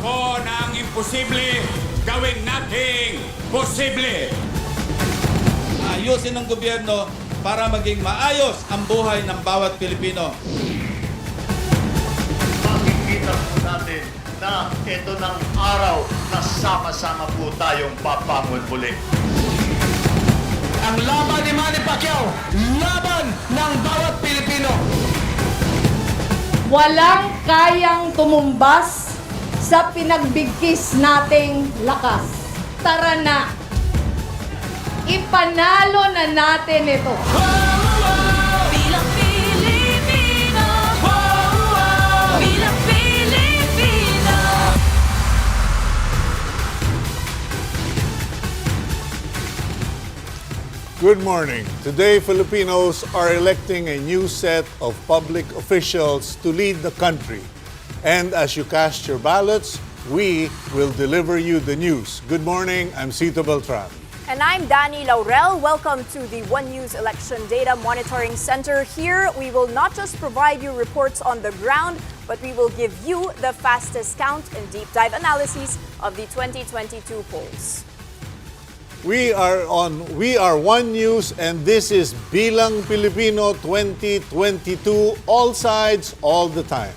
ko na ang imposible, gawin nating posible. Ayusin ng gobyerno para maging maayos ang buhay ng bawat Pilipino. Makikita po natin na ito ng araw na sama-sama po tayong papangon muli. Ang laban ni Manny Pacquiao, laban ng bawat Pilipino. Walang kayang tumumbas sa pinagbigkis nating lakas. Tara na! Ipanalo na natin ito. Bilang Pilipino, bilang Pilipino. Good morning. Today, Filipinos are electing a new set of public officials to lead the country. And as you cast your ballots, we will deliver you the news. Good morning, I'm Cito Beltran. And I'm Danie, Laurel. Welcome to the One News Election Data Monitoring Center. Here, we will not just provide you reports on the ground, but we will give you the fastest count and deep dive analyses of the 2022 polls. We are One News, and this is Bilang Pilipino 2022, all sides, all the time.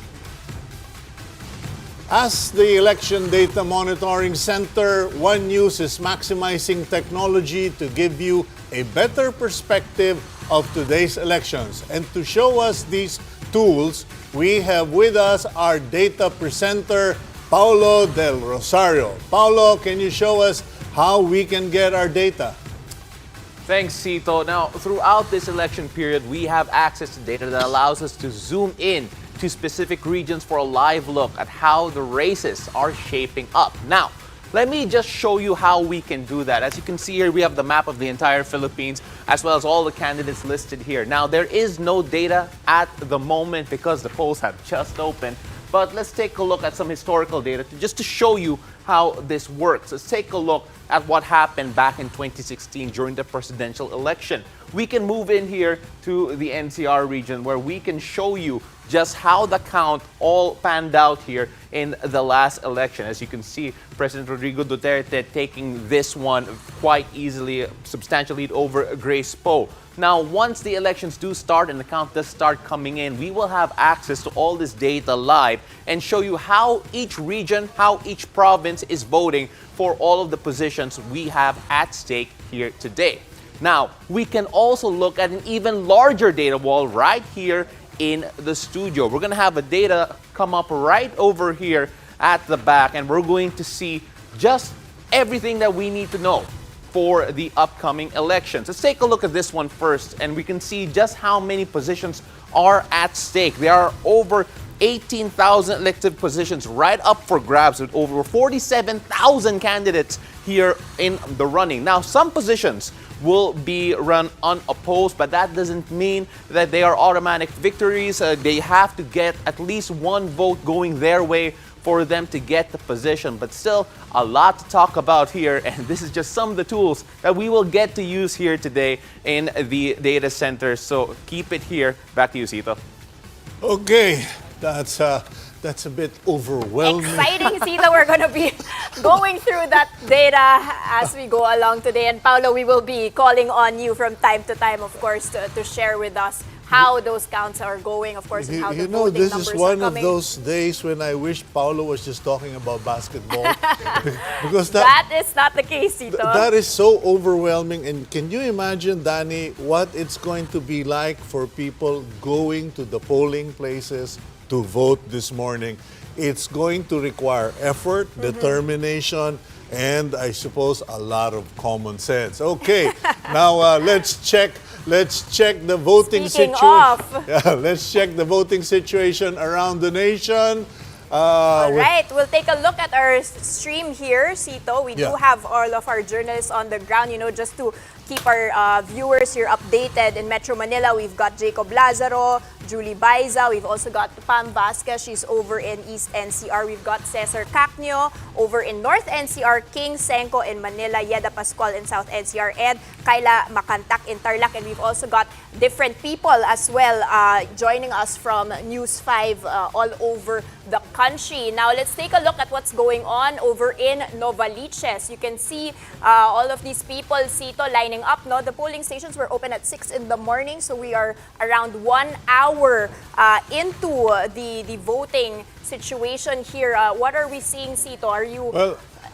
As the Election Data Monitoring Center, One News is maximizing technology to give you a better perspective of today's elections. And to show us these tools, we have with us our data presenter, Paulo Del Rosario. Paulo, can you show us how we can get our data? Thanks, Cito. Now, throughout this election period, we have access to data that allows us to zoom in to specific regions for a live look at how the races are shaping up. Now, let me just show you how we can do that. As you can see here, we have the map of the entire Philippines, as well as all the candidates listed here. Now, there is no data at the moment because the polls have just opened. But let's take a look at some historical data just to show you how this works. Let's take a look at what happened back in 2016 during the presidential election. We can move in here to the NCR region where we can show you just how the count all panned out here in the last election. As you can see, President Rodrigo Duterte taking this one quite easily, substantial lead over Grace Poe. Now, once the elections do start and the count does start coming in, we will have access to all this data live and show you how each region, how each province is voting for all of the positions we have at stake here today. Now, we can also look at an even larger data wall right here in the studio. We're going to have a data come up right over here at the back, and we're going to see just everything that we need to know for the upcoming elections. Let's take a look at this one first, and we can see just how many positions are at stake. There are over 18,000 elective positions right up for grabs with over 47,000 candidates here in the running. Now, some positions will be run unopposed, but that doesn't mean that they are automatic victories. They have to get at least one vote going their way for them to get the position. But still, a lot to talk about here, and this is just some of the tools that we will get to use here today in the data center. So keep it here. Back to you, Cito. Okay, that's a bit overwhelming. Exciting, Cito. We're going to be going through that data as we go along today. And Paolo, we will be calling on you from time to time, of course, to share with us how those counts are going, of course, and how the voting this numbers is one are of coming. those days when I wish Paulo was just talking about basketball. Because that is not the case, Cito. That is so overwhelming. And can you imagine, Danie, what it's going to be like for people going to the polling places to vote this morning? It's going to require effort, determination, and I suppose a lot of common sense. Okay, now let's check the voting situation. Yeah, let's check the voting situation around the nation. All right, we'll take a look at our stream here, Cito. We do have all of our journalists on the ground, just to keep our viewers here updated. In Metro Manila, we've got Jacob Lazaro, Julie Baiza. We've also got Pam Vasquez. She's over in East NCR. We've got Cesar Cacnio over in North NCR. King Senko in Manila. Yeda Pascual in South NCR. And Kyla Makantak in Tarlac. And we've also got different people as well joining us from News 5 all over the country. Now, let's take a look at what's going on over in Novaliches. You can see all of these people, Cito, lining up. No, the polling stations were open at 6 in the morning, so we are around 1 hour into the voting situation here. What are we seeing, Cito? Are you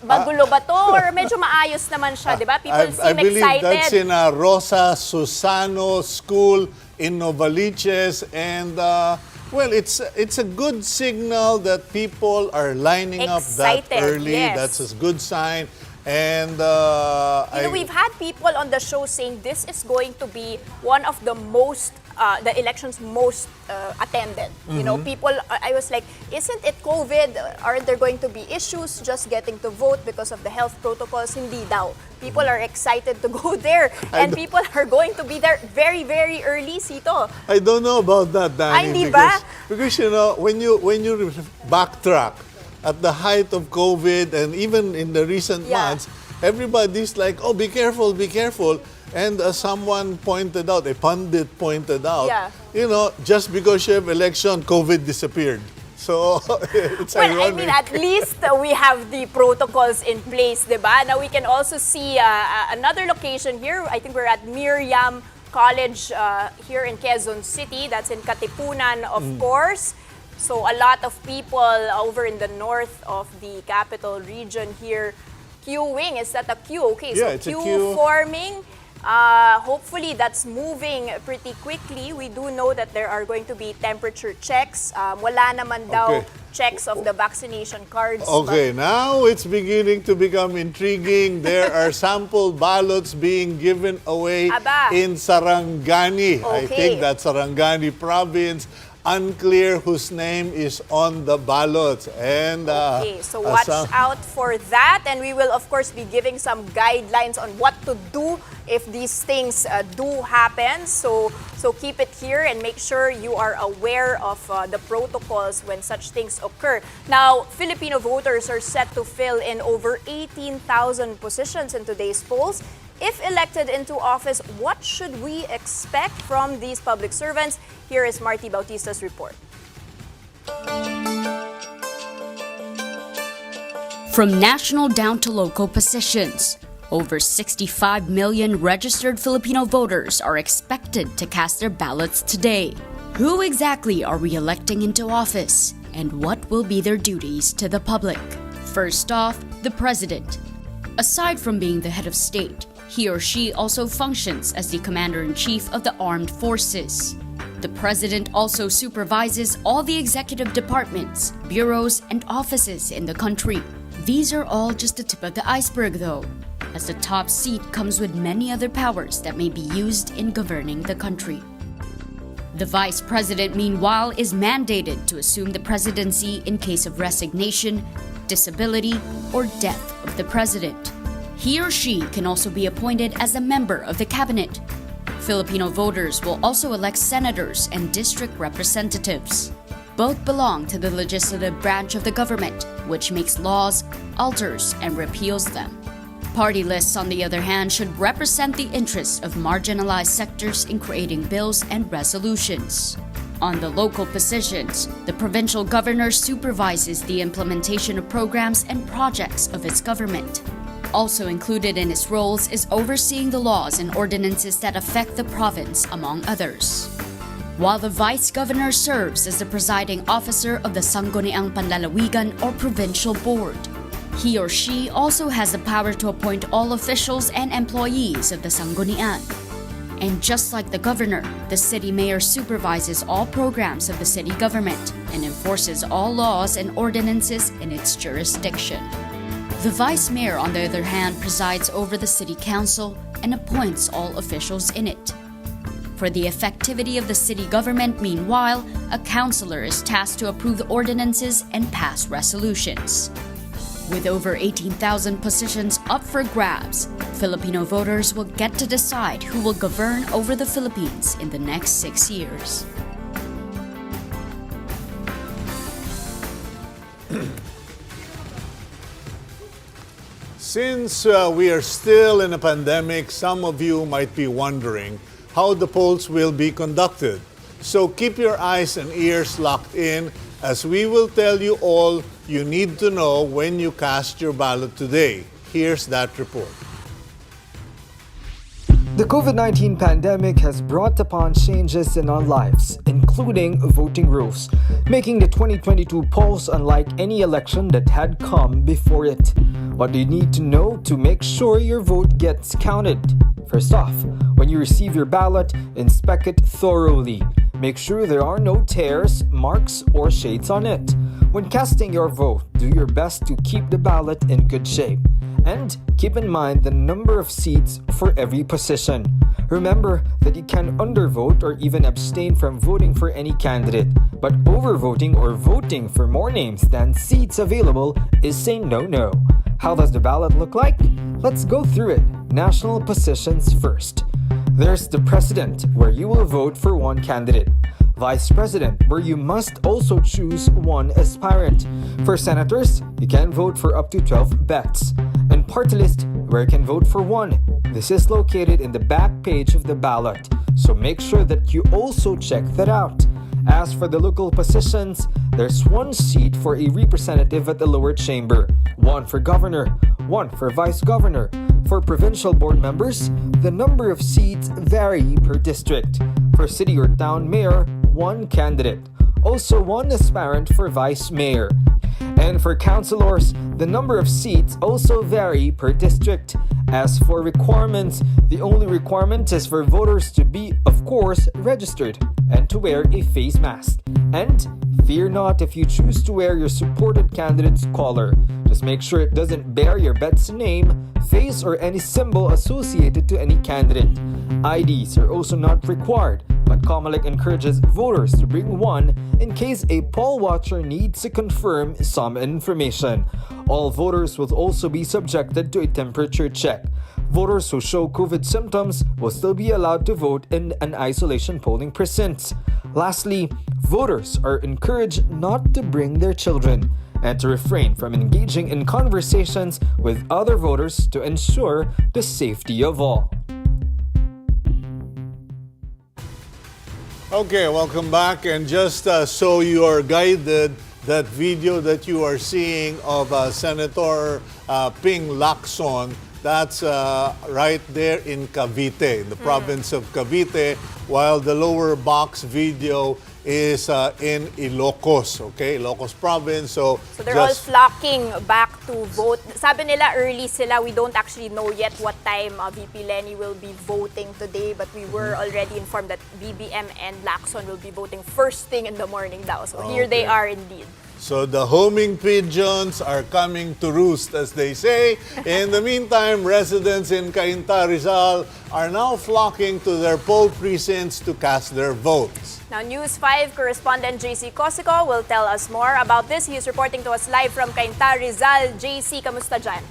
magulo ba to or medyo maayos naman siya, di ba? People I seem believe excited. that's in Rosa Susano School in Novaliches, and well, it's a good signal that people are lining up that Excited, early. yes. That's a good sign. And We've had people on the show saying this is going to be one of the most, the election's most attended. You know, people, I was like, isn't it COVID? Aren't there going to be issues just getting to vote because of the health protocols? Hindi daw. People are excited to go there. And people are going to be there very, very early, Cito. I don't know about that, Danie. Ay, di ba? Because you know, when you backtrack at the height of COVID and even in the recent months, everybody's like, oh, be careful, be careful. And someone pointed out, a pundit pointed out, you know, just because you have election, COVID disappeared. So it's well, ironic. I mean, at least we have the protocols in place, diba? Now we can also see another location here. I think we're at Miriam College here in Quezon City. That's in Katipunan, of course. So a lot of people over in the north of the capital region here queuing. Is that a queue? Okay, Yeah, so it's a queue queue. forming. Hopefully that's moving pretty quickly. We do know that there are going to be temperature checks. Wala naman daw checks of the vaccination cards. Okay, now it's beginning to become intriguing. There are sample ballots being given away in Sarangani. I think that's Sarangani province. Unclear whose name is on the ballots. And okay, so watch out for that. And we will, of course, be giving some guidelines on what to do if these things do happen. So keep it here and make sure you are aware of the protocols when such things occur. Now, Filipino voters are set to fill in over 18,000 positions in today's polls. If elected into office, what should we expect from these public servants? Here is Marty Bautista's report. From national down to local positions, over 65 million registered Filipino voters are expected to cast their ballots today. Who exactly are we electing into office, and what will be their duties to the public? First off, the president. Aside from being the head of state, he or she also functions as the commander-in-chief of the armed forces. The president also supervises all the executive departments, bureaus, and offices in the country. These are all just the tip of the iceberg, though, as the top seat comes with many other powers that may be used in governing the country. The vice president, meanwhile, is mandated to assume the presidency in case of resignation, disability, or death of the president. He or she can also be appointed as a member of the cabinet. Filipino voters will also elect senators and district representatives. Both belong to the legislative branch of the government, which makes laws, alters, and repeals them. Party lists, on the other hand, should represent the interests of marginalized sectors in creating bills and resolutions. On the local positions, the provincial governor supervises the implementation of programs and projects of its government. Also included in its roles is overseeing the laws and ordinances that affect the province, among others. While the vice governor serves as the presiding officer of the Sangguniang Panlalawigan or provincial board. He or she also has the power to appoint all officials and employees of the Sanggunian. And just like the governor, the city mayor supervises all programs of the city government and enforces all laws and ordinances in its jurisdiction. The vice mayor, on the other hand, presides over the city council and appoints all officials in it. For the effectivity of the city government, meanwhile, a councillor is tasked to approve the ordinances and pass resolutions. With over 18,000 positions up for grabs, Filipino voters will get to decide who will govern over the Philippines in the next 6 years. Since we are still in a pandemic, some of you might be wondering how the polls will be conducted. So keep your eyes and ears locked in as we will tell you all you need to know when you cast your ballot today. Here's that report. The COVID-19 pandemic has brought upon changes in our lives, including voting rules, making the 2022 polls unlike any election that had come before it. What do you need to know to make sure your vote gets counted? First off, when you receive your ballot, inspect it thoroughly. Make sure there are no tears, marks, or shades on it. When casting your vote, do your best to keep the ballot in good shape. And keep in mind the number of seats for every position. Remember that you can undervote or even abstain from voting for any candidate, but overvoting or voting for more names than seats available is a no-no. How does the ballot look like? Let's go through it. National positions first. There's the president, where you will vote for one candidate. Vice President, where you must also choose one aspirant. For senators, you can vote for up to 12 bets. And party list, where you can vote for one. This is located in the back page of the ballot, so make sure that you also check that out. As for the local positions, there's one seat for a representative at the lower chamber, one for governor, one for vice governor. For provincial board members, the number of seats vary per district. For city or town mayor, one candidate. Also one aspirant for vice mayor. And for councilors, the number of seats also vary per district. As for requirements, the only requirement is for voters to be, of course, registered and to wear a face mask. And fear not if you choose to wear your supported candidate's collar. Just make sure it doesn't bear your bet's name, face, or any symbol associated to any candidate. IDs are also not required, but COMELEC encourages voters to bring one in case a poll watcher needs to confirm some information. All voters will also be subjected to a temperature check. Voters who show COVID symptoms will still be allowed to vote in an isolation polling precinct. Lastly, voters are encouraged not to bring their children and to refrain from engaging in conversations with other voters to ensure the safety of all. Okay, welcome back. And just so you are guided, that video that you are seeing of Senator Ping Lacson, that's right there in Cavite, in the province of Cavite, while the lower box video is in Ilocos, okay? Ilocos province. So they're all flocking back to vote. Sabi nila early sila, we don't actually know yet what time VP Lenny will be voting today, but we were already informed that BBM and Lacson will be voting first thing in the morning daw. So here they are indeed. So the homing pigeons are coming to roost, as they say. In the meantime, residents in Cainta, Rizal are now flocking to their poll precincts to cast their votes. Now, News 5 correspondent JC Cosico will tell us more about this. He is reporting to us live from Cainta, Rizal. JC, kamusta dyan?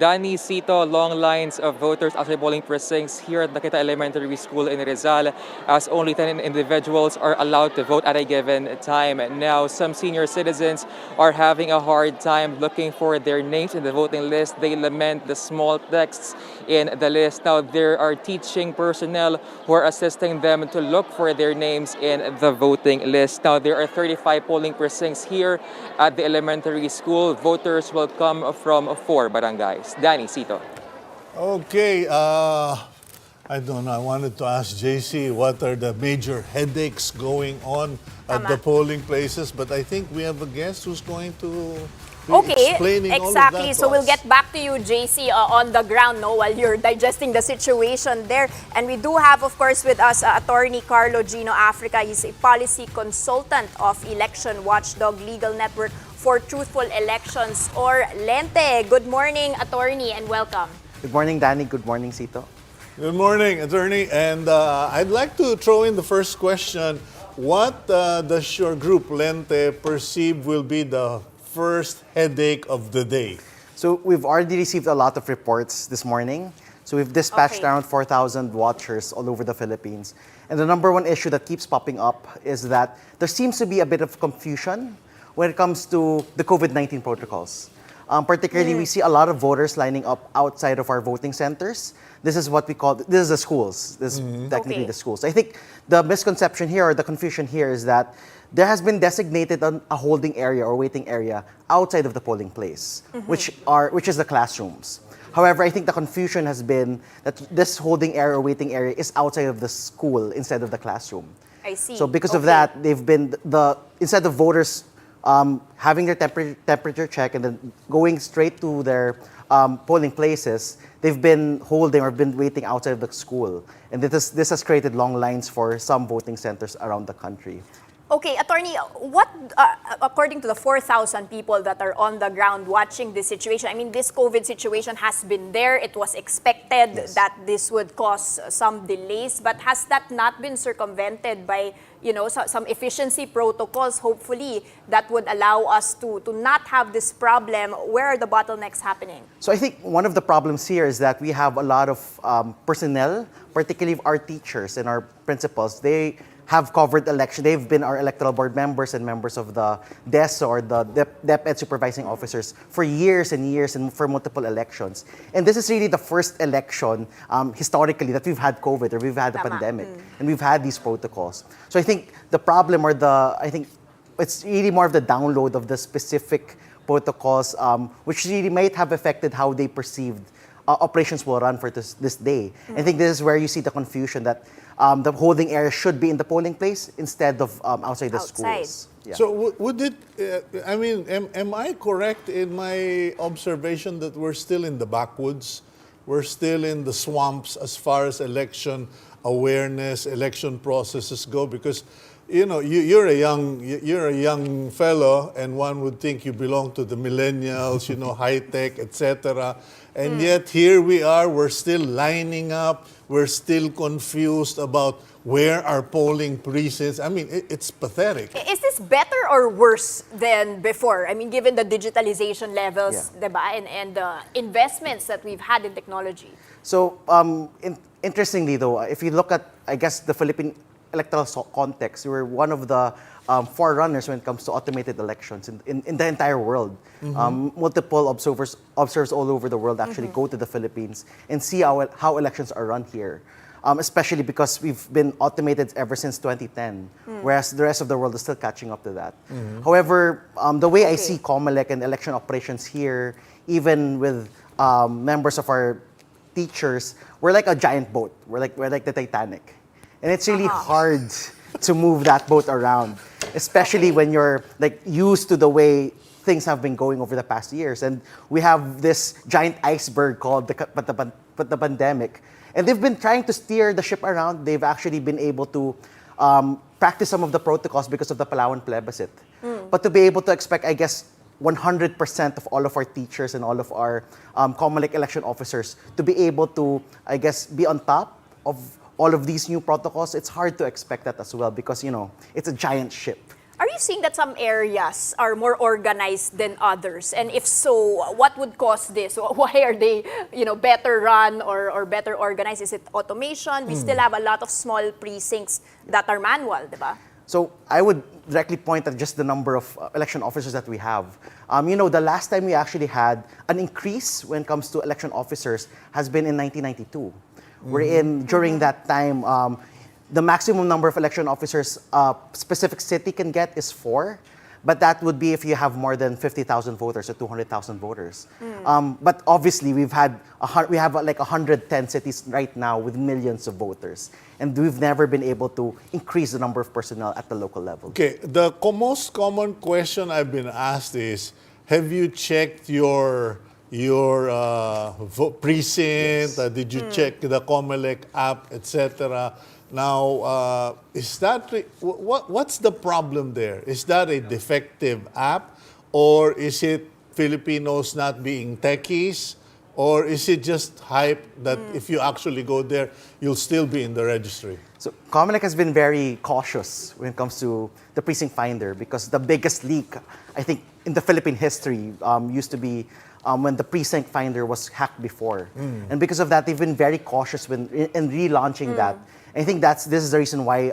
Danie, Cito, long lines of voters outside polling precincts here at Nakita Elementary School in Rizal, as only 10 individuals are allowed to vote at a given time. Now, some senior citizens are having a hard time looking for their names in the voting list. They lament the small texts in the list. Now, there are teaching personnel who are assisting them to look for their names in the voting list. Now, there are 35 polling precincts here at the elementary school. Voters will come from 4 barangays. Danie, Cito. Okay, I don't know. I wanted to ask JC what are the major headaches going on at the polling places, but I think we have a guest who's going to be explaining all of that to So we'll us. get back to you, JC, on the ground while you're digesting the situation there. And we do have, of course, with us Attorney Carlo Gino Africa. He's a policy consultant of Election Watchdog Legal Network for Truthful Elections, or Lente. Good morning, Attorney, and welcome. Good morning, Danie. Good morning, Cito. Good morning, Attorney. And I'd like to throw in the first question. What does your group, Lente, perceive will be the first headache of the day? So we've already received a lot of reports this morning. So we've dispatched Okay. around 4,000 watchers all over the Philippines. And the number one issue that keeps popping up is that there seems to be a bit of confusion when it comes to the COVID-19 protocols. Particularly, we see a lot of voters lining up outside of our voting centers. This is what we call, this is the schools. This is technically Okay. the schools. I think the misconception here or the confusion here is that there has been designated a holding area or waiting area outside of the polling place, which is the classrooms. However, I think the confusion has been that this holding area or waiting area is outside of the school instead of the classroom. I see. So because of Okay. that, they've been instead of voters having their temperature check and then going straight to their polling places, they've been holding or been waiting outside of the school, and this has created long lines for some voting centers around the country. Okay, Attorney, what, according to the 4,000 people that are on the ground watching this situation, I mean, this COVID situation has been there. It was expected that this would cause some delays, but has that not been circumvented by, some efficiency protocols, hopefully, that would allow us to not have this problem? Where are the bottlenecks happening? So I think one of the problems here is that we have a lot of personnel, particularly our teachers and our principals. They have covered election. They've been our electoral board members and members of the DESO or the DepEd supervising officers for years and years and for multiple elections. And this is really the first election historically that we've had COVID or we've had a pandemic and we've had these protocols. So I think the problem I think it's really more of the download of the specific protocols, which really might have affected how they perceived operations will run for this day. I think this is where you see the confusion that the holding area should be in the polling place instead of outside the schools. Yeah. So would it, am I correct in my observation that we're still in the backwoods? We're still in the swamps as far as election awareness, election processes go? Because, you're a young fellow, and one would think you belong to the millennials, high tech, etc. And yet here we are, we're still lining up, we're still confused about where our polling precincts. I mean, it's pathetic. Is this better or worse than before? I mean, given the digitalization levels, diba, and the investments that we've had in technology. So, interestingly though, if you look at, I guess, the Philippine electoral context, we were one of the forerunners when it comes to automated elections in the entire world. Multiple observers all over the world actually go to the Philippines and see how elections are run here. Especially because we've been automated ever since 2010, whereas the rest of the world is still catching up to that. However, the way I see COMELEC and election operations here, even with members of our teachers, we're like a giant boat. We're like the Titanic. And it's really hard to move that boat around, especially when you're like used to the way things have been going over the past years. And we have this giant iceberg called the pandemic. And they've been trying to steer the ship around. They've actually been able to practice some of the protocols because of the Palawan plebiscite. But to be able to expect, I guess, 100% of all of our teachers and all of our COMELEC election officers to be able to, I guess, be on top of all of these new protocols, it's hard to expect that as well because, it's a giant ship. Are you seeing that some areas are more organized than others? And if so, what would cause this? Why are they, better run or better organized? Is it automation? We still have a lot of small precincts that are manual, di ba? So I would directly point at just the number of election officers that we have. The last time we actually had an increase when it comes to election officers has been in 1992. During that time, the maximum number of election officers a specific city can get is 4, but that would be if you have more than 50,000 voters or 200,000 voters. But obviously, we have like 110 cities right now with millions of voters, and we've never been able to increase the number of personnel at the local level. Okay, the most common question I've been asked is, have you checked your precinct? Did you check the COMELEC app, etc.? Now, is that what's the problem there? Is that a defective app, or is it Filipinos not being techies, or is it just hype that if you actually go there, you'll still be in the registry? So Comelec has been very cautious when it comes to the precinct finder because the biggest leak, I think, in the Philippine history used to be when the precinct finder was hacked before. And because of that, they've been very cautious in relaunching that. And I think this is the reason why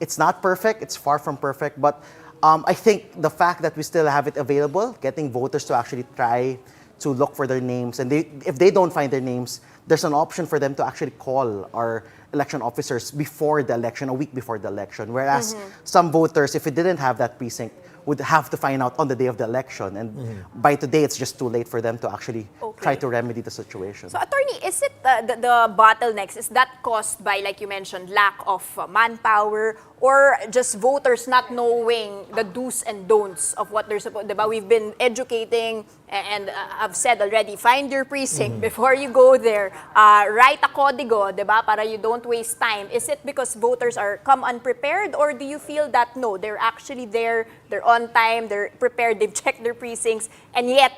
it's not perfect, it's far from perfect, but I think the fact that we still have it available, getting voters to actually try to look for their names, and if they don't find their names, there's an option for them to actually call our election officers before the election, a week before the election. Whereas some voters, if it didn't have that precinct, would have to find out on the day of the election. And by today, it's just too late for them to actually try to remedy the situation. So, Attorney, is it the bottlenecks, is that caused by, like you mentioned, lack of manpower or just voters not knowing the do's and don'ts of what they're supposed to do? We've been educating and I've said already, find your precinct before you go there. Write a código, diba, para you don't waste time. Is it because voters are come unprepared, or do you feel that no, they're actually there, they're on time, they're prepared, they've checked their precincts, and yet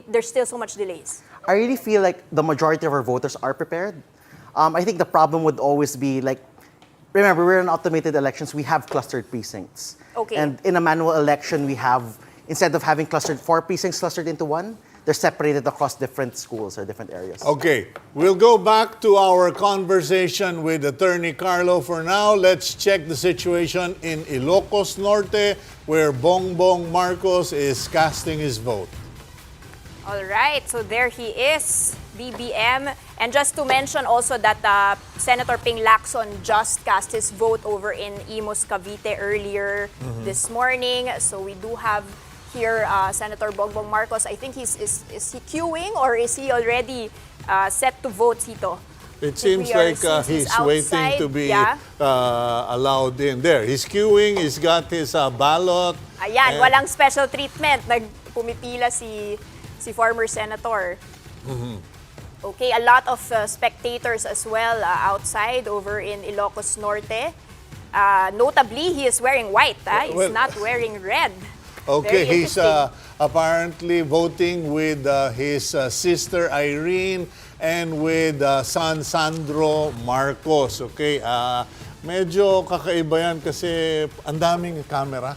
there's still so much delays? I really feel like the majority of our voters are prepared. I think the problem would always be like, remember, we're in automated elections, we have clustered precincts. Okay. And in a manual election, we have, instead of having 4 precincts clustered into one, they're separated across different schools or different areas. Okay, we'll go back to our conversation with Attorney Carlo. For now, let's check the situation in Ilocos Norte, where Bongbong Marcos is casting his vote. All right, so there he is, BBM. And just to mention also that Senator Ping Lacson just cast his vote over in Imus, Cavite earlier this morning. So we do have here Senator Bongbong Marcos. I think is he queuing or is he already set to vote, Cito? It seems like he's waiting to be allowed in there. He's queuing, he's got his ballot. Ayan, walang special treatment. Nagpumipila si former senator. Okay, a lot of spectators as well outside over in Ilocos Norte. Notably, he is wearing white. He's not wearing red. Okay, he's apparently voting with his sister Irene and with son Sandro Marcos. Okay, medyo kakaiba yan kasi ang daming camera.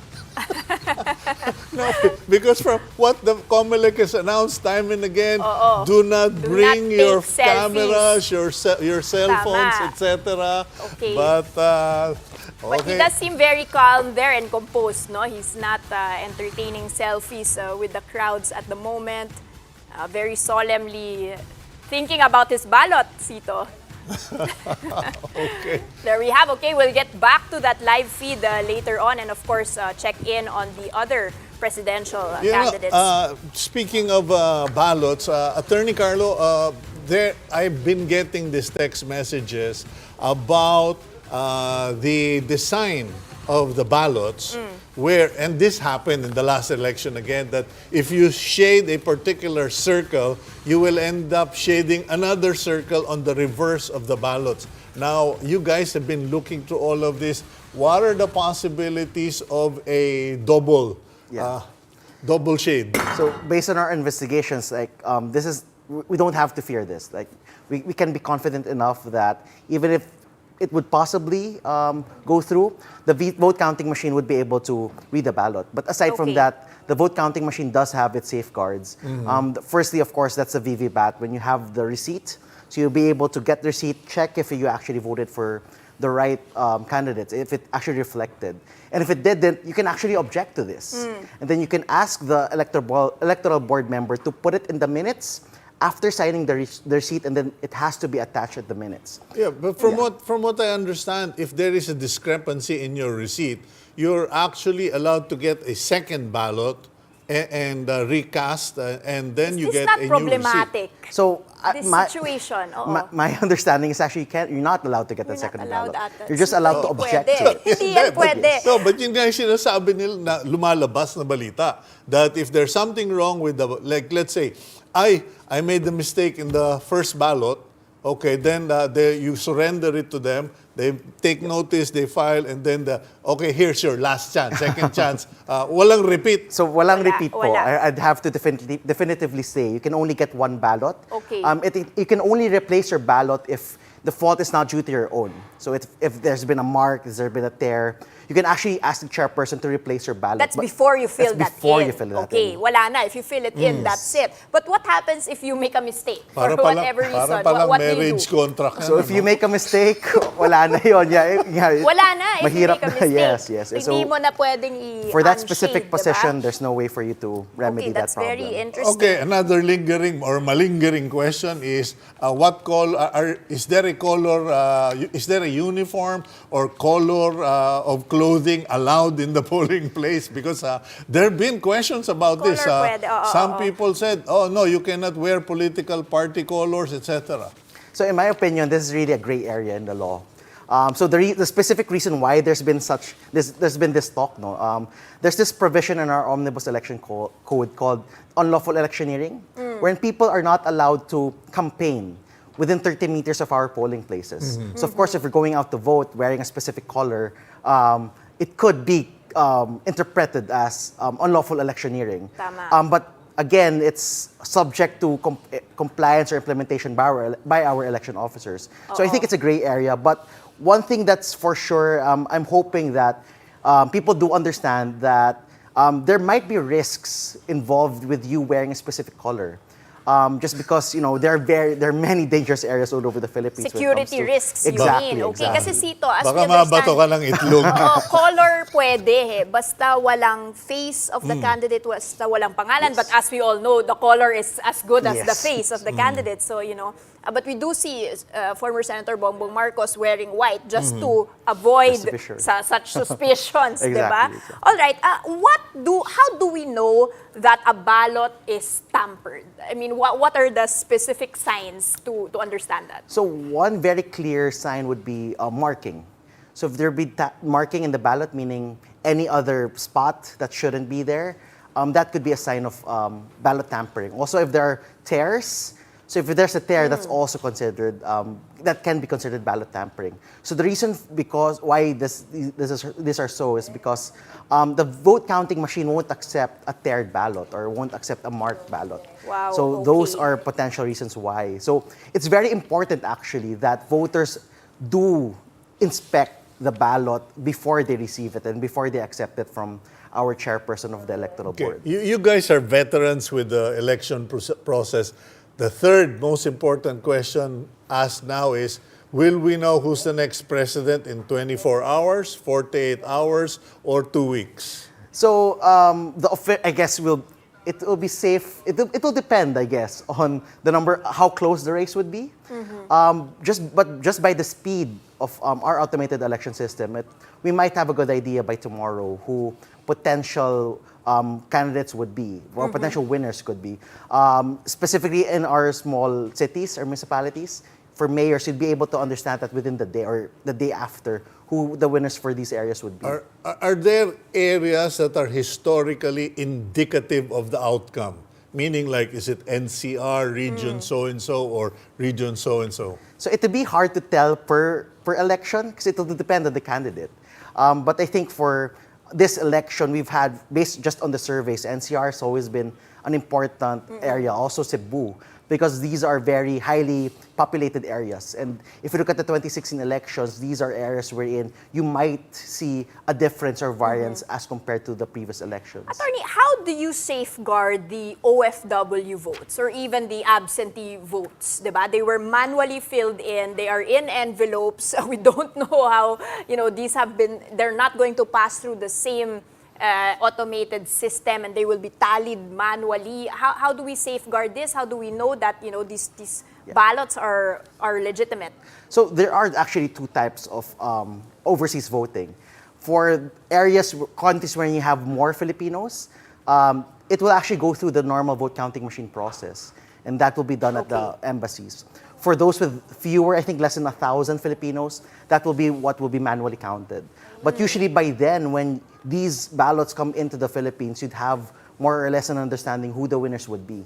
No, because from what the Comelec has announced time and again, do not bring your cameras, your cell phones, etc. Okay. But he does seem very calm there and composed, no? He's not entertaining selfies with the crowds at the moment. Very solemnly thinking about his ballot, Cito. Okay. There we have. Okay, we'll get back to that live feed later on, and of course, check in on the other presidential candidates. Speaking of ballots, Attorney Carlo, I've been getting these text messages about the design of the ballots, and this happened in the last election again, that if you shade a particular circle, you will end up shading another circle on the reverse of the ballots. Now, you guys have been looking through all of this. What are the possibilities of a double shade? So based on our investigations, like we don't have to fear this. Like we can be confident enough that even if it would possibly go through, the vote counting machine would be able to read the ballot. But aside from that, the vote counting machine does have its safeguards. Firstly, of course, that's a VVBAT. When you have the receipt, so you'll be able to get the receipt, check if you actually voted for the right candidates, if it actually reflected. And if it didn't, you can actually object to this. And then you can ask the electoral board member to put it in the minutes after signing the receipt, and then it has to be attached at the minutes. Yeah, but from what I understand, if there is a discrepancy in your receipt, you're actually allowed to get a second ballot and recast, and then you get a new receipt. Is this not problematic? So this situation, my understanding is actually you're not allowed to get a second ballot. You're just allowed to object to it. Hindi yan pwede. No, but yun nga yung sinasabi nila na lumalabas na balita, that if there's something wrong with the, like let's say, I made the mistake in the first ballot. Okay, then you surrender it to them. They take notice, they file, and then okay, here's your last chance, second chance. Walang repeat. So walang repeat po. I'd have to definitively say you can only get one ballot. Okay. You can only replace your ballot if the fault is not due to your own. So if there's been a mark, if there's been a tear, you can actually ask the chairperson to replace your ballot. That's before you fill that before in. you fill that okay, in. wala na. If you fill it in, that's it. But what happens if you make a mistake for Para whatever reason? Para palang What do you marriage do? contract. So if you make a mistake, wala na yun. Wala na if you mahirap make a mistake. Yes. Hindi mo na pwedeng for that specific unshade, position, diba? there's no way for you to remedy that That's problem. very interesting. Okay, another lingering or malingering question is what is there a color is there a uniform or color of clothing allowed in the polling place? Because there have been questions about this. Color pwede, Some people said, "Oh no, you cannot wear political party colors, etc." So in my opinion, this is really a gray area in the law. So the specific reason why there's been this talk, there's this provision in our omnibus election code called unlawful electioneering, wherein people are not allowed to campaign within 30 meters of our polling places. So of course, if you're going out to vote wearing a specific color, it could be interpreted as unlawful electioneering. Tama. But again, it's subject to compliance or implementation by our election officers. So I think it's a gray area. But one thing that's for sure, I'm hoping that people do understand that there might be risks involved with you wearing a specific color. Just because, there are many dangerous areas all over the Philippines. Security risks, you mean. Okay, kasi Cito, as Baka we understand... mabato ka ng itlog. Color pwede basta walang face of the candidate, basta walang pangalan. But as we all know, the color is as good as the face of the candidate. So, but we do see former Senator Bongbong Marcos wearing white just to avoid such suspicions, diba? Exactly. All right, how do we know that a ballot is tampered? I mean, what are the specific signs to understand that? So one very clear sign would be marking. So if there be marking in the ballot, meaning any other spot that shouldn't be there, that could be a sign of ballot tampering. Also, if there are tears, so if there's a tear, that's also considered, that can be considered ballot tampering. So the reason why these are so is because the vote counting machine won't accept a teared ballot or won't accept a marked ballot. Wow, so those are potential reasons why. So it's very important actually that voters do inspect the ballot before they receive it and before they accept it from our chairperson of the electoral board. You guys are veterans with the election process. The third most important question asked now is, will we know who's the next president in 24 hours, 48 hours, or 2 weeks? So I guess it will be safe. It will depend, I guess, on the number, how close the race would be. Just by the speed of our automated election system, we might have a good idea by tomorrow who potential candidates would be, or potential winners could be. Specifically in our small cities or municipalities, for mayors, you'd be able to understand that within the day or the day after who the winners for these areas would be. Are there areas that are historically indicative of the outcome? Meaning, like, is it NCR, region so-and-so, or region so-and-so? So it would be hard to tell per election because it will depend on the candidate. But I think for this election, we've had, based just on the surveys, NCR has always been an important area, also Cebu, because these are very highly populated areas. And if you look at the 2016 elections, these are areas wherein you might see a difference or variance as compared to the previous elections. Attorney, how do you safeguard the OFW votes or even the absentee votes? Diba? They were manually filled in. They are in envelopes. We don't know how, they're not going to pass through the same automated system and they will be tallied manually. How do we safeguard this? How do we know that these ballots are legitimate? So there are actually two types of overseas voting. For countries where you have more Filipinos, it will actually go through the normal vote counting machine process, and that will be done at the embassies. For those with fewer, I think less than 1,000 Filipinos, that will be what will be manually counted. But usually by then, when these ballots come into the Philippines, you'd have more or less an understanding who the winners would be.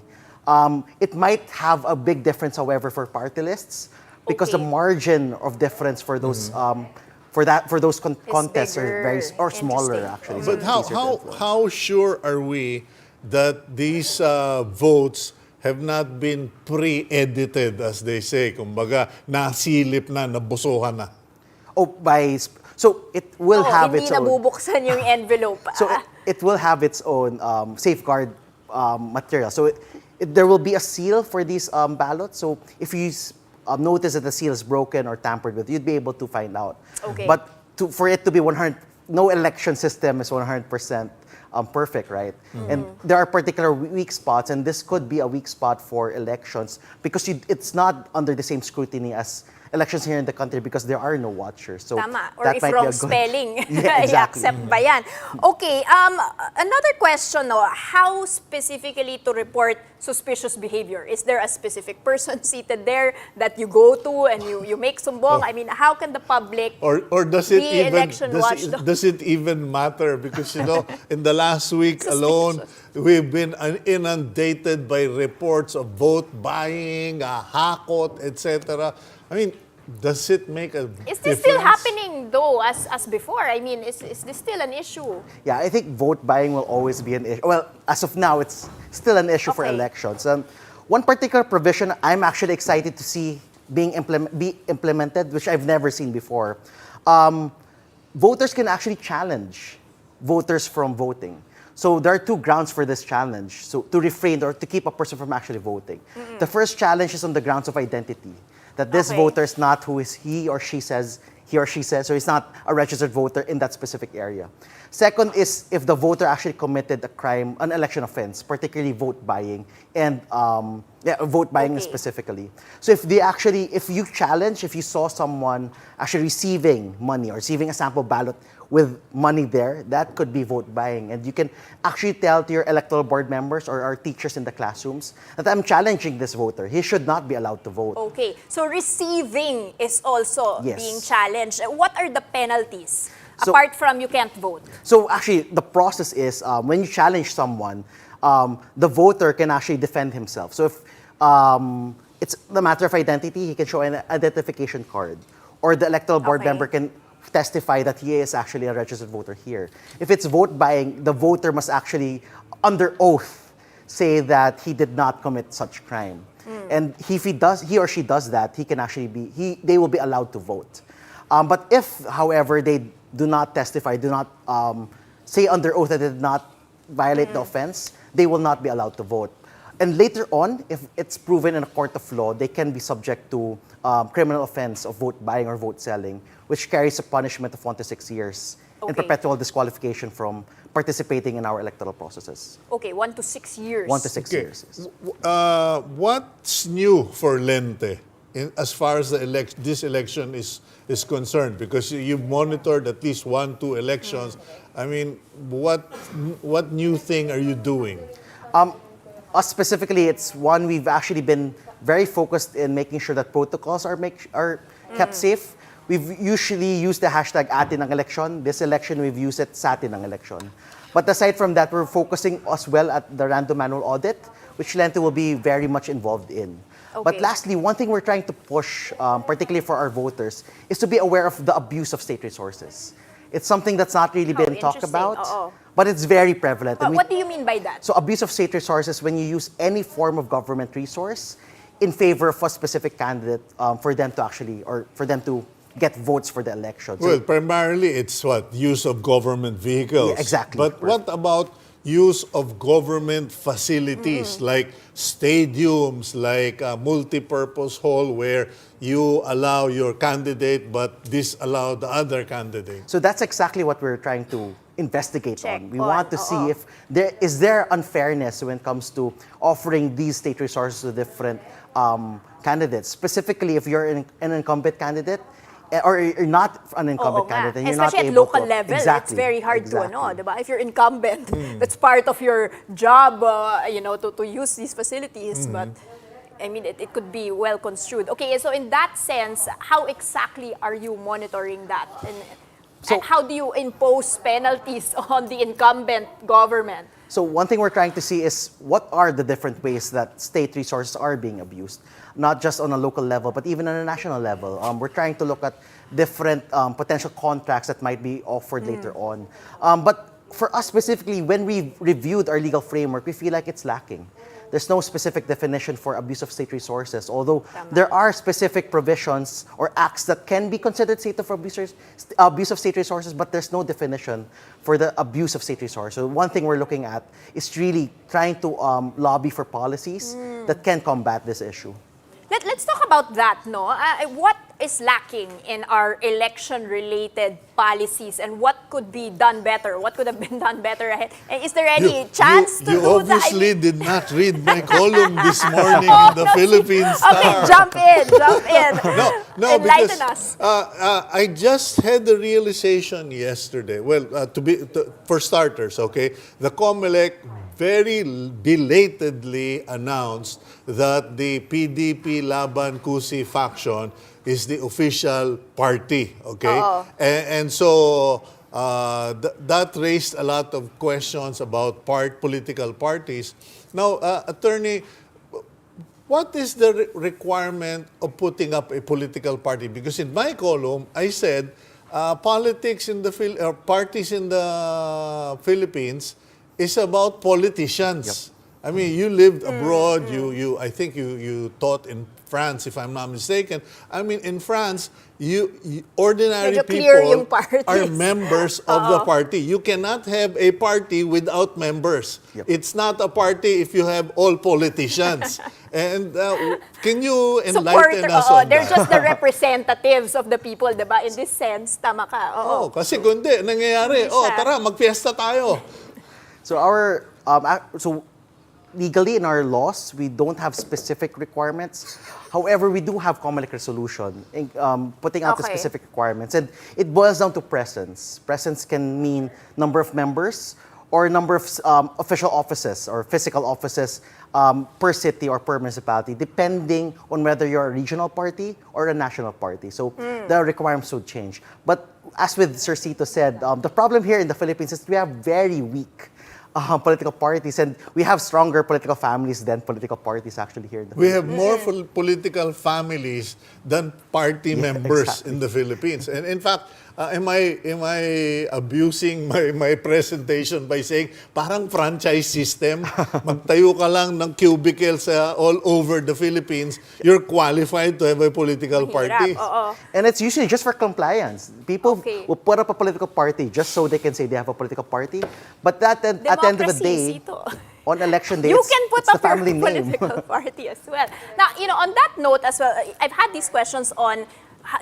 It might have a big difference, however, for party lists, because the margin of difference for those for those contests are very smaller actually. But how sure are we that these votes have not been pre-edited, as they say. Kumbaga, nasilip na, nabusuhan na. So it will have hindi its own. nabubuksan yung envelope. So it will have its own safeguard material. So there will be a seal for these ballots. So if you notice that the seal is broken or tampered with, you'd be able to find out. Okay. But for it to be 100, no election system is 100% perfect, right? And there are particular weak spots, and this could be a weak spot for elections because it's not under the same scrutiny as elections here in the country because there are no watchers. So Tama. Or that if might wrong be a good... spelling, Yeah, exactly. i-accept ba yan? Okay, another question, no, how specifically to report suspicious behavior? Is there a specific person seated there that you go to and you make sumbong? I mean, how can the public Or does it be even election watchdog? does it even matter? Because in the last week alone, we've been inundated by reports of vote buying, hakot, etc. I mean, does it make a difference? Is this still happening though as before? I mean, is this still an issue? Yeah, I think vote buying will always be an issue. Well, as of now, it's still an issue for elections. One particular provision I'm actually excited to see be implemented, which I've never seen before. Voters can actually challenge voters from voting. So there are two grounds for this challenge. So to refrain or to keep a person from actually voting. The first challenge is on the grounds of identity. That this voter is not who is he or she says, so he's not a registered voter in that specific area. Second is if the voter actually committed a crime, an election offense, particularly vote buying, and vote buying specifically. So if you saw someone actually receiving money or receiving a sample ballot with money there, that could be vote buying. And you can actually tell to your electoral board members or our teachers in the classrooms that I'm challenging this voter. He should not be allowed to vote. Okay, so receiving is also being challenged. What are the penalties? Apart from you can't vote. So actually, the process is when you challenge someone, the voter can actually defend himself. So if it's the matter of identity, he can show an identification card. Or the electoral board member can testify that he is actually a registered voter here. If it's vote buying, the voter must actually, under oath, say that he did not commit such crime. And if he or she does that, he can actually they will be allowed to vote. But if, however, they do not testify, do not say under oath that they did not violate the offense, they will not be allowed to vote. And later on, if it's proven in a court of law, they can be subject to criminal offense of vote buying or vote selling, which carries a punishment of 1 to 6 years and perpetual disqualification from participating in our electoral processes. Okay, 1 to 6 years. 1 to 6 years. Yes. What's new for Lente as far as this election is concerned? Because you've monitored at least 1-2 elections. I mean, what new thing are you doing? Us specifically, it's one we've actually been very focused in making sure that protocols are kept safe. We've usually used the hashtag atin ang eleksyon. This election, we've used it sa atin ang eleksyon. But aside from that, we're focusing as well at the random manual audit, which Lente will be very much involved in. Okay. But lastly, one thing we're trying to push, particularly for our voters, is to be aware of the abuse of state resources. It's something that's not really been talked about, but it's very prevalent. But what do you mean by that? So abuse of state resources when you use any form of government resource in favor of a specific candidate for them to actually, or for them to get votes for the election. Well, primarily it's use of government vehicles. Yeah, exactly. But what about use of government facilities like stadiums, like a multi-purpose hall where you allow your candidate but disallow the other candidate? So that's exactly what we're trying to investigate on. We want to see if there is unfairness when it comes to offering these state resources to different candidates. Specifically, if you're an incumbent candidate, or you're not an incumbent candidate, and you're not especially able at local to, level, exactly, it's very hard to exactly. If you're incumbent, that's part of your job, to use these facilities. But I mean, it could be well construed. Okay, so in that sense, how exactly are you monitoring that? And how do you impose penalties on the incumbent government? So one thing we're trying to see is what are the different ways that state resources are being abused, not just on a local level, but even on a national level. We're trying to look at different potential contracts that might be offered later on. But for us specifically, when we reviewed our legal framework, we feel like it's lacking. there's no specific definition for abuse of state resources, although there are specific provisions or acts that can be considered state of abuse of state resources, but there's no definition for the abuse of state resources. So one thing we're looking at is really trying to lobby for policies that can combat this issue. Let's talk about that, no? What is lacking in our election-related policies, and what could be done better? What could have been done better ahead? And is there any chance to you do obviously that? did not read my column this morning in the Philippine Star. Okay, jump in. No, Enlighten because us. I just had the realization yesterday. Well, for starters, okay, the COMELEC very belatedly announced that the PDP Laban Kusi faction is the official party, okay? And so that raised a lot of questions about political parties. Now, Attorney, what is the requirement of putting up a political party? Because in my column, I said parties in the Philippines is about politicians. I mean, you lived abroad. I think you taught in France, if I'm not mistaken. I mean, in France, ordinary people are members of the party. You cannot have a party without members. It's not a party if you have all politicians. And can you enlighten us on they're that? just the representatives of the people, diba? In this sense, tama ka. Kasi kundi, nangyayari, tara, magfiesta tayo. So legally in our laws, we don't have specific requirements. However, we do have COMELEC resolution putting out the specific requirements. And it boils down to presence. Presence can mean number of members or number of official offices or physical offices per city or per municipality, depending on whether you're a regional party or a national party. So the requirements would change. But as with Sir Cito said, the problem here in the Philippines is we have very weak political parties, and we have stronger political families than political parties actually here in the We Philippines. have more political families than party members in the Philippines. And in fact, am I abusing my presentation by saying parang franchise system? Magtayo ka lang ng cubicles all over the Philippines, you're qualified to have a political party. And it's usually just for compliance. People will put up a political party just so they can say they have a political party. But at the end of the day, on election day, you can put it's up the family your name. political party as well. Now, on that note as well, I've had these questions on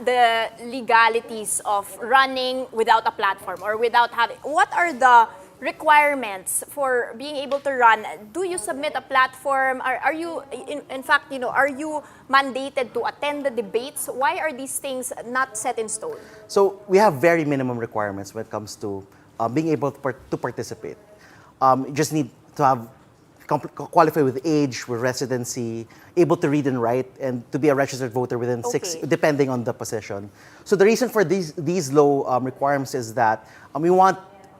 the legalities of running without a platform or without having. What are the requirements for being able to run? Do you submit a platform? Are you, in fact, are you mandated to attend the debates? Why are these things not set in stone? So we have very minimum requirements when it comes to being able to participate. You just need to have qualify with age, with residency, able to read and write, and to be a registered voter within 6, depending on the position. So the reason for these low requirements is that we want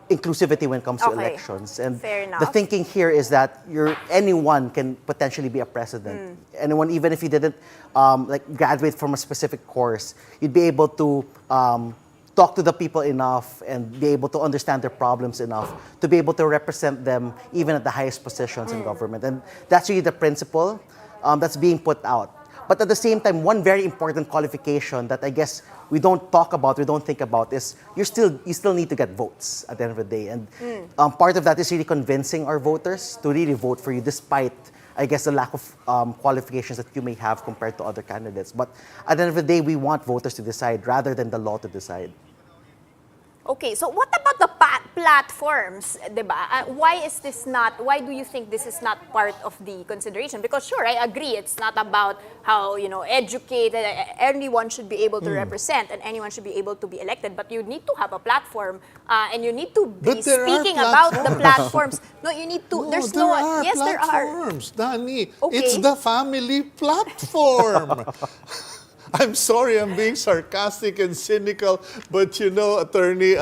inclusivity when it comes to elections. And the thinking here is that anyone can potentially be a president. Anyone, even if you didn't graduate from a specific course, you'd be able to talk to the people enough and be able to understand their problems enough to be able to represent them even at the highest positions in government. And that's really the principle that's being put out. But at the same time, one very important qualification that I guess we don't talk about, we don't think about is you still need to get votes at the end of the day. And part of that is really convincing our voters to really vote for you despite, I guess, the lack of qualifications that you may have compared to other candidates. But at the end of the day, we want voters to decide rather than the law to decide. Okay, so what about the platforms, diba? Why do you think this is not part of the consideration? Because sure, I agree, it's not about how, educated, anyone should be able to represent and anyone should be able to be elected, but you need to have a platform and you need to be speaking about the platforms. No, you need to, There are platforms, Danie. It's the family platform. I'm sorry, I'm being sarcastic and cynical, but Attorney,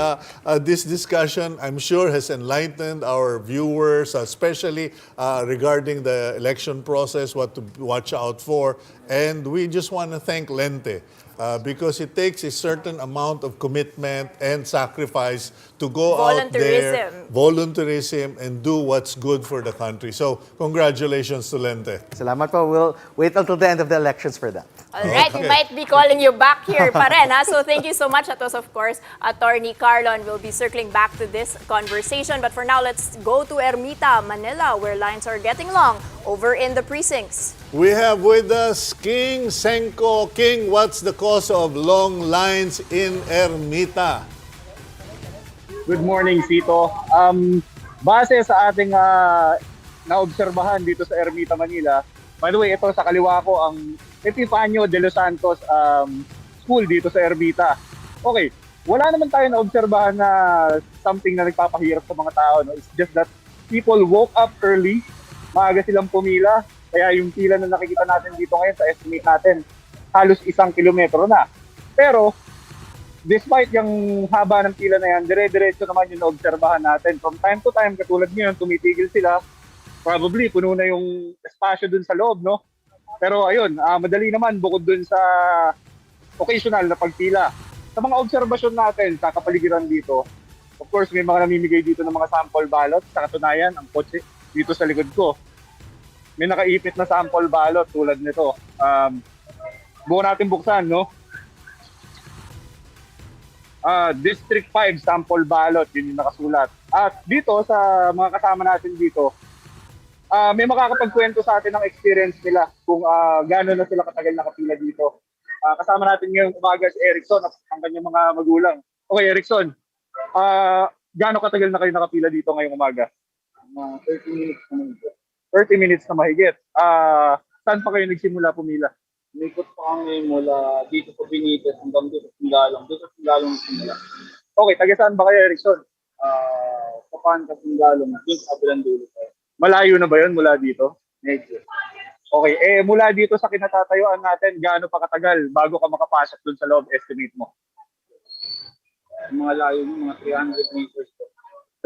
this discussion, I'm sure, has enlightened our viewers, especially regarding the election process, what to watch out for. And we just want to thank Lente because it takes a certain amount of commitment and sacrifice to go out there, Volunteerism. volunteerism, and do what's good for the country. So, congratulations to Lente. Salamat po. We'll wait until the end of the elections for that. All right, we might be calling you back here pa rin, ha? So thank you so much. That was, of course, Attorney Carlon. We'll be circling back to this conversation. But for now, let's go to Ermita, Manila, where lines are getting long over in the precincts. We have with us King Senko. King, what's the cause of long lines in Ermita? Good morning, Cito. Base sa ating naobserbahan dito sa Ermita, Manila, by the way, ito sa kaliwa ko ang Epifanio de los Santos School dito sa Ermita. Okay, wala naman tayo naobserbahan na something na nagpapahirap sa mga tao. No? It's just that people woke up early, maaga silang pumila, kaya yung pila na nakikita natin dito ngayon sa estimate natin, halos 1 kilometro na. Pero, despite yung haba ng pila na yan, dire-diretso naman yung naobserbahan natin. From time to time, katulad ngayon, tumitigil sila. Probably, puno na yung espasyo dun sa loob, no? Pero ayun, madali naman bukod dun sa occasional na pagpila. Sa mga obserbasyon natin sa kapaligiran dito, of course, may mga namimigay dito ng mga sample ballot. Sa katunayan, ang kotse dito sa likod ko, may nakaipit na sample ballot tulad nito. Buo natin buksan, no? District 5 sample ballot, yun yung nakasulat. At dito sa mga kasama natin dito, may makakapagkwento sa atin ng experience nila kung gano'n na sila katagal nakapila dito. Kasama natin ngayong umaga si Erickson at ang kanyang mga magulang. Okay, Erickson, gano'n katagal na kayo nakapila dito ngayong umaga? 30 minutes na mahigit. 30 minutes na mahigit. Saan pa kayo nagsimula pumila? Umikot pa kami mula dito sa Benitez hanggang dito sa Singalong. Dito sa Singalong simula. Okay, taga saan ba kayo, Erickson? Pampanga, Singalong. Dito sa kabilang dulo. Malayo na ba yun mula dito? Medyo. Okay, mula dito sa kinatatayuan natin, gaano pa katagal bago ka makapasok dun sa loob, estimate mo? Mga layo mo, mga 300 meters.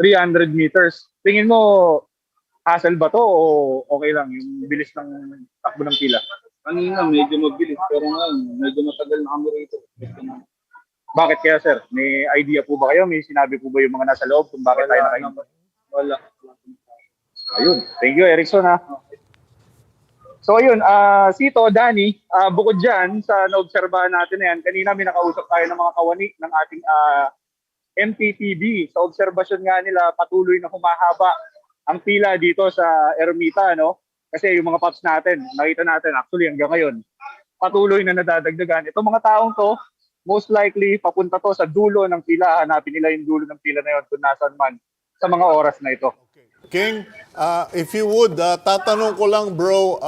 300 meters. Tingin mo, hassle ba to o okay lang yung bilis ng takbo ng pila? Kanina medyo mabilis pero ngayon medyo matagal na kami rito. Bakit kaya, sir? May idea po ba kayo? May sinabi po ba yung mga nasa loob kung bakit tayo nakahinto? Wala. Ayun. Thank you, Erickson, ha? So, ayun. Cito, Danie, bukod dyan sa naobserbahan natin na yan, kanina may nakausap tayo ng mga kawani ng ating MPPB. Sa obserbasyon nga nila, patuloy na humahaba ang pila dito sa Ermita, no? Kasi yung mga paps natin, nakita natin actually hanggang ngayon, patuloy na nadadagdagan. Itong mga taong to, most likely papunta to sa dulo ng pila. Hanapin nila yung dulo ng pila na yun kung nasan man sa mga oras na ito. King, if you would, tatanong ko lang bro,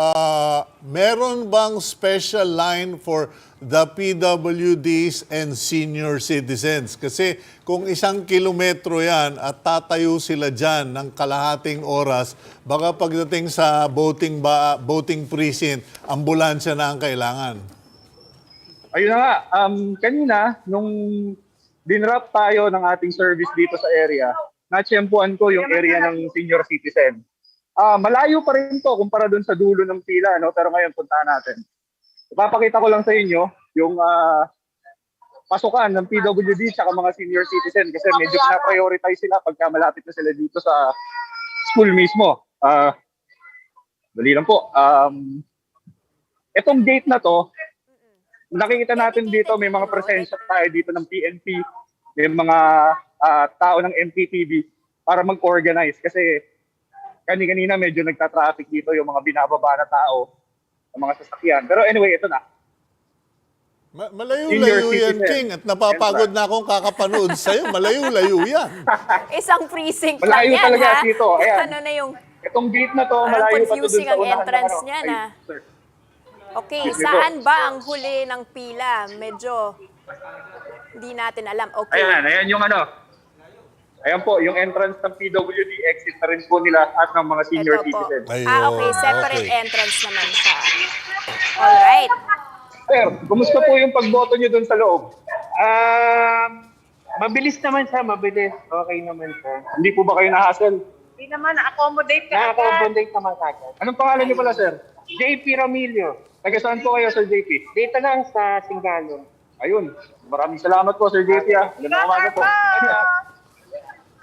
meron bang special line for the PWDs and senior citizens? Kasi kung 1 kilometro yan at tatayo sila dyan ng kalahating oras, baka pagdating sa voting precinct, ambulansya na ang kailangan. Ayun na nga, kanina, nung dinrap tayo ng ating service dito sa area, natsyempuan ko yung area ng senior citizen. Malayo pa rin to kumpara dun sa dulo ng pila, no? Pero ngayon puntahan natin. Ipapakita ko lang sa inyo yung pasukan ng PWD at mga senior citizen kasi medyo na-prioritize sila pagka malapit na sila dito sa school mismo. Dali lang po. Itong gate na to, nakikita natin dito may mga presensya tayo dito ng PNP, may mga tao ng MPPB para mag-organize kasi kanina medyo nagta-traffic dito yung mga binababa na tao, yung mga sasakyan. Pero anyway, ito na. Malayo-layo yan, King, at napapagod na akong kakapanood sa'yo. Malayo-layo yan. Isang precinct malayo lang yan, talaga, ha? Tito. Ayan. Ano na yung... Itong gate na to, malayo pa to dun confusing sa ang unahan entrance ng niya, Ay, na. sir. Okay, Sige po. saan ba ang huli ng pila? Medyo hindi natin alam. Okay. Ayan yung ano. Ayan po, yung entrance ng PWD, exit na rin po nila at ng mga senior Ito po. citizens. Okay, separate entrance naman siya. Alright. Sir, kumusta po yung pagboto nyo dun sa loob? Mabilis naman siya, mabilis. Okay naman siya. Hindi po ba kayo na-hassle? Hindi naman, na-accommodate ka agad. Na-accommodate naman kagad. Anong pangalan nyo pala, sir? JP Ramilio. Taga saan po kayo, Sir JP? Dito lang sa Singalong. Ayun, maraming salamat po, Sir JP. Magandang umaga po.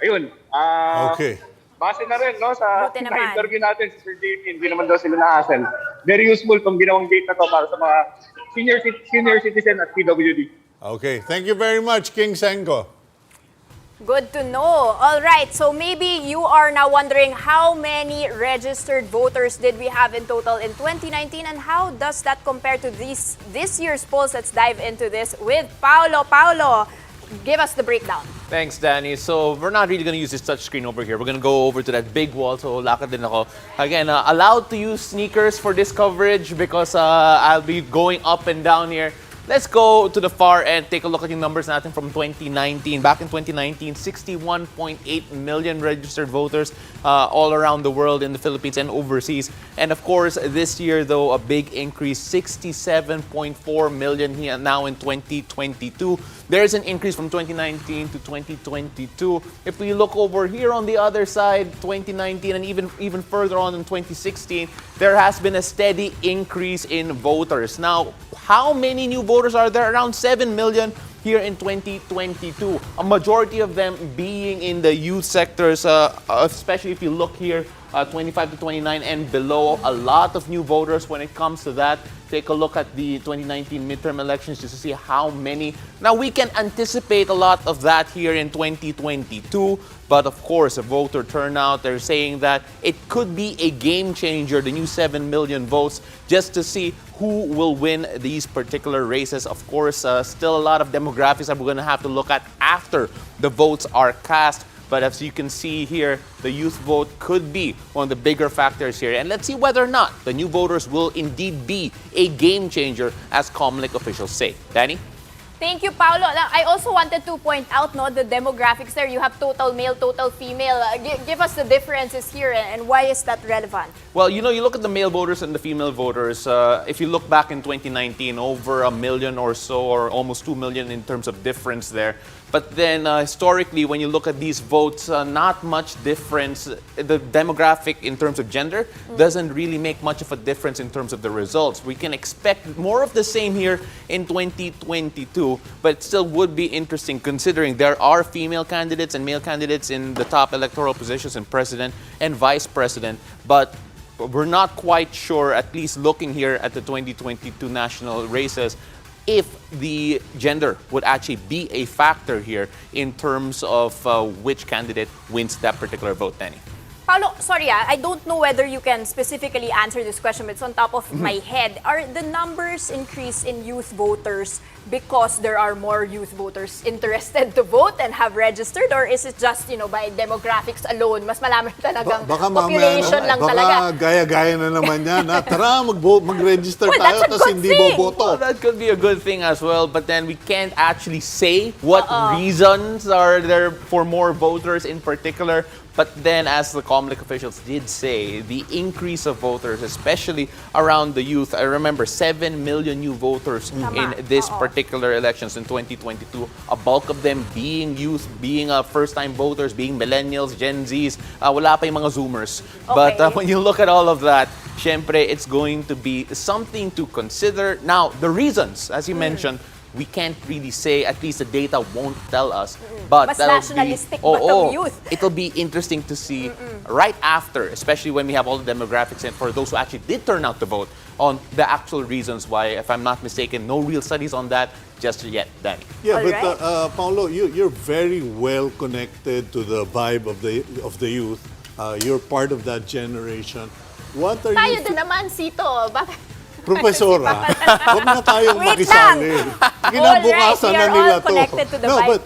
ayun, Okay. base na rin no, sa Buti naman. na-interview natin si Sir JP, hindi naman daw sila na-hassle. Very useful itong ginawang gate na to para sa mga senior citizen at PWD. Okay. Thank you very much, King Senko. Good to know. All right, so maybe you are now wondering how many registered voters did we have in total in 2019 and how does that compare to this year's polls? Let's dive into this with Paolo. Paolo, give us the breakdown. Thanks, Danie. So we're not really going to use this touch screen over here. We're going to go over to that big wall. So lakad din ako. Again, allowed to use sneakers for this coverage because I'll be going up and down here. Let's go to the far end, take a look at yung numbers natin from 2019. Back in 2019, 61.8 million registered voters all around the world, in the Philippines and overseas. And of course, this year, though, a big increase, 67.4 million here now in 2022. There's an increase from 2019 to 2022. If we look over here on the other side, 2019 and even further on in 2016, there has been a steady increase in voters. Now, how many new voters are there? Around 7 million here in 2022. A majority of them being in the youth sectors, especially if you look here, 25 to 29 and below. A lot of new voters when it comes to that. Take a look at the 2019 midterm elections just to see how many. Now, we can anticipate a lot of that here in 2022. But of course, a voter turnout, they're saying that it could be a game changer, the new 7 million votes, just to see who will win these particular races. Of course, still a lot of demographics that we're going to have to look at after the votes are cast. But as you can see here, the youth vote could be one of the bigger factors here. And let's see whether or not the new voters will indeed be a game changer, as Comlink officials say. Danie? Thank you, Paolo. I also wanted to point out the demographics there. You have total male, total female. Give us the differences here and why is that relevant? Well, you look at the male voters and the female voters. If you look back in 2019, over 1 million or so, or almost 2 million in terms of difference there. But then historically, when you look at these votes, not much difference. The demographic in terms of gender doesn't really make much of a difference in terms of the results. We can expect more of the same here in 2022, but it still would be interesting considering there are female candidates and male candidates in the top electoral positions in president and vice president. But we're not quite sure, at least looking here at the 2022 national races, if the gender would actually be a factor here in terms of which candidate wins that particular vote, Danie. Paolo, sorry, I don't know whether you can specifically answer this question, but it's on top of my head. Are the numbers increase in youth voters because there are more youth voters interested to vote and have registered? Or is it just, by demographics alone? Mas malaman talagang population lang talaga. Baka gaya-gaya na naman yan. Tara, mag-register tayo, tapos hindi boboto. Well, that could be a good thing as well, but then we can't actually say what reasons are there for more voters in particular. But then, as the Comlink officials did say, the increase of voters, especially around the youth, I remember 7 million new voters in this particular elections in 2022. A bulk of them being youth, being first-time voters, being millennials, Gen Zs. Wala pa yung mga Zoomers. Okay. But when you look at all of that, syempre, it's going to be something to consider. Now, the reasons, as you mentioned, we can't really say, at least the data won't tell us. But Mas nationalistic ba ng youth? It'll be interesting to see right after, especially when we have all the demographics and for those who actually did turn out to vote, on the actual reasons why. If I'm not mistaken, no real studies on that just yet, Danie. Yeah, but Paolo, you're very well connected to the vibe of the youth. You're part of that generation. What are Tayo you? din naman, Cito. Bakit? Profesora, huwag na tayong makisali. Kinabukasan na nila to. No, but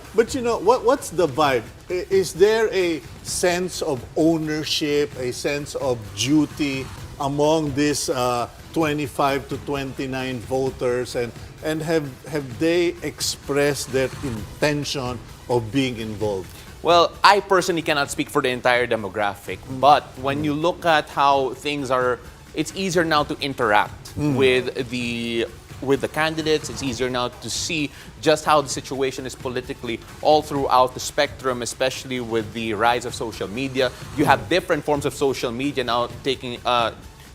what's the vibe? Is there a sense of ownership, a sense of duty among these 25 to 29 voters, and have they expressed their intention of being involved? Well, I personally cannot speak for the entire demographic, but when you look at how things are, it's easier now to interact with the candidates. It's easier now to see just how the situation is politically all throughout the spectrum, especially with the rise of social media. You have different forms of social media now taking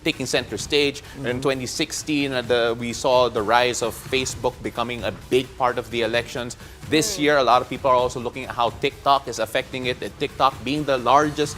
taking center stage. In 2016, we saw the rise of Facebook becoming a big part of the elections. This year, a lot of people are also looking at how TikTok is affecting it, and TikTok being the largest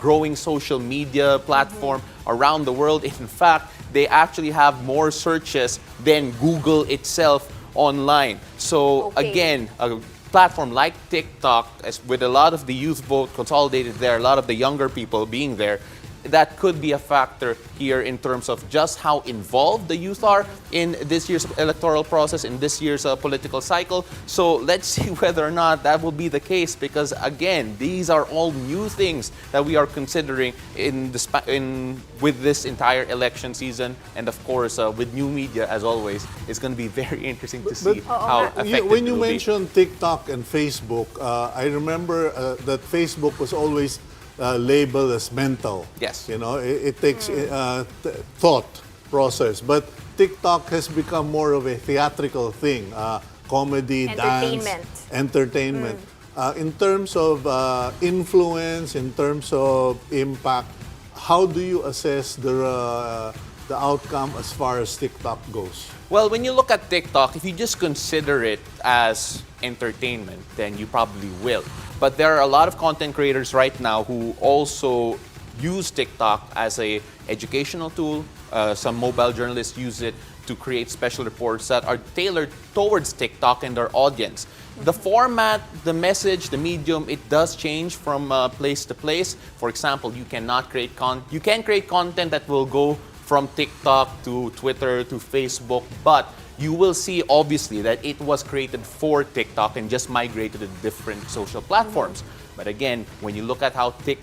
growing social media platform around the world. In fact, they actually have more searches than Google itself online. So again, a platform like TikTok, with a lot of the youth vote consolidated there, a lot of the younger people being there, that could be a factor here in terms of just how involved the youth are in this year's electoral process, in this year's political cycle. So let's see whether or not that will be the case, because again, these are all new things that we are considering with this entire election season, and of course with new media, as always. It's going to be very interesting to see how effective when you it will be. mentioned TikTok and Facebook, I remember that Facebook was always labeled as mental. Yes. You know, it takes thought process. But TikTok has become more of a theatrical thing. Comedy, dance, entertainment. In terms of influence, in terms of impact, how do you assess the outcome as far as TikTok goes? Well, when you look at TikTok, if you just consider it as entertainment, then you probably will. But there are a lot of content creators right now who also use TikTok as a educational tool. Some mobile journalists use it to create special reports that are tailored towards TikTok and their audience. The format, the message, the medium, it does change from place to place. For example, you can create content that will go from TikTok to Twitter to Facebook, but you will see obviously that it was created for TikTok and just migrated to different social platforms. But again, when you look at how the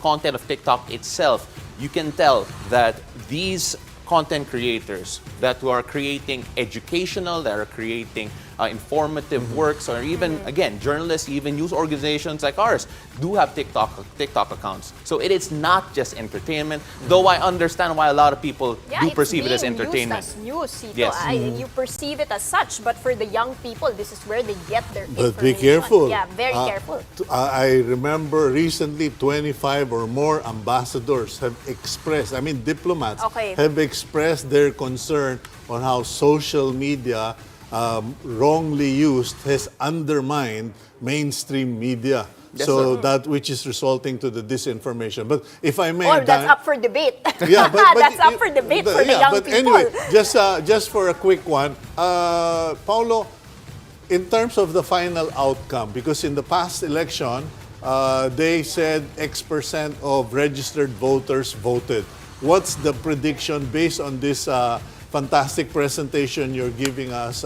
content of TikTok itself, you can tell that these content creators that are creating educational, that are creating informative works, or even, again, journalists, even news organizations like ours do have TikTok accounts. So it is not just entertainment, though I understand why a lot of people do perceive it as entertainment. It's being used as news, Cito. Yes. You perceive it as such, but for the young people, this is where they get their information. But be careful. Yeah, very careful. I remember recently 25 or more ambassadors have expressed, diplomats have expressed their concern on how social media wrongly used has undermined mainstream media. Yes, so sir. that which is resulting to the disinformation. But if I may, Or that's up for debate. Yeah, but that's up for debate for the young people. Anyway, just for a quick one, Paulo, in terms of the final outcome, because in the past election, they said X% of registered voters voted. What's the prediction based on this fantastic presentation you're giving us?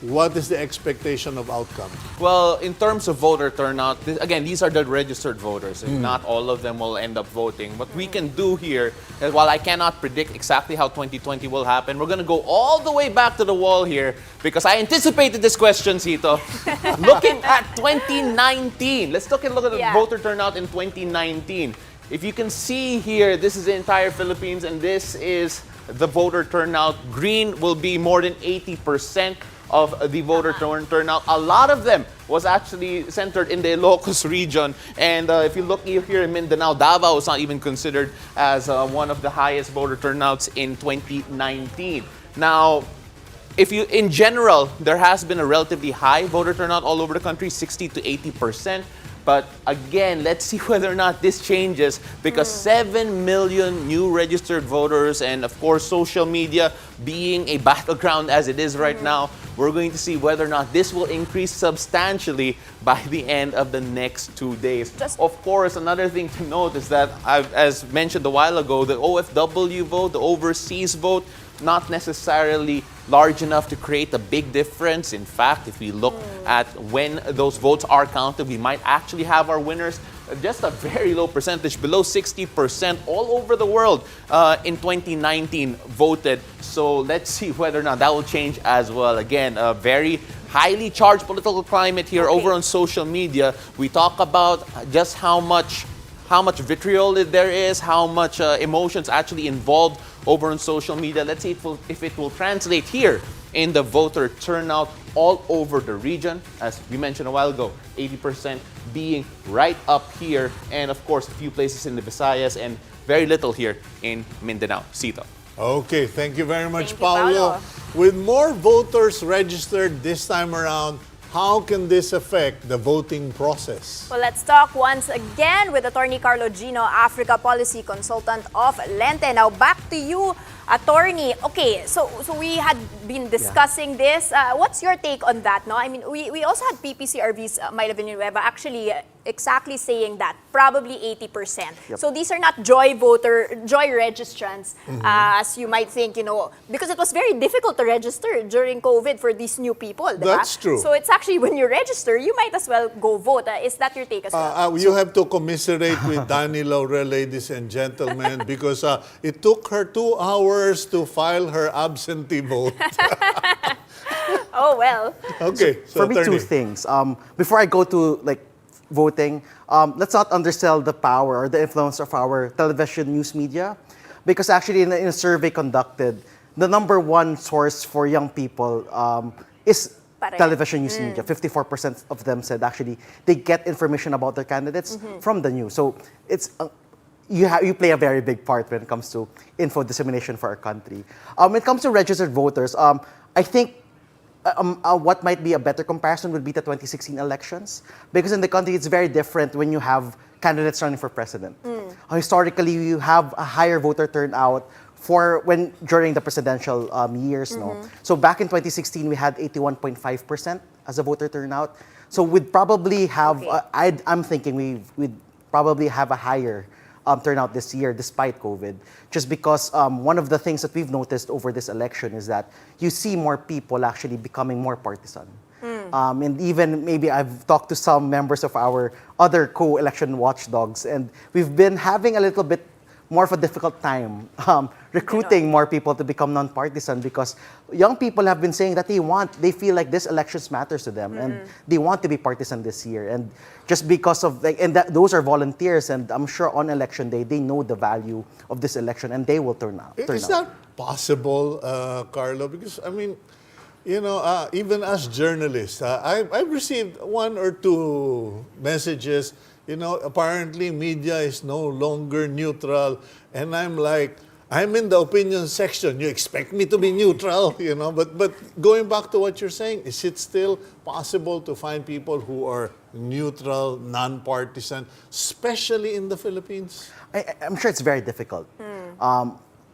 What is the expectation of outcome? Well, in terms of voter turnout, again, these are the registered voters, and not all of them will end up voting. What we can do here is, while I cannot predict exactly how 2020 will happen, we're going to go all the way back to the wall here, because I anticipated this question, Cito. Looking at 2019, let's look at the voter turnout in 2019. If you can see here, this is the entire Philippines, and this is the voter turnout. Green will be more than 80% of the voter turnout. A lot of them was actually centered in the Ilocos region. And if you look here in Mindanao, Davao is not even considered as one of the highest voter turnouts in 2019. Now, in general, there has been a relatively high voter turnout all over the country, 60 to 80%. But again, let's see whether or not this changes, because 7 million new registered voters, and of course social media being a battleground as it is right now, we're going to see whether or not this will increase substantially by the end of the next 2 days. Of course, another thing to note is that, as mentioned a while ago, the OFW vote, the overseas vote, not necessarily large enough to create a big difference. In fact, if we look at when those votes are counted, we might actually have our winners just a very low percentage, below 60% all over the world in 2019 voted. So let's see whether or not that will change as well. Again, a very highly charged political climate here over on social media. We talk about just how much vitriol there is, how much emotions actually involved over on social media. Let's see if it will translate here in the voter turnout all over the region. As we mentioned a while ago, 80% being right up here, and of course, a few places in the Visayas and very little here in Mindanao. Cito. Okay, thank you very much, Thank you, Paolo. With more voters registered this time around, how can this affect the voting process? Well, let's talk once again with Attorney Carlo Gino, Africa Policy Consultant of Lente. Now, back to you, Attorney. Okay, so we had been discussing this. What's your take on that? No, I mean, we also had PPCRV's Myla Villanueva actually exactly saying that, probably 80%. Yep. So these are not joy registrants, as you might think, because it was very difficult to register during COVID for these new people. Diba? That's true. So it's actually when you register, you might as well go vote. Is that your take as well? You have to commiserate with Danie, Laurel, ladies and gentlemen, because it took her 2 hours to file her absentee vote. Oh, well. Okay, so For me, two Attorney. things. Before I go to voting, let's not undersell the power or the influence of our television news media, because actually in a survey conducted, the number one source for young people is television news media. 54% of them said actually they get information about their candidates from the news. So it's you play a very big part when it comes to info dissemination for our country. When it comes to registered voters, I think what might be a better comparison would be the 2016 elections, because in the country it's very different when you have candidates running for president. Historically, you have a higher voter turnout during the presidential years. No? So back in 2016, we had 81.5% as a voter turnout. So we'd probably have, I'm thinking we'd probably have a higher turnout this year despite COVID, just because one of the things that we've noticed over this election is that you see more people actually becoming more partisan. And even maybe I've talked to some members of our other co-election watchdogs, and we've been having a little bit more of a difficult time recruiting more people to become non-partisan, because young people have been saying that they feel like this elections matters to them, and they want to be partisan this year. And just because of those are volunteers, and I'm sure on election day they know the value of this election and they will turn out. Is that possible, Carlo? Because I mean, even as journalists, I've received 1 or 2 messages. Apparently media is no longer neutral. And I'm like, I'm in the opinion section. You expect me to be neutral, But going back to what you're saying, is it still possible to find people who are neutral, non-partisan, especially in the Philippines? I'm sure it's very difficult.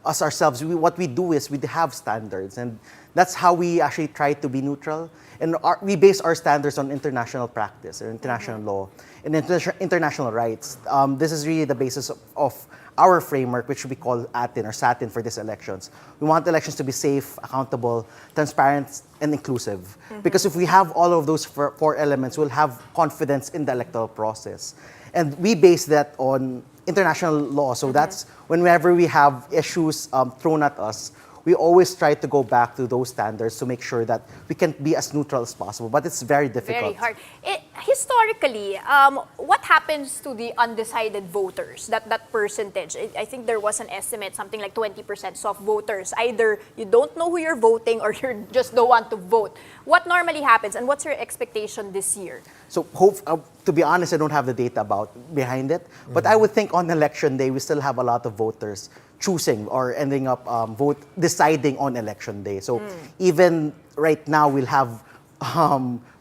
Us ourselves, what we do is we have standards, and that's how we actually try to be neutral. And we base our standards on international practice or international law and international rights. This is really the basis of our framework, which we call ATIN or SATIN for these elections. We want elections to be safe, accountable, transparent, and inclusive. Because if we have all of those 4 elements, we'll have confidence in the electoral process. And we base that on international law. So that's whenever we have issues thrown at us, we always try to go back to those standards to make sure that we can be as neutral as possible. But it's very difficult. Very hard. Historically, what happens to the undecided voters, that percentage? I think there was an estimate, something like 20% soft voters. Either you don't know who you're voting or you just don't want to vote. What normally happens, and what's your expectation this year? So to be honest, I don't have the data behind it. But I would think on election day, we still have a lot of voters choosing or ending up deciding on election day. So even right now, we'll have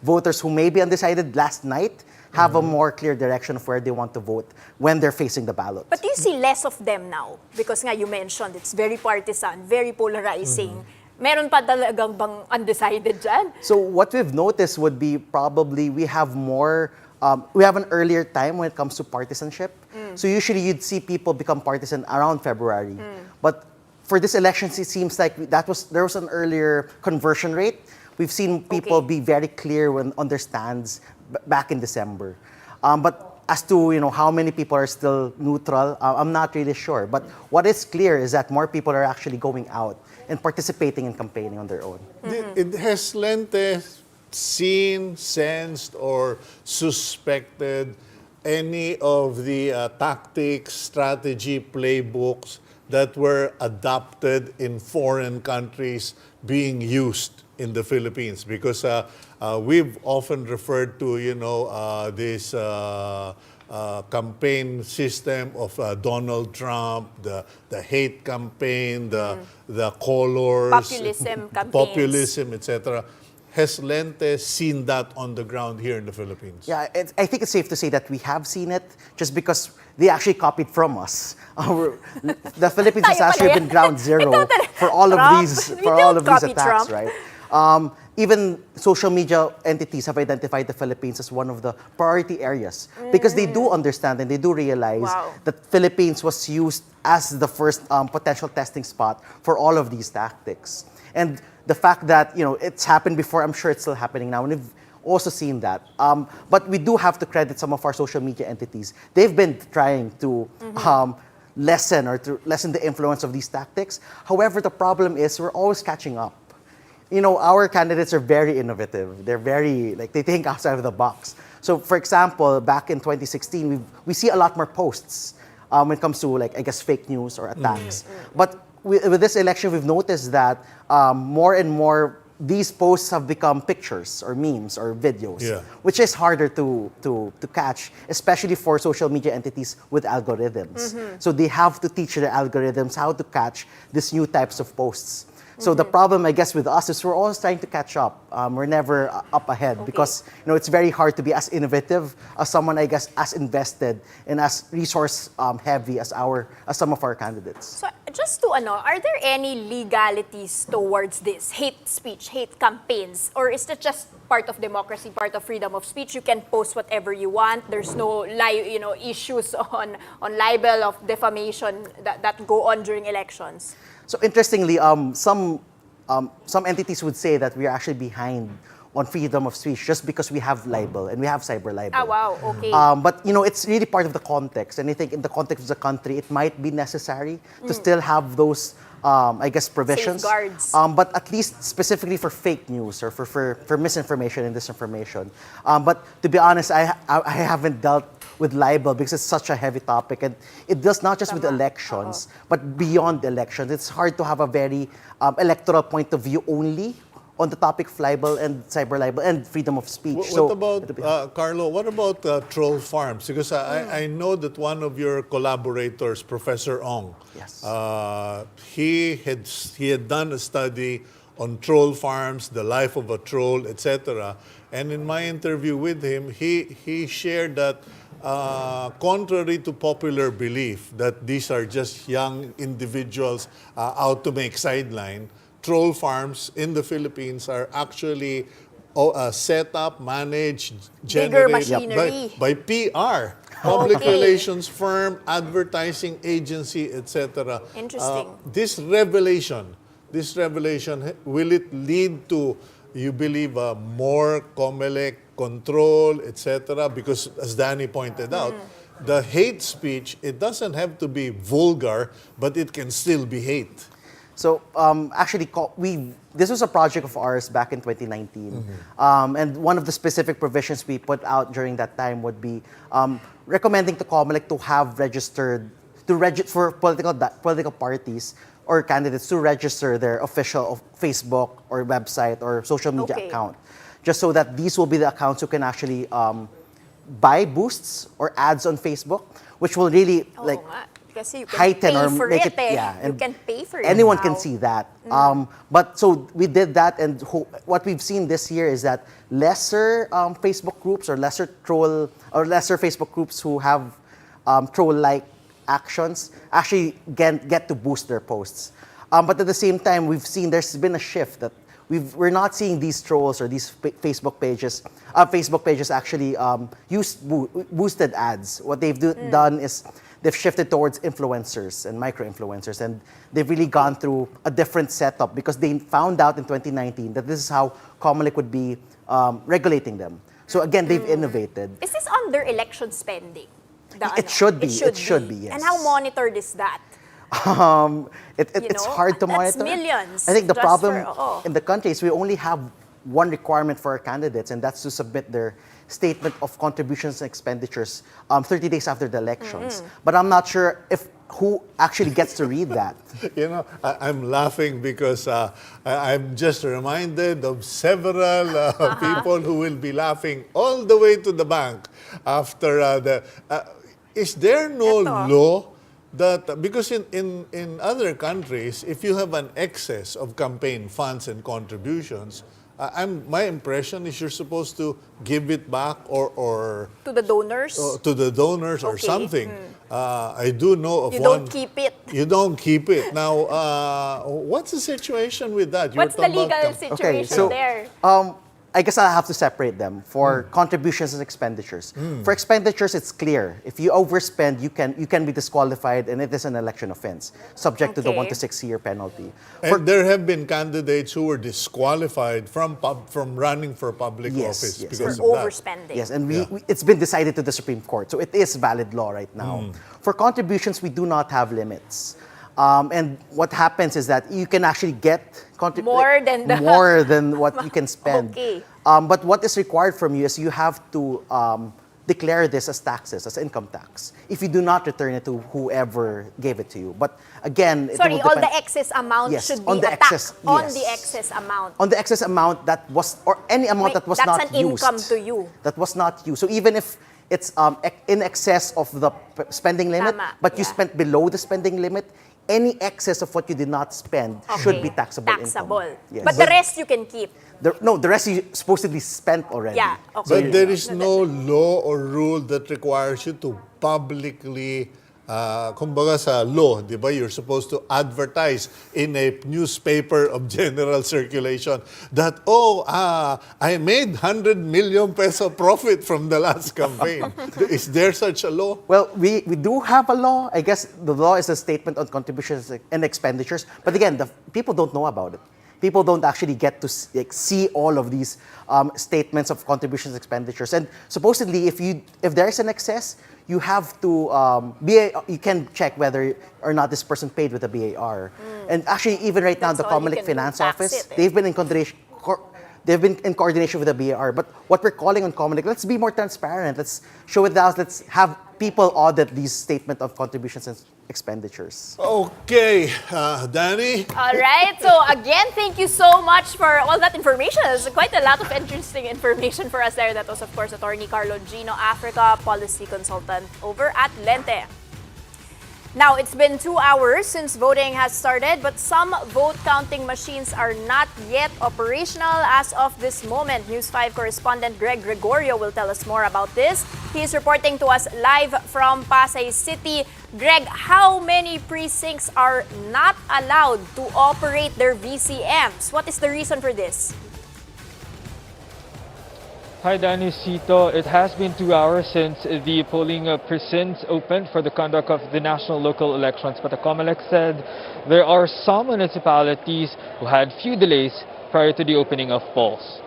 voters who may be undecided last night have a more clear direction of where they want to vote when they're facing the ballot. But do you see less of them now? Because you mentioned it's very partisan, very polarizing. Meron pa talagang bang undecided dyan? So what we've noticed would be probably we have an earlier time when it comes to partisanship. So usually you'd see people become partisan around February. But for this election, it seems like there was an earlier conversion rate. We've seen people be very clear on their stands back in December. But as to how many people are still neutral, I'm not really sure. But what is clear is that more people are actually going out and participating in campaigning on their own. Has Lente seen, sensed, or suspected any of the tactics, strategy, playbooks that were adopted in foreign countries being used in the Philippines because we've often referred to, this campaign system of Donald Trump, the hate campaign, the colors, populism, etc. Has Lente seen that on the ground here in the Philippines? Yeah, I think it's safe to say that we have seen it just because they actually copied from us. The Philippines has actually been ground zero for all of these attacks, right? Even social media entities have identified the Philippines as one of the priority areas because they do understand and they do realize that Philippines was used as the first potential testing spot for all of these tactics. And the fact that it's happened before, I'm sure it's still happening now, and we've also seen that. But we do have to credit some of our social media entities. They've been trying to lessen the influence of these tactics. However, the problem is we're always catching up. Our candidates are very innovative. They're very, they think outside of the box. So, for example, back in 2016, we see a lot more posts when it comes to, fake news or attacks. But with this election, we've noticed that more and more these posts have become pictures or memes or videos, which is harder to catch, especially for social media entities with algorithms. So they have to teach their algorithms how to catch these new types of posts. So the problem, I guess, with us is we're always trying to catch up. We're never up ahead because it's very hard to be as innovative as someone, I guess, as invested and as resource heavy as some of our candidates. So just to are there any legalities towards this hate speech, hate campaigns, or is it just part of democracy, part of freedom of speech? You can post whatever you want. There's no issues on libel of defamation that go on during elections. So interestingly, some entities would say that we are actually behind on freedom of speech just because we have libel and we have cyber libel. Ah, wow, okay. But it's really part of the context, and I think in the context of the country, it might be necessary to still have those, provisions. Safeguards. But at least specifically for fake news or for misinformation and disinformation. But to be honest, I haven't dealt with libel because it's such a heavy topic, and it does not just with elections, but beyond elections. It's hard to have a very electoral point of view only on the topic of libel and cyber libel and freedom of speech. What about, Carlo, what about troll farms? Because I know that one of your collaborators, Professor Ong, he had done a study on troll farms, the life of a troll, etc. And in my interview with him, he shared that contrary to popular belief that these are just young individuals out to make sideline, troll farms in the Philippines are actually set up, managed, generated by PR, public relations firm, advertising agency, etc. Interesting. This revelation, will it lead to, you believe, more COMELEC control, etc.? Because as Danie pointed out, the hate speech, it doesn't have to be vulgar, but it can still be hate. So actually, this was a project of ours back in 2019. And one of the specific provisions we put out during that time would be recommending to COMELEC to have for political parties or candidates to register their official Facebook or website or social media account, just so that these will be the accounts who can actually buy boosts or ads on Facebook, which will really Kasi you can heighten pay or for make it. You can pay for it. Anyone can see that. But so we did that, and what we've seen this year is that lesser Facebook groups or lesser Facebook groups who have troll-like actions actually get to boost their posts. But at the same time, we've seen there's been a shift that we're not seeing these trolls or these Facebook pages actually use boosted ads. What they've done is they've shifted towards influencers and micro-influencers, and they've really gone through a different setup because they found out in 2019 that this is how COMELEC would be regulating them. So again, they've innovated. Is this under election spending? It should be. It should be, yes. And how monitored is that? It's hard to monitor. That's millions. I think the problem in the country is we only have one requirement for our candidates, and that's to submit their statement of contributions and expenditures 30 days after the elections. But I'm not sure if who actually gets to read that. You know, I'm laughing because I'm just reminded of several people who will be laughing all the way to the bank after the... is there no law that... Because in other countries, if you have an excess of campaign funds and contributions, my impression is you're supposed to give it back or To the donors? to the donors or Okay. something. I do know of You one. don't keep it. You don't keep it. Now, what's the situation with that? What's the talking legal about situation there? I guess I have to separate them for contributions and expenditures. For expenditures, it's clear. If you overspend, you can be disqualified, and it is an election offense, subject to the 1 to 6 year penalty. And there have been candidates who were disqualified from running for public office because of overspending. Yes, and it's been decided to the Supreme Court, so it is valid law right now. For contributions, we do not have limits. And what happens is that you can actually get More than what you can spend. Okay. But what is required from you is you have to declare this as taxes, as income tax, if you do not return it to whoever gave it to you. But again, it Sorry, will all depend- the excess amount Yes, should be on the attacked excess, on yes. the excess amount. on the excess amount that was, or any amount that was that's not an used. income to you. That was not used. So even if it's in excess of the spending limit, Tama, but you spent below the spending limit, any excess of what you did not spend should be taxable income. Yes. But the rest you can keep. The rest you supposedly spent already. Yeah, okay. But there is no law or rule that requires you to publicly, kumbaga sa law, di ba, you're supposed to advertise in a newspaper of general circulation that, I made 100 million peso profit from the last campaign. Is there such a law? Well, we do have a law. I guess the law is a statement on contributions and expenditures. But again, the people don't know about it. People don't actually get to see all of these statements of contributions and expenditures. And supposedly, if there is an excess, you have to you can check whether or not this person paid with a BAR. And actually, even right now, the all you Comelec can Finance tax Office, it, eh. they've been in coordination with the BAR. But what we're calling on Comelec, let's be more transparent. Let's show it out. Let's have people audit these statement of contributions and expenditures. Okay, Danie? All right. So again, thank you so much for all that information. It's quite a lot of interesting information for us there. That was, of course, Attorney Carlo Gino, Africa Policy Consultant over at Lente. Now, it's been 2 hours since voting has started, but some vote counting machines are not yet operational as of this moment. News 5 correspondent Greg Gregorio will tell us more about this. He is reporting to us live from Pasay City. Greg, how many precincts are not allowed to operate their VCMs? What is the reason for this? Hi, Danie, Cito. It has been 2 hours since the polling precincts opened for the conduct of the national local elections, but the Comelec said there are some municipalities who had few delays prior to the opening of polls.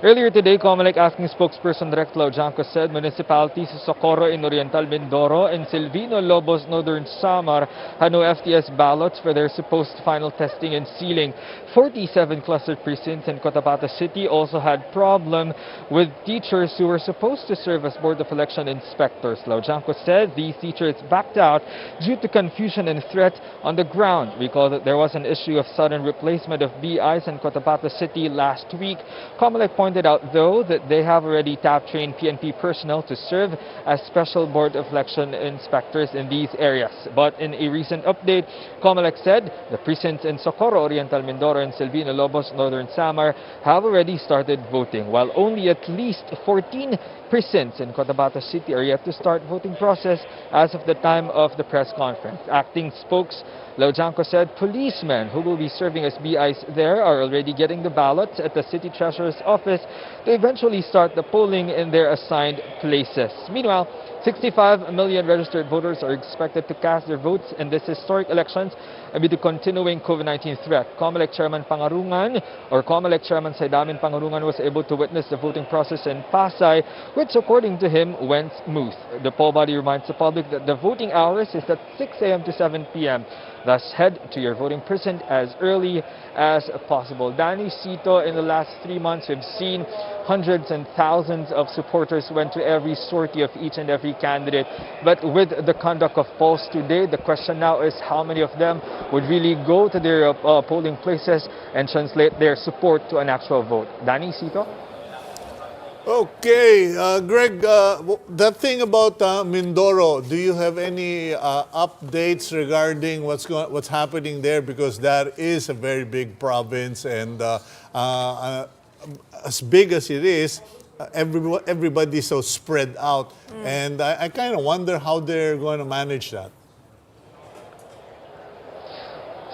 Earlier today, Comelec acting spokesperson Direk Laujanco said municipalities Socorro in Oriental Mindoro and Silvino Lobos Northern Samar had no FTS ballots for their supposed final testing and sealing. 47 cluster precincts in Cotabato City also had problem with teachers who were supposed to serve as Board of Election inspectors. Laujanco said these teachers backed out due to confusion and threat on the ground. Recall that there was an issue of sudden replacement of BIs in Cotabato City last week. Comelec pointed out, though, that they have already trained PNP personnel to serve as special Board of Election inspectors in these areas. But in a recent update, Comelec said the precincts in Socorro, Oriental Mindoro, and Silvino Lobos, Northern Samar have already started voting, while only at least 14 precincts in Cotabato City are yet to start voting process as of the time of the press conference. Acting spokes Laujanco said policemen who will be serving as BIs there are already getting the ballots at the city treasurer's office to eventually start the polling in their assigned places. Meanwhile, 65 million registered voters are expected to cast their votes in this historic elections amid the continuing COVID-19 threat. Comelec Chairman Pangarungan, or Comelec Chairman Saidamin Pangarungan, was able to witness the voting process in Pasay, which according to him went smooth. The poll body reminds the public that the voting hours is at 6 a.m. to 7 p.m. Thus, head to your voting precinct as early as possible. Danie, Cito, in the last 3 months, we've seen hundreds and thousands of supporters went to every sortie of each and every candidate. But with the conduct of polls today, the question now is how many of them would really go to their polling places and translate their support to an actual vote. Danie, Cito? Okay, Greg, that thing about Mindoro, do you have any updates regarding what's happening there? Because that is a very big province, and as big as it is, everybody's so spread out, and I kind of wonder how they're going to manage that.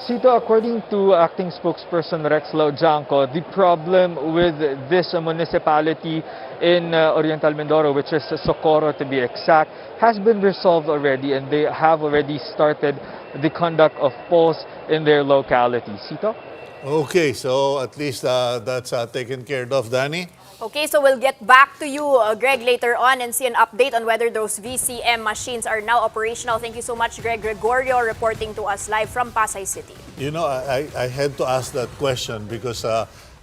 Cito, according to acting spokesperson Rex Laujanco, the problem with this municipality in Oriental Mindoro, which is Socorro to be exact, has been resolved already, and they have already started the conduct of polls in their locality. Cito? Okay, so at least that's taken care of, Danie. Okay, so we'll get back to you, Greg, later on and see an update on whether those VCM machines are now operational. Thank you so much, Greg Gregorio, reporting to us live from Pasay City. You know, I had to ask that question because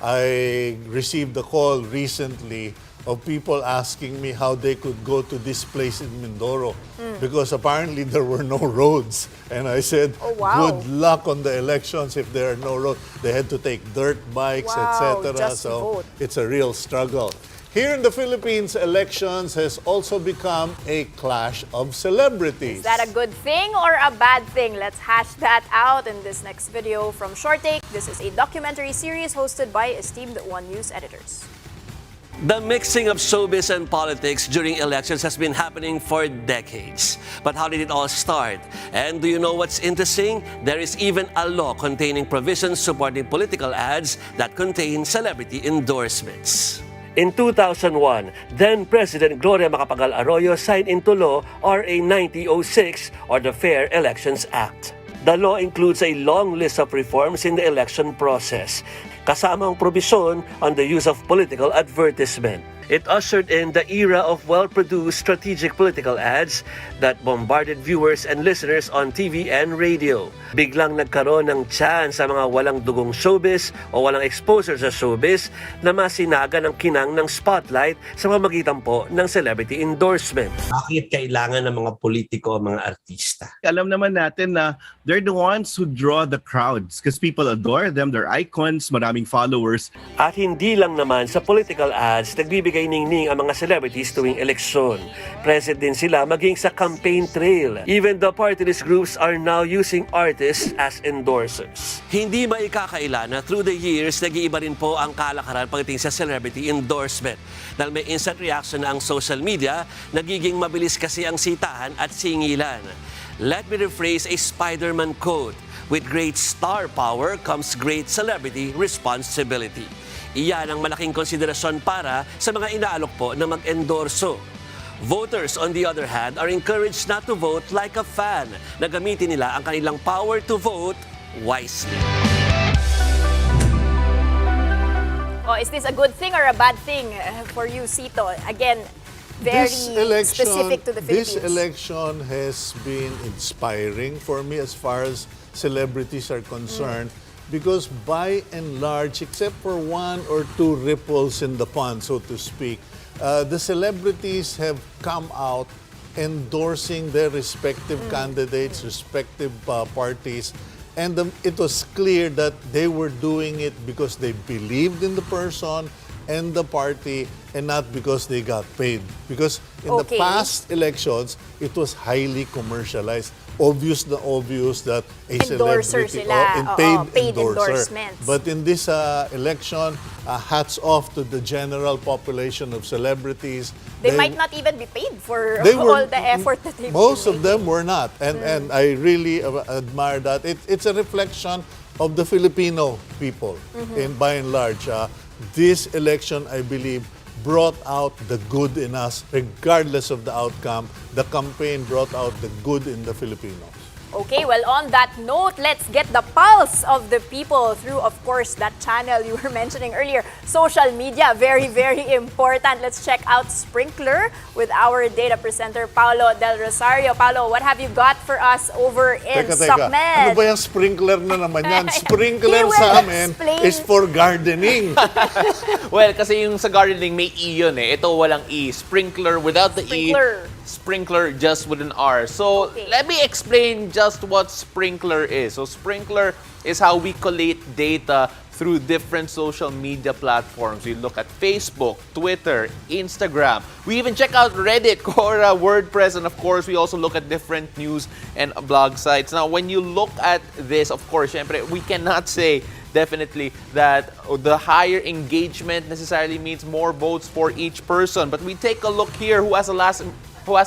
I received a call recently of people asking me how they could go to this place in Mindoro because apparently there were no roads. And I said, good luck on the elections if there are no roads. They had to take dirt bikes, etc. So it's a real struggle. Here in the Philippines, elections has also become a clash of celebrities. Is that a good thing or a bad thing? Let's hash that out in this next video from Short Take. This is a documentary series hosted by esteemed One News editors. The mixing of showbiz and politics during elections has been happening for decades. But how did it all start? And do you know what's interesting? There is even a law containing provisions supporting political ads that contain celebrity endorsements. In 2001, then-President Gloria Macapagal Arroyo signed into law RA 9006 or the Fair Elections Act. The law includes a long list of reforms in the election process, kasama ang probisyon on the use of political advertisement. It ushered in the era of well-produced strategic political ads that bombarded viewers and listeners on TV and radio. Biglang nagkaroon ng chance sa mga walang dugong showbiz o walang exposure sa showbiz na masinaga ng kinang ng spotlight sa pamamagitan po ng celebrity endorsement. Bakit kailangan ng mga politiko o mga artista? Alam naman natin na they're the ones who draw the crowds because people adore them, they're icons, maraming followers. At hindi lang naman sa political ads, nagbibigay ningning ang mga celebrities tuwing eleksyon. Present din sila maging sa campaign trail. Even the party list groups are now using artists as endorsers. Hindi maikakaila na through the years, nag-iiba rin po ang kalakaran pagdating sa celebrity endorsement. Dahil may instant reaction na ang social media, nagiging mabilis kasi ang sitahan at singilan. Let me rephrase a Spider-Man quote. With great star power comes great celebrity responsibility. Iyan ang malaking konsiderasyon para sa mga inaalok po na mag-endorso. Voters, on the other hand, are encouraged not to vote like a fan, na gamitin nila ang kanilang power to vote wisely. Oh, is this a good thing or a bad thing for you, Cito? Again, very specific to the Philippines. This election has been inspiring for me as far as celebrities are concerned. Because by and large, except for one or two ripples in the pond, so to speak, the celebrities have come out endorsing their respective candidates, respective parties. And it was clear that they were doing it because they believed in the person and the party and not because they got paid. Because in the past elections, it was highly commercialized. Obvious that a celebrity paid endorsements. But in this election, hats off to the general population of celebrities. They might not even be paid for all the effort that they put. Most of them were not. And I really admire that. It's a reflection of the Filipino people by and large. This election, I believe, brought out the good in us, regardless of the outcome. The campaign brought out the good in the Filipinos. Okay, well, on that note, let's get the pulse of the people through, of course, that channel you were mentioning earlier. Social media, very, very important. Let's check out Sprinkler with our data presenter, Paolo Del Rosario. Paolo, what have you got for us over in Teka. SOCMED? Ano ba yung sprinkler na naman yan? Sprinkler He will sa amin explain. is for gardening. Well, kasi yung sa gardening may E yun eh. Ito walang E. Sprinkler without the Sprinkler. E. Sprinkler just with an R. So let me explain just what sprinkler is. So sprinkler is how we collate data through different social media platforms. We look at Facebook, Twitter, Instagram. We even check out Reddit, Quora, WordPress, and of course, we also look at different news and blog sites. Now, when you look at this, of course, syempre, we cannot say definitely that the higher engagement necessarily means more votes for each person. But we take a look here who has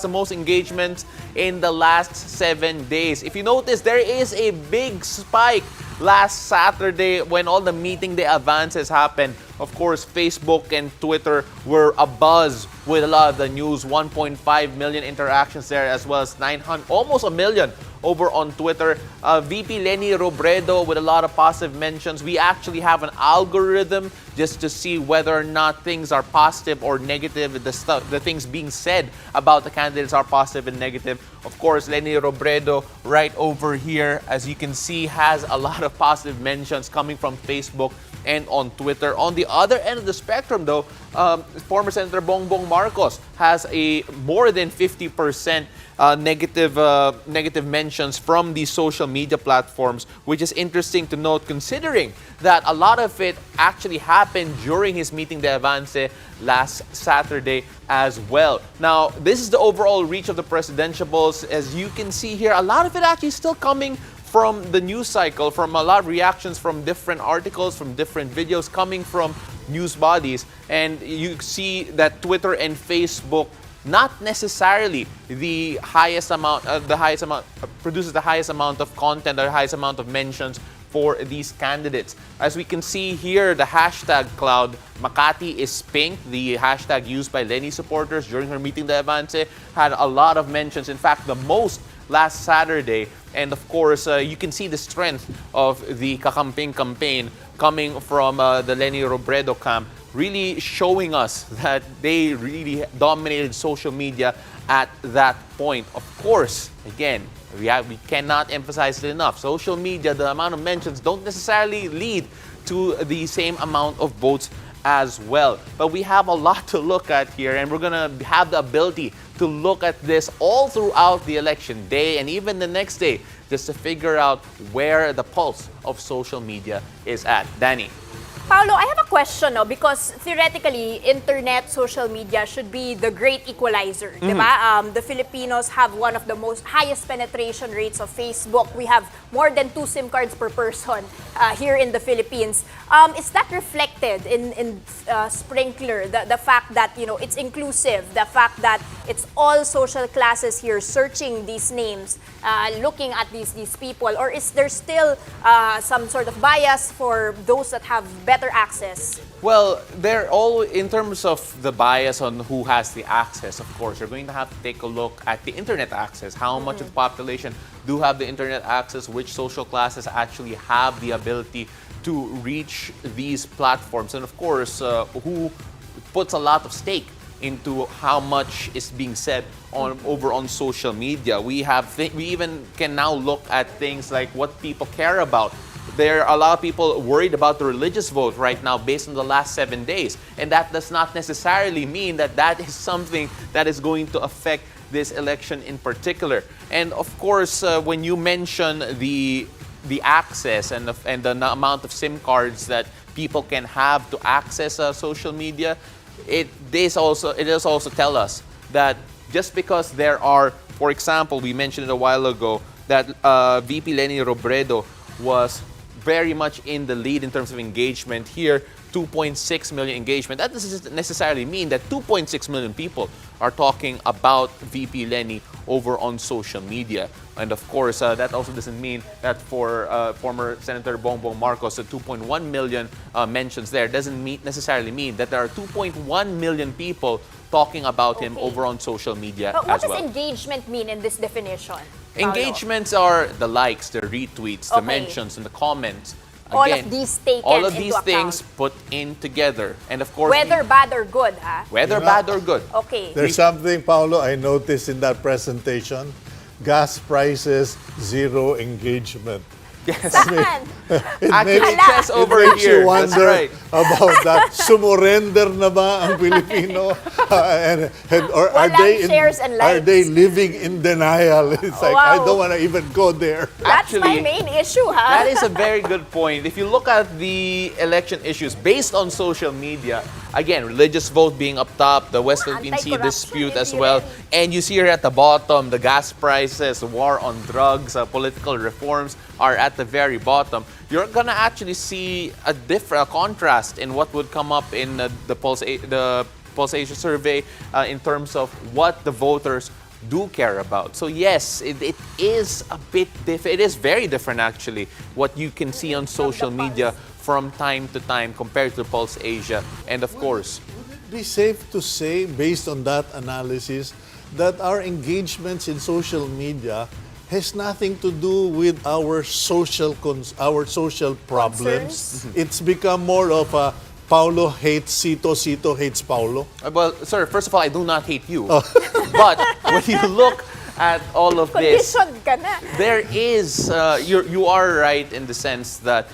the most engagement in the last 7 days. If you notice, there is a big spike last Saturday when all the meeting day advances happened. Of course, Facebook and Twitter were abuzz with a lot of the news. 1.5 million interactions there, as well as 900, almost a million over on Twitter. VP Leni Robredo with a lot of positive mentions. We actually have an algorithm just to see whether or not things are positive or negative. The things being said about the candidates are positive and negative. Of course, Leni Robredo right over here, as you can see, has a lot of positive mentions coming from Facebook and on Twitter. On the other end of the spectrum, though, former Senator Bongbong Marcos has a more than 50% negative mentions from these social media platforms, which is interesting to note considering that a lot of it actually happened during his meeting de avance last Saturday as well. Now, this is the overall reach of the presidentiables. As you can see here, a lot of it actually still coming from the news cycle, from a lot of reactions from different articles, from different videos coming from news bodies. And you see that Twitter and Facebook not necessarily the highest amount, produces the highest amount of content or the highest amount of mentions for these candidates. As we can see here, the hashtag cloud, Makati is pink, the hashtag used by Leni supporters during her meeting de avance, had a lot of mentions. In fact, the most last Saturday. And of course, you can see the strength of the Kakamping campaign coming from the Leni Robredo camp, really showing us that they really dominated social media at that point. Of course, again, we cannot emphasize it enough. Social media, the amount of mentions don't necessarily lead to the same amount of votes as well. But we have a lot to look at here, and we're gonna have the ability to look at this all throughout the election day and even the next day, just to figure out where the pulse of social media is at. Danie. Paolo, I have a question, no? Because theoretically, internet, social media should be the great equalizer, diba? The Filipinos have one of the most highest penetration rates of Facebook. We have more than 2 SIM cards per person here in the Philippines. Is that reflected in Sprinkler? The fact that it's inclusive, the fact that it's all social classes here searching these names, looking at these people, or is there still some sort of bias for those that have better access? Well, they're all in terms of the bias on who has the access. Of course, you're going to have to take a look at the internet access. How much of the population do have the internet access? Which social classes actually have the ability to reach these platforms? And of course, who puts a lot of stake into how much is being said over on social media. We even can now look at things like what people care about. There are a lot of people worried about the religious vote right now based on the last 7 days. And that does not necessarily mean that that is something that is going to affect this election in particular. And of course, when you mention the access and the amount of SIM cards that people can have to access social media, it does also tell us that just because there are, for example, we mentioned it a while ago that VP Leni Robredo was very much in the lead in terms of engagement here 2.6 million engagement. That doesn't necessarily mean that 2.6 million people are talking about VP Lenny over on social media. And of course, that also doesn't mean that for former Senator Bongbong Marcos, the 2.1 million mentions there doesn't necessarily mean that there are 2.1 million people talking about him over on social media But what as well. does engagement mean in this definition? Engagements are the likes, the retweets, the mentions, and the comments. All Again, of these taken all of into these things account. put in together. And of course, Whether bad or good, ha? whether bad or good. Okay. There's something, Paolo, I noticed in that presentation. Gas prices, zero engagement. Yes. Saan? Actually, it says over It makes here. you That's wonder right. about that. Sumurrender na ba ang Pilipino? Or are Walang they, shares and are likes. they living in denial? It's like, I don't want to even go there. That's my Actually, main issue, ha? That is a very good point. If you look at the election issues based on social media, again, religious vote being up top, the West Philippine Sea dispute as well, and you see here at the bottom, the gas prices, the war on drugs, political reforms are at the very bottom. You're gonna actually see a contrast in what would come up in the Pulse Asia survey in terms of what the voters do care about. So yes, it is a bit different. It is very different actually what you can see on social media from time to time compared to Pulse Asia. And of course, Would it be safe to say, based on that analysis, that our engagements in social media has nothing to do with our social problems? It's become more of a Paulo hates Cito, Cito hates Paulo. well, sir, first of all, I do not hate you. But when you look at all of this, Conditioned ka na. there is, you are right in the sense that,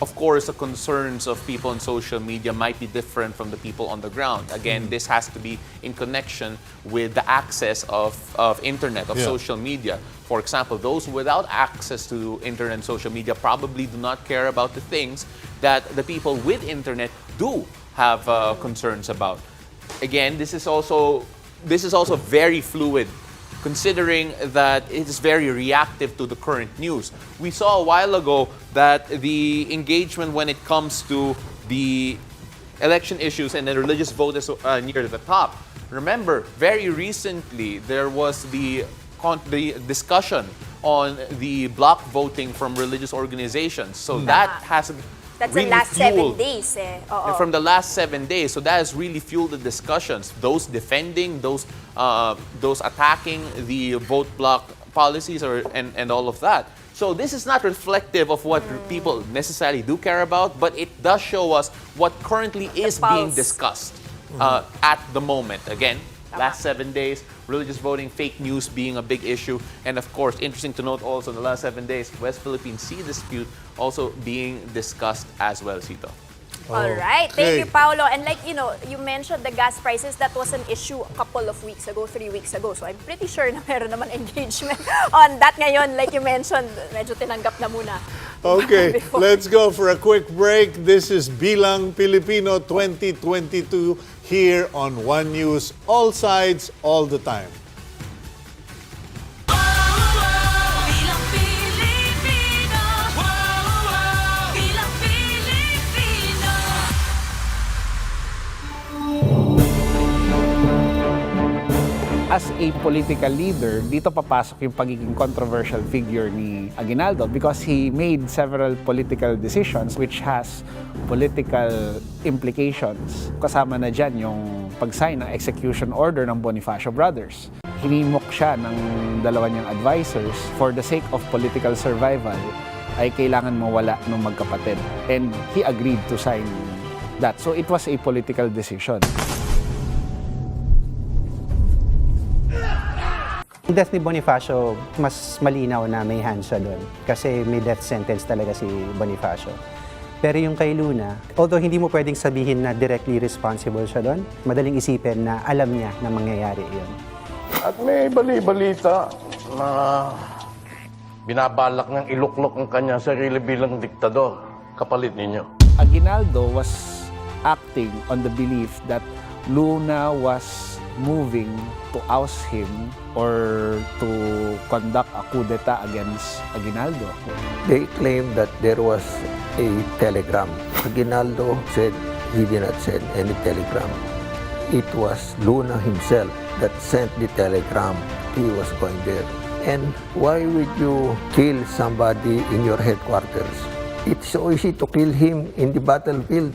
of course, the concerns of people on social media might be different from the people on the ground. Again, this has to be in connection with the access of internet, of social media. For example, those without access to internet and social media probably do not care about the things that the people with internet do have concerns about. Again, this is also very fluid, considering that it is very reactive to the current news. We saw a while ago that the engagement when it comes to the election issues and the religious vote is near the top. Remember, very recently, there was the discussion on the block voting from religious organizations. So that has That's really the last 7 fueled days, eh? Oo. from the last 7 days. So that has really fueled the discussions. Those defending, those attacking the vote block policies and all of that. So this is not reflective of what people necessarily do care about, but it does show us what currently is being discussed at the moment. Again, last 7 days, religious voting, fake news being a big issue. And of course, interesting to note also in the last 7 days, West Philippine Sea dispute also being discussed as well, Cito. All right. Thank you, Paolo. And like, you mentioned the gas prices. That was an issue a couple of weeks ago, 3 weeks ago. So I'm pretty sure na meron naman engagement on that ngayon. Like you mentioned, medyo tinanggap na muna. Okay, let's go for a quick break. This is Bilang Pilipino 2022 here on One News. All sides, all the time. Bilang Pilipino. Bilang Pilipino. As a political leader, dito papasok yung pagiging controversial figure ni Aguinaldo because he made several political decisions which has political implications. Kasama na dyan yung pag-sign ng execution order ng Bonifacio brothers. Hinimok siya ng dalawa niyang advisors for the sake of political survival ay kailangan mawala ng magkapatid. And he agreed to sign that. So it was a political decision. Ang death ni Bonifacio, mas malinaw na may hand siya doon kasi may death sentence talaga si Bonifacio. Pero yung kay Luna, although hindi mo pwedeng sabihin na directly responsible siya doon, madaling isipin na alam niya na mangyayari yun. At may bali-balita na binabalak ng iluklok ang kanyang sarili bilang diktador, kapalit ninyo. Aguinaldo was acting on the belief that Luna was moving to oust him or to conduct a coup d'etat against Aguinaldo. They claimed that there was a telegram. Aguinaldo said he did not send any telegram. It was Luna himself that sent the telegram. He was going there. And why would you kill somebody in your headquarters? It's so easy to kill him in the battlefield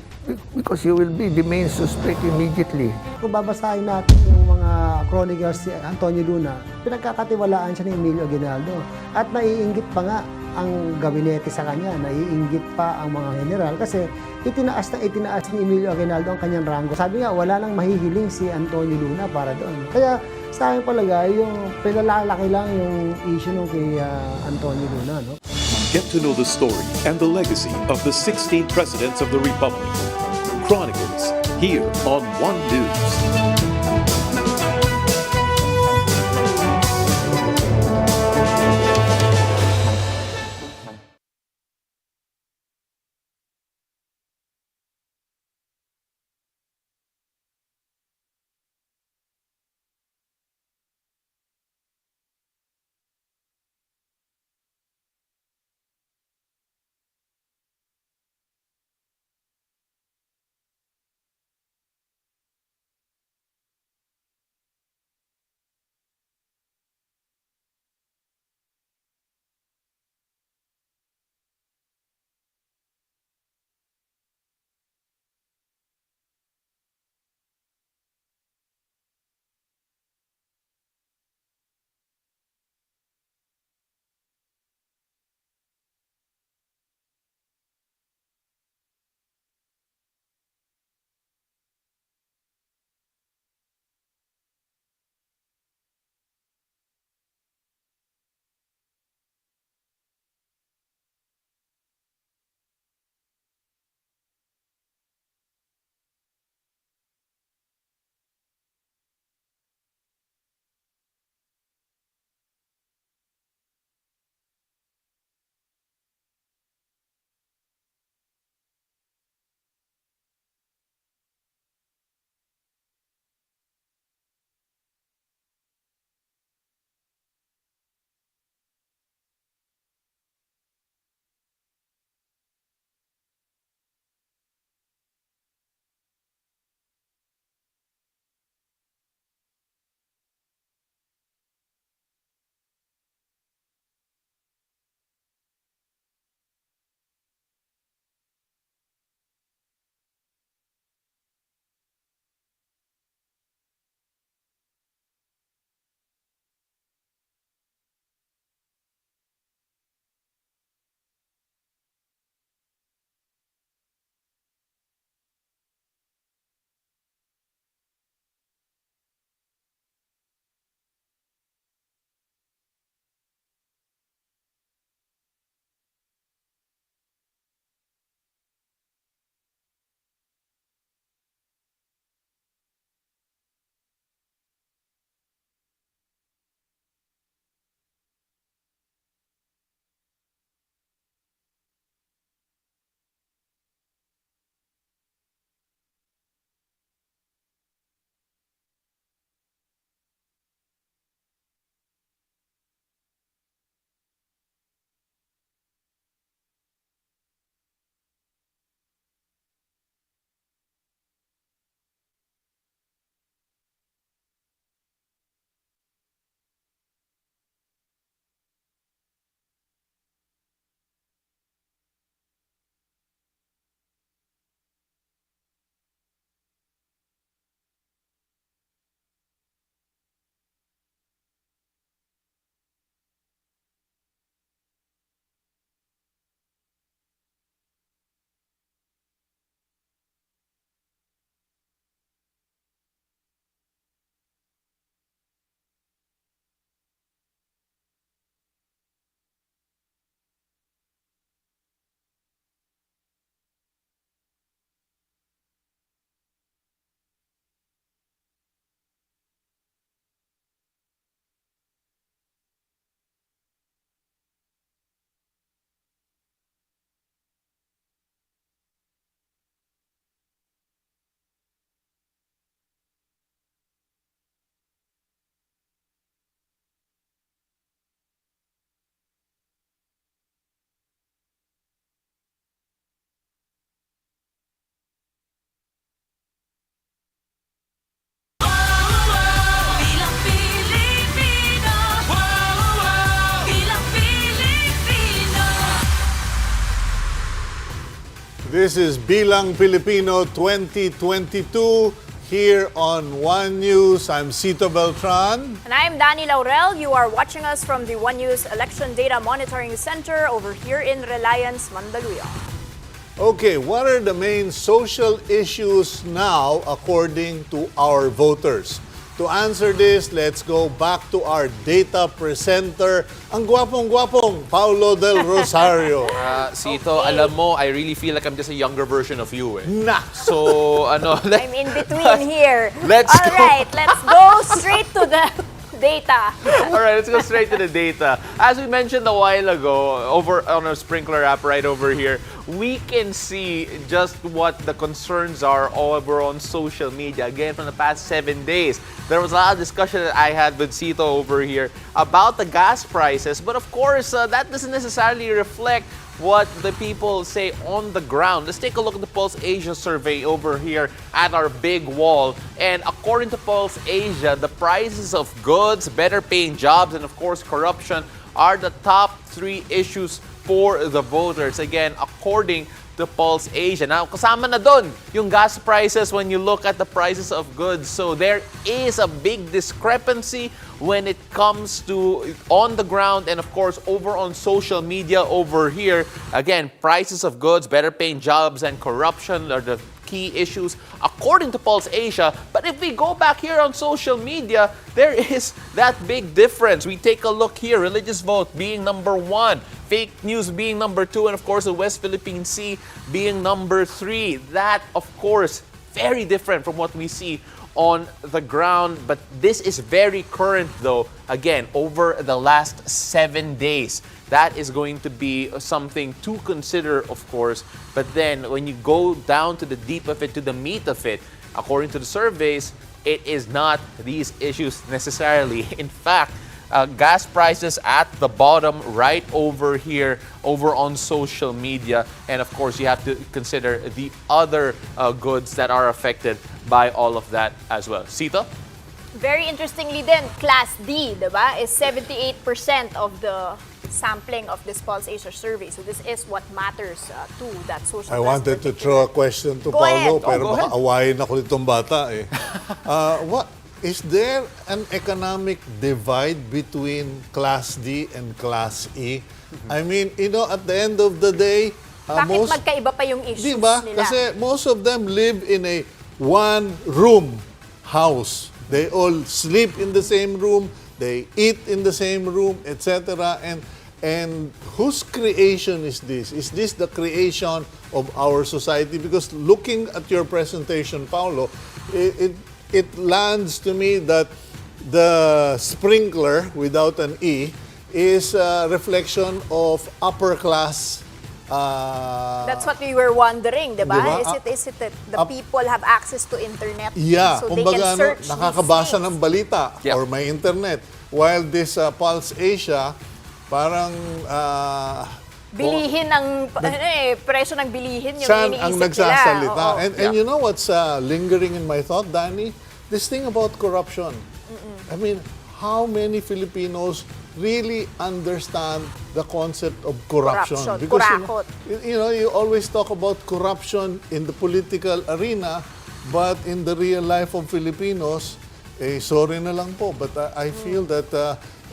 because you will be the main suspect immediately. Kung babasahin natin yung mga chronicles si Antonio Luna, pinagkakatiwalaan siya ni Emilio Aguinaldo. At naiinggit pa nga ang gabinete sa kanya, naiinggit pa ang mga general kasi itinaas ni Emilio Aguinaldo ang kanyang rango. Sabi nga, wala nang mahihiling si Antonio Luna para doon. Kaya sa akin palagay, yung pinalalaki lang yung issue nung kay Antonio Luna. No? Get to know the story and the legacy of the 16 presidents of the Republic. Chronicles, here on One News. This is Bilang Pilipino 2022 here on One News. I'm Cito Beltran. And I'm Danie Laurel. You are watching us from the One News Election Data Monitoring Center over here in Reliance, Mandaluyong. Okay, what are the main social issues now according to our voters? To answer this, let's go back to our data presenter, ang gwapong-gwapong Paulo del Rosario. Cito, alam mo, I really feel like I'm just a younger version of you. Nah. So, I'm in between here. Let's All right, let's go straight to the data. All right, let's go straight to the data. As we mentioned a while ago, over on our sprinkler app right over here, we can see just what the concerns are over on social media. Again, from the past 7 days, there was a lot of discussion that I had with Cito over here about the gas prices. But of course, that doesn't necessarily reflect what the people say on the ground. Let's take a look at the Pulse Asia survey over here at our big wall. And according to Pulse Asia, the prices of goods, better paying jobs, and of course corruption are the top 3 issues for the voters. Again, according to Pulse Asia. Now, kasama na doon yung gas prices when you look at the prices of goods. So there is a big discrepancy when it comes to on the ground and of course over on social media over here. Again, prices of goods, better paying jobs, and corruption are the key issues according to Pulse Asia. But if we go back here on social media, there is that big difference. We take a look here, religious vote being number 1, fake news being number 2, and of course the West Philippine Sea being number 3. That, of course, very different from what we see on the ground. But this is very current though, again, over the last 7 days. That is going to be something to consider, of course. But then when you go down to the deep of it, to the meat of it, according to the surveys, it is not these issues necessarily. In fact, gas prices at the bottom right over here, over on social media. And of course, you have to consider the other goods that are affected by all of that as well. Cito? Very interestingly then, Class D, diba, is 78% of the sampling of this Pulse Asia survey. So this is what matters to that social I class wanted to throw a question to Go Paulo, ahead. pero go baka ahead. awayin ako itong bata eh. Is there an economic divide between Class D and Class E? I mean, at the end of the day, Bakit magkaiba pa yung issues diba? nila? Kasi most of them live in a one-room house. They all sleep in the same room, they eat in the same room, etc. And whose creation is this? Is this the creation of our society? Because looking at your presentation, Paulo, it lands to me that the sprinkler without an E is a reflection of upper class. That's what we were wondering, diba? Diba? Is it that the people have access to internet? Yeah, So they can kumbaga search nakakabasa these ng balita Yeah. or may internet. While this Pulse Asia, parang bilihin ng presyo ng bilihin yung siya iniisip ang nila. nagsasalita. Oo. And you know what's lingering in my thought, Danie? This thing about corruption. I mean, how many Filipinos really understand the concept of corruption? Because kurakot. you always talk about corruption in the political arena, but in the real life of Filipinos, sorry na lang po, but I feel that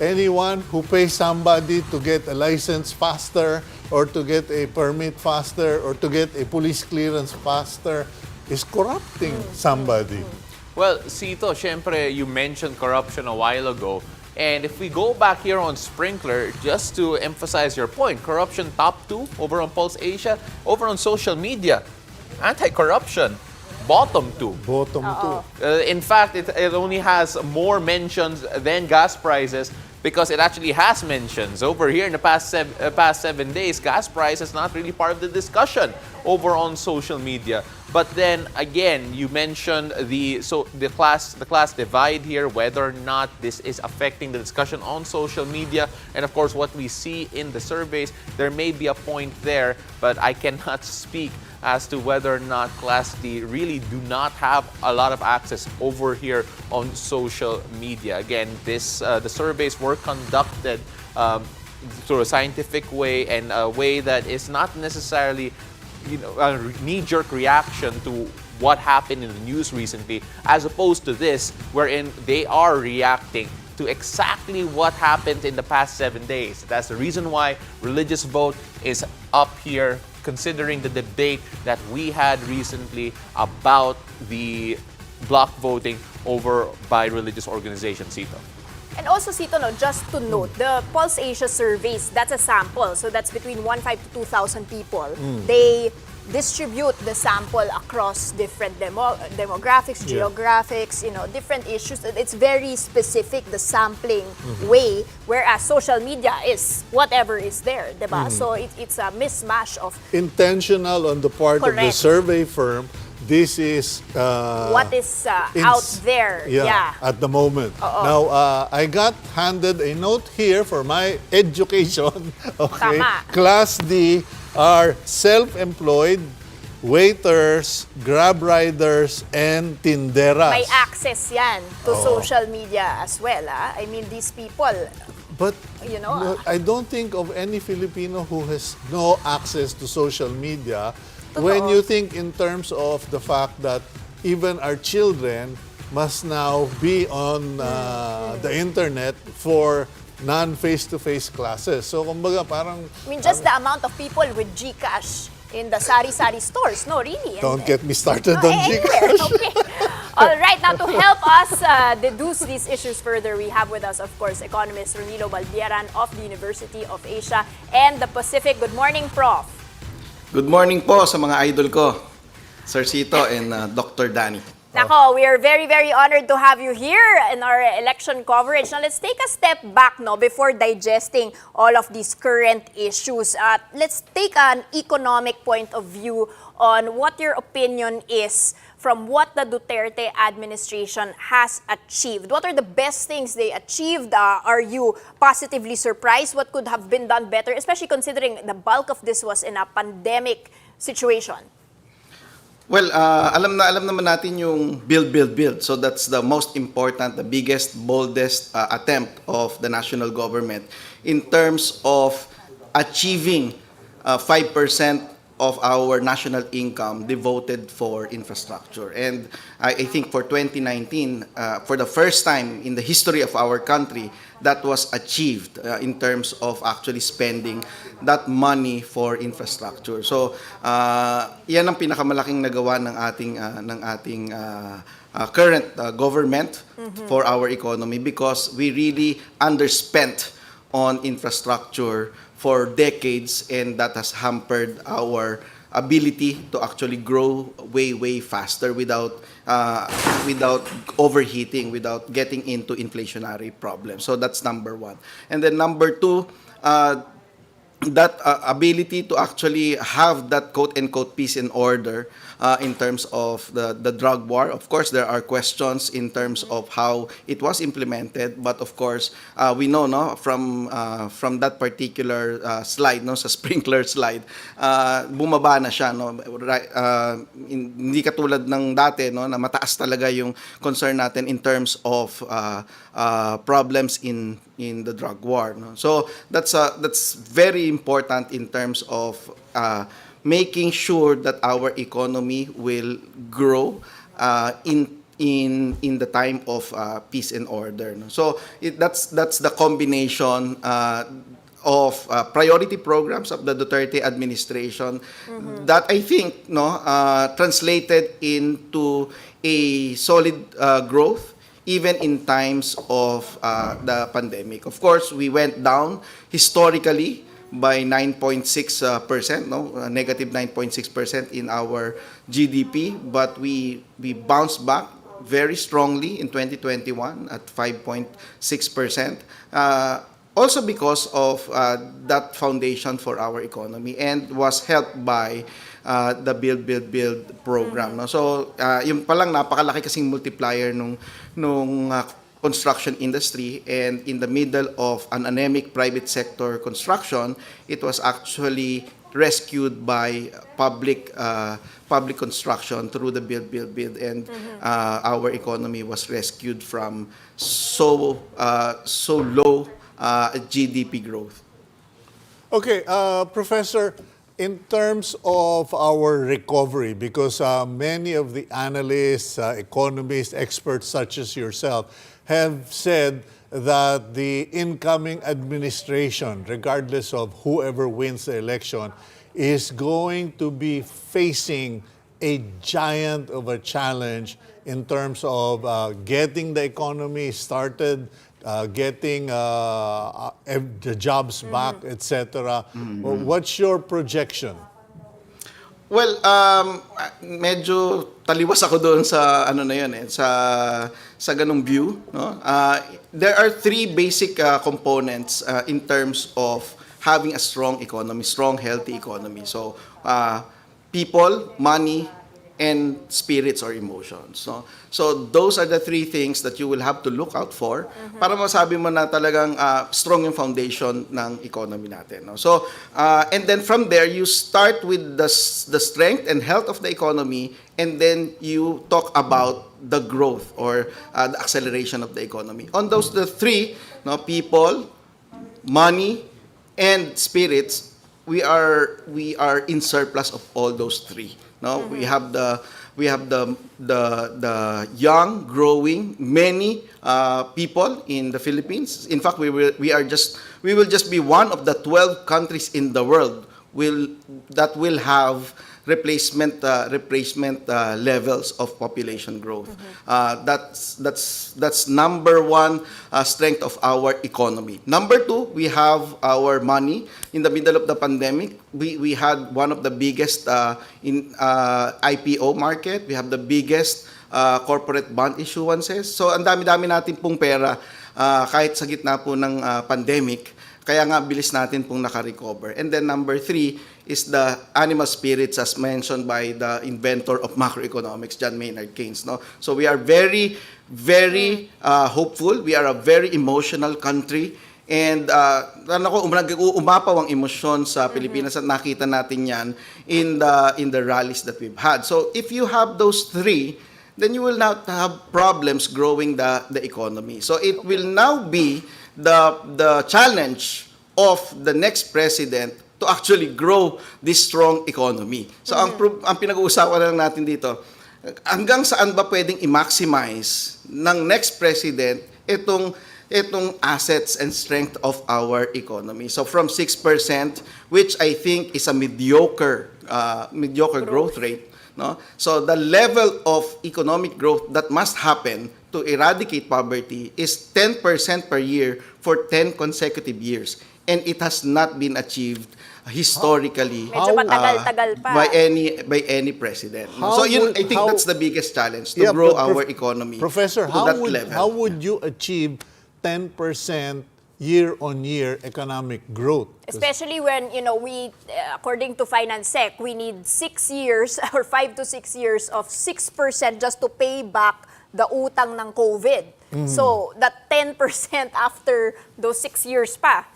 anyone who pays somebody to get a license faster or to get a permit faster or to get a police clearance faster is corrupting somebody. Well, Cito, syempre, you mentioned corruption a while ago. And if we go back here on Sprinkler, just to emphasize your point, corruption top 2 over on Pulse Asia, over on social media, anti-corruption, bottom 2. Bottom 2. In fact, it only has more mentions than gas prices because it actually has mentions. Over here in the past 7 days, gas price is not really part of the discussion over on social media. But then again, you mentioned the class divide here, whether or not this is affecting the discussion on social media, and of course what we see in the surveys. There may be a point there, but I cannot speak as to whether or not Class D really do not have a lot of access over here on social media. Again, the surveys were conducted through a scientific way and a way that is not necessarily knee-jerk reaction to what happened in the news recently, as opposed to this, wherein they are reacting to exactly what happened in the past 7 days. That's the reason why religious vote is up here, considering the debate that we had recently about the block voting over by religious organizations, Cito. And also, Cito, no, just to note, the Pulse Asia surveys, that's a sample. So that's between 1,500 to 2,000 people. They distribute the sample across different demographics, geographics, different issues. It's very specific, the sampling way, whereas social media is whatever is there, diba? So it's a mismatch of intentional on the part of the Correct. survey firm. This is what is out there. Yeah. At the moment. Now, I got handed a note here for my education. Okay. Tama. Class D are self-employed waiters, grab riders, and tinderas. May access yan to social media as well. I mean, these people, But I don't think of any Filipino who has no access to social media. When you think in terms of the fact that even our children must now be on the internet for non-face-to-face classes. So, kumbaga, parang... I mean, just the amount of people with GCash in the sari-sari stores. No, really. Don't get me started on anywhere. GCash. Okay. All right, now to help us deduce these issues further, we have with us, of course, economist Ronilo Balbieran of the University of Asia and the Pacific. Good morning, Prof. Good morning po sa mga idol ko, Sir Cito and Dr. Danie. Nako, we are very, very honored to have you here in our election coverage. Now, let's take a step back before digesting all of these current issues. Let's take an economic point of view on what your opinion is from what the Duterte administration has achieved. What are the best things they achieved? Are you positively surprised? What could have been done better, especially considering the bulk of this was in a pandemic situation? Well, alam naman natin yung build. So that's the most important, the biggest, boldest attempt of the national government in terms of achieving 5% of our national income devoted for infrastructure. And I think for 2019, for the first time in the history of our country, that was achieved in terms of actually spending that money for infrastructure. So, yan ang pinakamalaking nagawa ng ating current government for our economy, because we really underspent on infrastructure for decades, and that has hampered our ability to actually grow way faster without overheating, without getting into inflationary problems. So that's number one. And then number two, that ability to actually have that quote-unquote peace and order in terms of the drug war. Of course, there are questions in terms of how it was implemented, but of course, we know from that particular slide, sa sprinkler slide, bumaba na siya. Hindi katulad ng dati, na mataas talaga yung concern natin in terms of problems in the drug war. So that's very important in terms of making sure that our economy will grow in the time of peace and order. So that's the combination of priority programs of the Duterte administration that I think translated into a solid growth even in times of the pandemic. Of course, we went down historically by 9.6%, negative 9.6% in our GDP, but we bounced back very strongly in 2021 at 5.6%. Also because of that foundation for our economy, and was helped by the Build program. So, yung palang napakalaki kasing multiplier nung construction industry, and in the middle of an anemic private sector construction, it was actually rescued by public construction through the Build, and our economy was rescued from so low GDP growth. Okay, Professor, In terms of our recovery, because many of the analysts, economists, experts such as yourself have said that the incoming administration, regardless of whoever wins the election, is going to be facing a giant of a challenge in terms of getting the economy started, getting the jobs back, etc. What's your projection? Well, medyo taliwas ako doon sa ano na 'yon sa ganung view, no? There are three basic components in terms of having a strong economy, strong healthy economy. So, people, money, and spirits or emotions. So those are the three things that you will have to look out for para masabi mo na talagang strong yung foundation ng economy natin. No? So, and then from there, you start with the strength and health of the economy, and then you talk about the growth or the acceleration of the economy. On those the three, no, people, money, and spirits, we are in surplus of all those three. No, we have the young, growing, many people in the Philippines. In fact, we will just be one of the 12 countries in the world that will have replacement levels of population growth. That's number one strength of our economy. Number two, we have our money. In the middle of the pandemic, we had one of the biggest in IPO market. We have the biggest corporate bond issuances. So ang dami-dami natin pong pera kahit sa gitna po ng pandemic. Kaya nga bilis natin pong naka-recover. And then number three is the animal spirits, as mentioned by the inventor of macroeconomics, John Maynard Keynes. No? So we are very, very hopeful. We are a very emotional country. And umapaw ang emosyon sa Pilipinas at nakita natin yan in the rallies that we've had. So if you have those three, then you will not have problems growing the economy. So it will now be the challenge of the next president to actually grow this strong economy. So ang pinag-uusapan lang natin dito, hanggang saan ba pwedeng i-maximize ng next president itong assets and strength of our economy. So from 6%, which I think is a mediocre growth rate, no? So the level of economic growth that must happen to eradicate poverty is 10% per year for 10 consecutive years. And it has not been achieved historically Medyo matagal-tagal pa. by any president. So I think that's the biggest challenge, to grow our economy Professor, to that level. how would you achieve 10% year-on-year economic growth? Especially when, we, according to FinanceSec, we need 6 years or 5 to 6 years of 6% just to pay back the utang ng COVID. So, that 10% after those 6 years pa.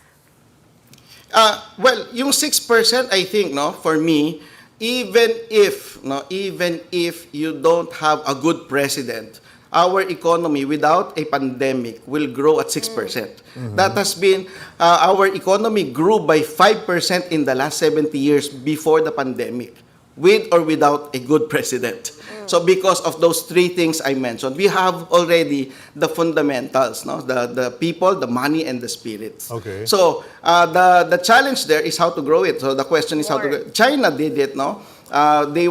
Well, yung 6%, I think, for me, even if you don't have a good president, our economy without a pandemic will grow at 6%. That has been, our economy grew by 5% in the last 70 years before the pandemic, with or without a good president. So because of those three things I mentioned, we have already the fundamentals, the people, the money, and the spirits. Okay. So the challenge there is how to grow it. So the question is how to grow it. China did it, they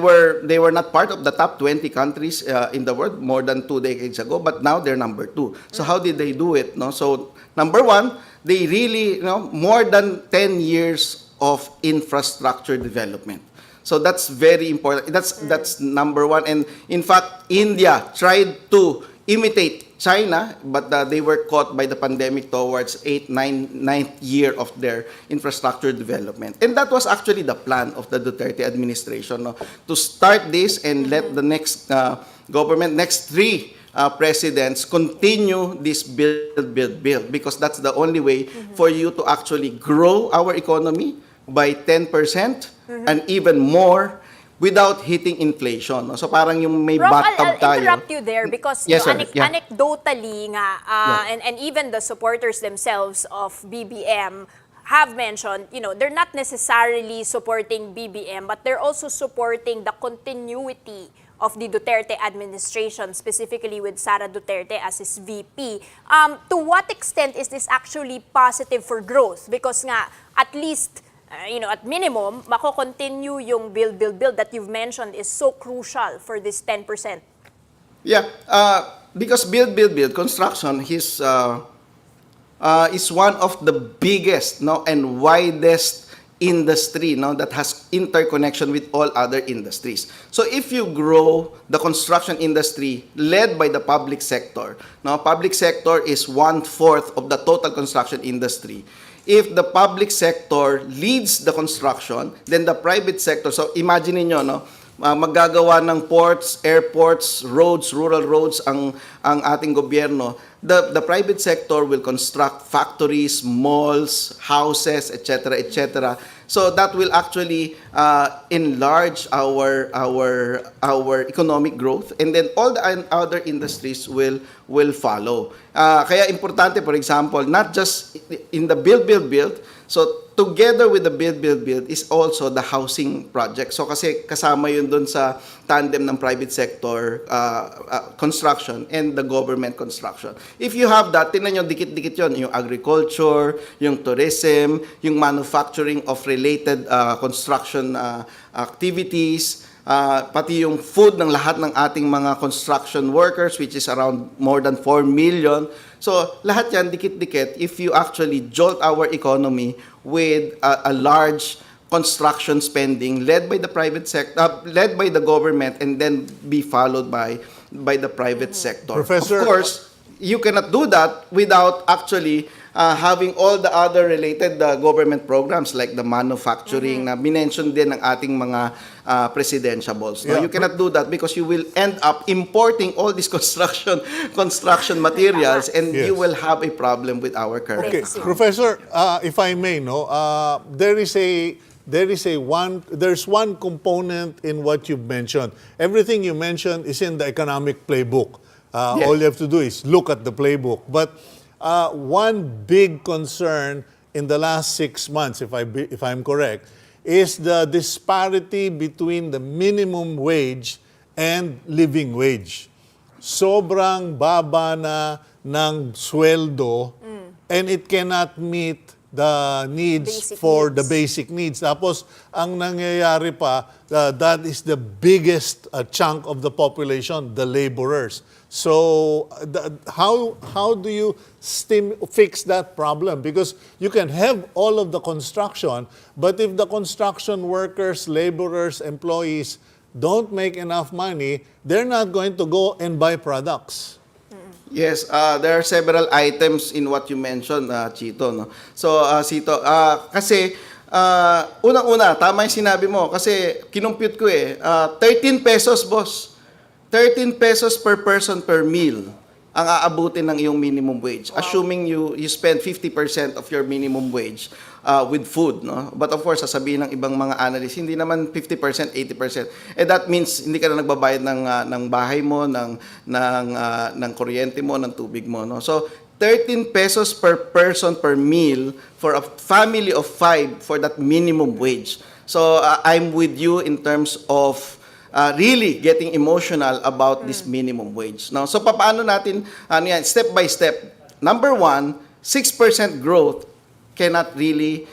were not part of the top 20 countries in the world more than 2 decades ago, but now they're number 2. So how did they do it? So number one, they really, more than 10 years of infrastructure development. So that's very important. That's number one. And in fact, India tried to imitate China, but they were caught by the pandemic towards 9th year of their infrastructure development. And that was actually the plan of the Duterte administration, to start this and let the next government, next 3 presidents continue this build, because that's the only way for you to actually grow our economy by 10% and even more without hitting inflation. So parang yung may Rob, bathtub tayo. I'll interrupt you there because Yes, sir. Yeah. anecdotally nga, and even the supporters themselves of BBM have mentioned, they're not necessarily supporting BBM, but they're also supporting the continuity of the Duterte administration, specifically with Sara Duterte as his VP. To what extent is this actually positive for growth? Because nga, at least, at minimum, mako-continue yung build that you've mentioned is so crucial for this 10%. Yeah, because build, construction is one of the biggest and widest industry that has interconnection with all other industries. So if you grow the construction industry led by the public sector, public sector is 1/4 of the total construction industry. If the public sector leads the construction, then the private sector, so imagine niyo, maggagawa ng ports, airports, roads, rural roads ang ating gobyerno, the private sector will construct factories, malls, houses, etc., etc. So that will actually enlarge our economic growth, and then all the other industries will follow. Kaya importante, for example, not just in the build. So together with the build is also the housing project. So kasi kasama yun dun sa tandem ng private sector construction and the government construction. If you have that, tingnan nyo, dikit-dikit yun, yung agriculture, yung tourism, yung manufacturing of related construction activities, pati yung food ng lahat ng ating mga construction workers, which is around more than 4 million. So lahat yan, dikit-dikit, if you actually jolt our economy with a large construction spending led by the private sector, led by the government, and then be followed by the private sector. Professor, of course, you cannot do that without actually having all the other related government programs like the manufacturing na minention din ng ating mga presidentiables. No? Yeah. You cannot do that because you will end up importing all these construction materials, and Yes. you will have a problem with our currency. Okay, Professor, if I may, there's one component in what you've mentioned. Everything you mentioned is in the economic playbook. Yes. All you have to do is look at the playbook. But one big concern in the last 6 months, if I'm correct, is the disparity between the minimum wage and living wage. Sobrang baba na ng sweldo, and it cannot meet the needs the basic needs. Tapos, ang nangyayari pa, that is the biggest chunk of the population, the laborers. So, how do you fix that problem? Because you can have all of the construction, but if the construction workers, laborers, employees don't make enough money, they're not going to go and buy products. Yes, there are several items in what you mentioned, Cito. No? So, Cito, kasi unang-una, tama yung sinabi mo, kasi kinumpute ko 13 pesos, boss. 13 pesos per person per meal ang aabutin ng iyong minimum wage. Wow. Assuming you spend 50% of your minimum wage with food. No? But of course, sasabihin ng ibang mga analysts, hindi naman 50%, 80%. That means hindi ka na nagbabayad ng bahay mo, ng kuryente mo, ng tubig mo. No? So, 13 pesos per person per meal for a family of 5 for that minimum wage. So, I'm with you in terms of really getting emotional about this minimum wage. No? So, paano natin, step by step. Number 1, 6% growth cannot really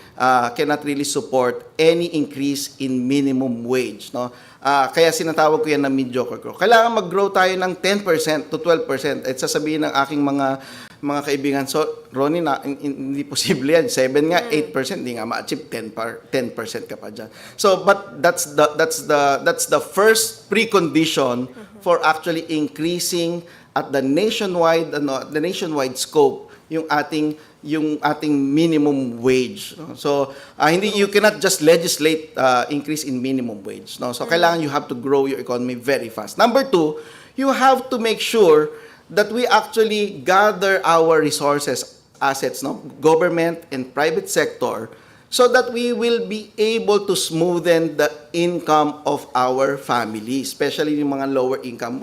support any increase in minimum wage. No? Kaya sinatawag ko yan na mediocre growth. Kailangan mag-grow tayo ng 10% to 12%. At sasabihin ng aking mga kaibigan, so Ronnie, hindi posible yan. 7 nga, 8%, hindi nga ma-achieve 10% ka pa dyan. So, but that's the first precondition for actually increasing at the nationwide scope yung ating minimum wage. No? So, you cannot just legislate increase in minimum wage. No? So, kailangan you have to grow your economy very fast. Number 2, you have to make sure that we actually gather our resources, assets, no? Government and private sector, so that we will be able to smoothen the income of our family, especially yung mga lower income.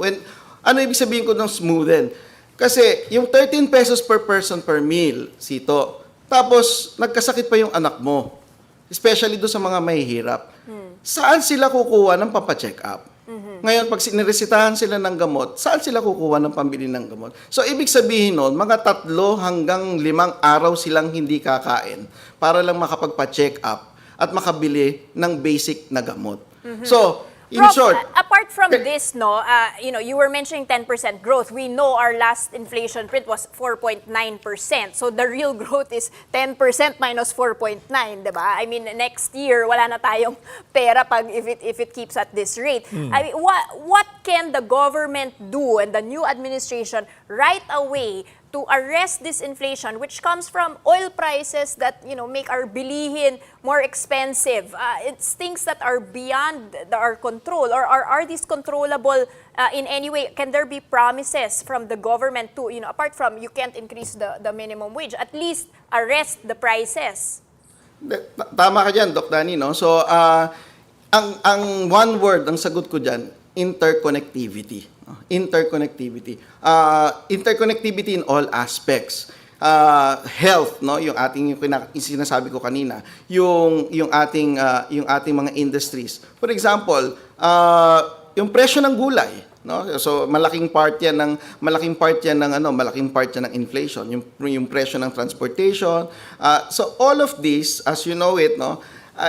Ano ibig sabihin ko ng smoothen? Kasi yung 13 pesos per person per meal, Cito, tapos nagkasakit pa yung anak mo, especially doon sa mga mahihirap, saan sila kukuha ng pampacheck up? Ngayon, pag siniresitahan sila ng gamot, saan sila kukuha ng pambili ng gamot? So, ibig sabihin nun, mga 3 hanggang 5 araw silang hindi kakain para lang makapagpa-check up at makabili ng basic na gamot. So, in Prof, short, apart from this, no, you were mentioning 10% growth. We know our last inflation print was 4.9%. So the real growth is 10% minus 4.9, di ba? I mean, next year wala na tayong pera pag if it keeps at this rate. I mean, what can the government do and the new administration right away to arrest this inflation, which comes from oil prices that make our bilihin more expensive? It's things that are beyond our control, or are these controllable in any way? Can there be promises from the government to, apart from you can't increase the minimum wage, at least arrest the prices? Tama ka dyan, Doc Danie, no? So, ang one word, ang sagot ko dyan, interconnectivity. Interconnectivity. Interconnectivity in all aspects. Health, no, yung sinasabi ko kanina, yung ating mga industries. For example, yung presyo ng gulay, no? So malaking part yan ng inflation, yung presyo ng transportation. So all of this, as you know it, no,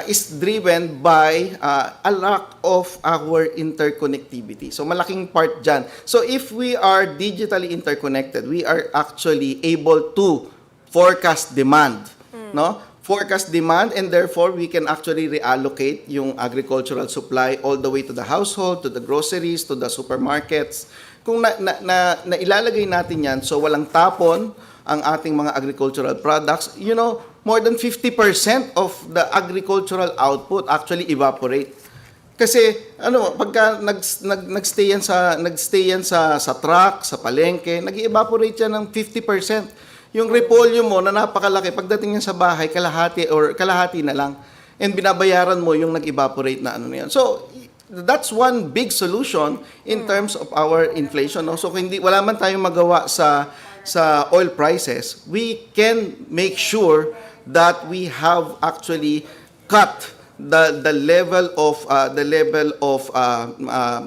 is driven by a lack of our interconnectivity. So malaking part dyan. So if we are digitally interconnected, we are actually able to forecast demand, no? Forecast demand, and therefore we can actually reallocate yung agricultural supply all the way to the household, to the groceries, to the supermarkets. Kung ilalagay natin yan, so walang tapon ang ating mga agricultural products, more than 50% of the agricultural output actually evaporate. Kasi pagka nagstay yan sa truck, sa palengke, nag-evaporate yan ng 50%. Yung repolyo mo na napakalaki, pagdating yan sa bahay, kalahati na lang. And binabayaran mo yung nag-evaporate na yan. So, that's one big solution in terms of our inflation. No? So, kung wala man tayong magawa sa oil prices, we can make sure that we have actually cut the level of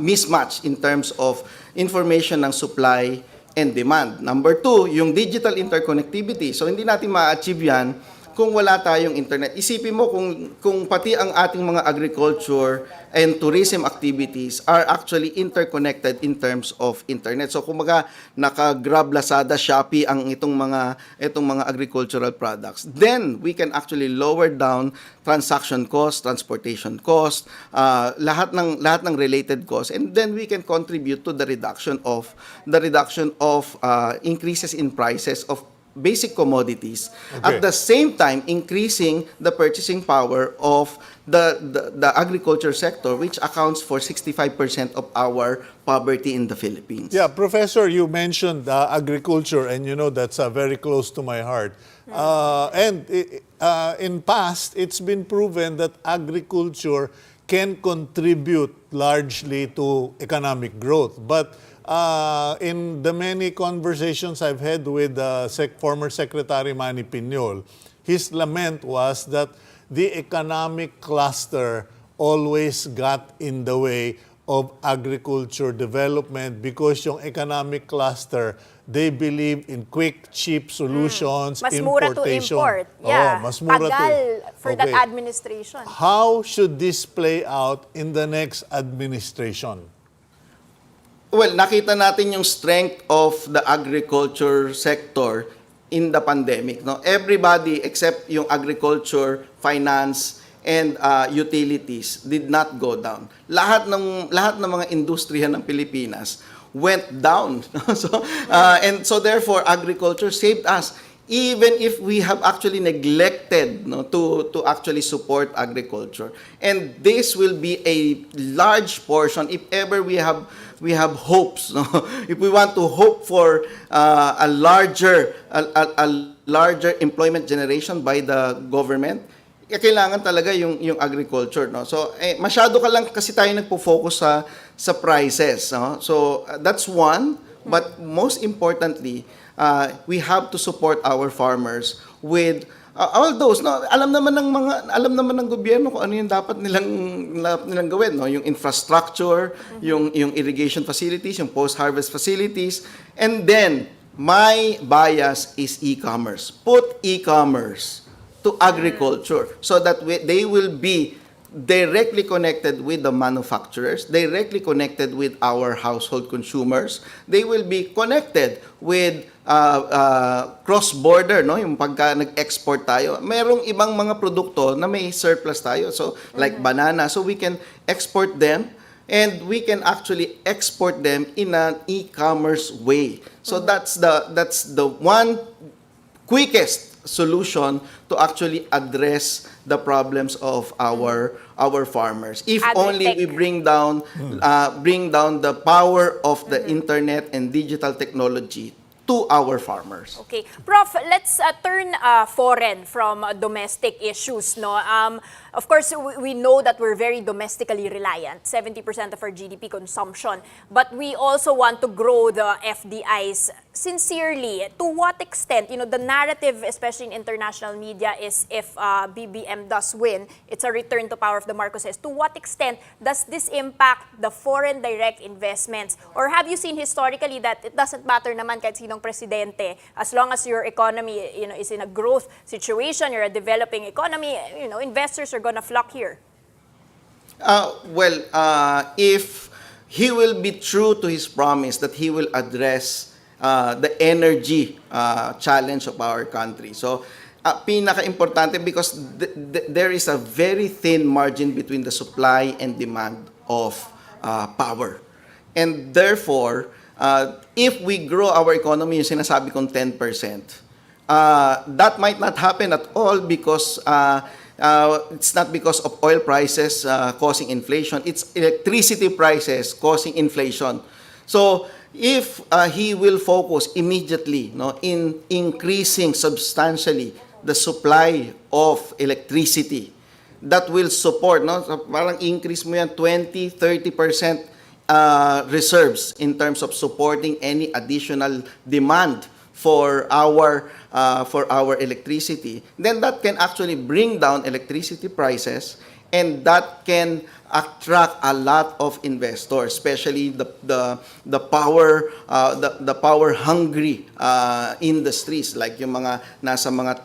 mismatch in terms of information ng supply and demand. Number 2, yung digital interconnectivity. So hindi natin ma-achieve yan kung wala tayong internet. Isipin mo kung pati ang ating mga agriculture and tourism activities are actually interconnected in terms of internet. So kumaga naka-Grab, Lazada, Shopee ang itong mga agricultural products. Then we can actually lower down transaction cost, transportation cost, lahat ng related costs, and then we can contribute to the reduction of increases in prices of basic commodities, at the same time increasing the purchasing power of the agriculture sector, which accounts for 65% of our poverty in the Philippines. Yeah, Professor, you mentioned agriculture, and that's very close to my heart. And in past, it's been proven that agriculture can contribute largely to economic growth. But in the many conversations I've had with former Secretary Manny Piñol, his lament was that the economic cluster always got in the way of agriculture development because yung economic cluster, they believe in quick, cheap solutions, Mas importation. mura to import. Yeah. Mas mura for that administration. How should this play out in the next administration? Well, nakita natin yung strength of the agriculture sector in the pandemic. No? Everybody except yung agriculture, finance, and utilities did not go down. Lahat ng mga industriya ng Pilipinas went down. So therefore, agriculture saved us. Even if we have actually neglected to actually support agriculture. And this will be a large portion if ever we have hopes. If we want to hope for a larger employment generation by the government, kailangan talaga yung agriculture. No? So masyado ka lang kasi tayo nagpo-focus sa prices. No? So that's one. But most importantly, we have to support our farmers with All those, no, alam naman ng gobyerno kung ano yung dapat nilang gawin, no, yung infrastructure, yung irrigation facilities, yung post-harvest facilities, and then my bias is e-commerce. Put e-commerce to agriculture so that they will be directly connected with the manufacturers, directly connected with our household consumers. They will be connected with cross-border, no? Yung pagka nag-export tayo, merong ibang mga produkto na may surplus tayo. So, like banana, so we can export them and we can actually export them in an e-commerce way. So that's the one quickest solution to actually address the problems of our farmers. If only we bring down the power of the internet and digital technology to our farmers. Okay. Prof, let's turn foreign from domestic issues. No? Of course, we know that we're very domestically reliant, 70% of our GDP consumption. But we also want to grow the FDIs sincerely. To what extent, the narrative, especially in international media, is if BBM does win, it's a return to power of the Marcoses. To what extent does this impact the foreign direct investments? Or have you seen historically that it doesn't matter naman kahit sinong presidente, as long as your economy is in a growth situation, you're a developing economy, investors are gonna flock here? If he will be true to his promise that he will address the energy challenge of our country. So, pinaka-importante because there is a very thin margin between the supply and demand of power. And therefore, if we grow our economy, yung sinasabi kong 10%, that might not happen at all because it's not because of oil prices causing inflation. It's electricity prices causing inflation. So, if he will focus immediately in increasing substantially the supply of electricity, that will support, so parang increase mo yan 20-30% reserves in terms of supporting any additional demand for our electricity, then that can actually bring down electricity prices, and that can attract a lot of investors, especially the power hungry industries like yung mga nasa mga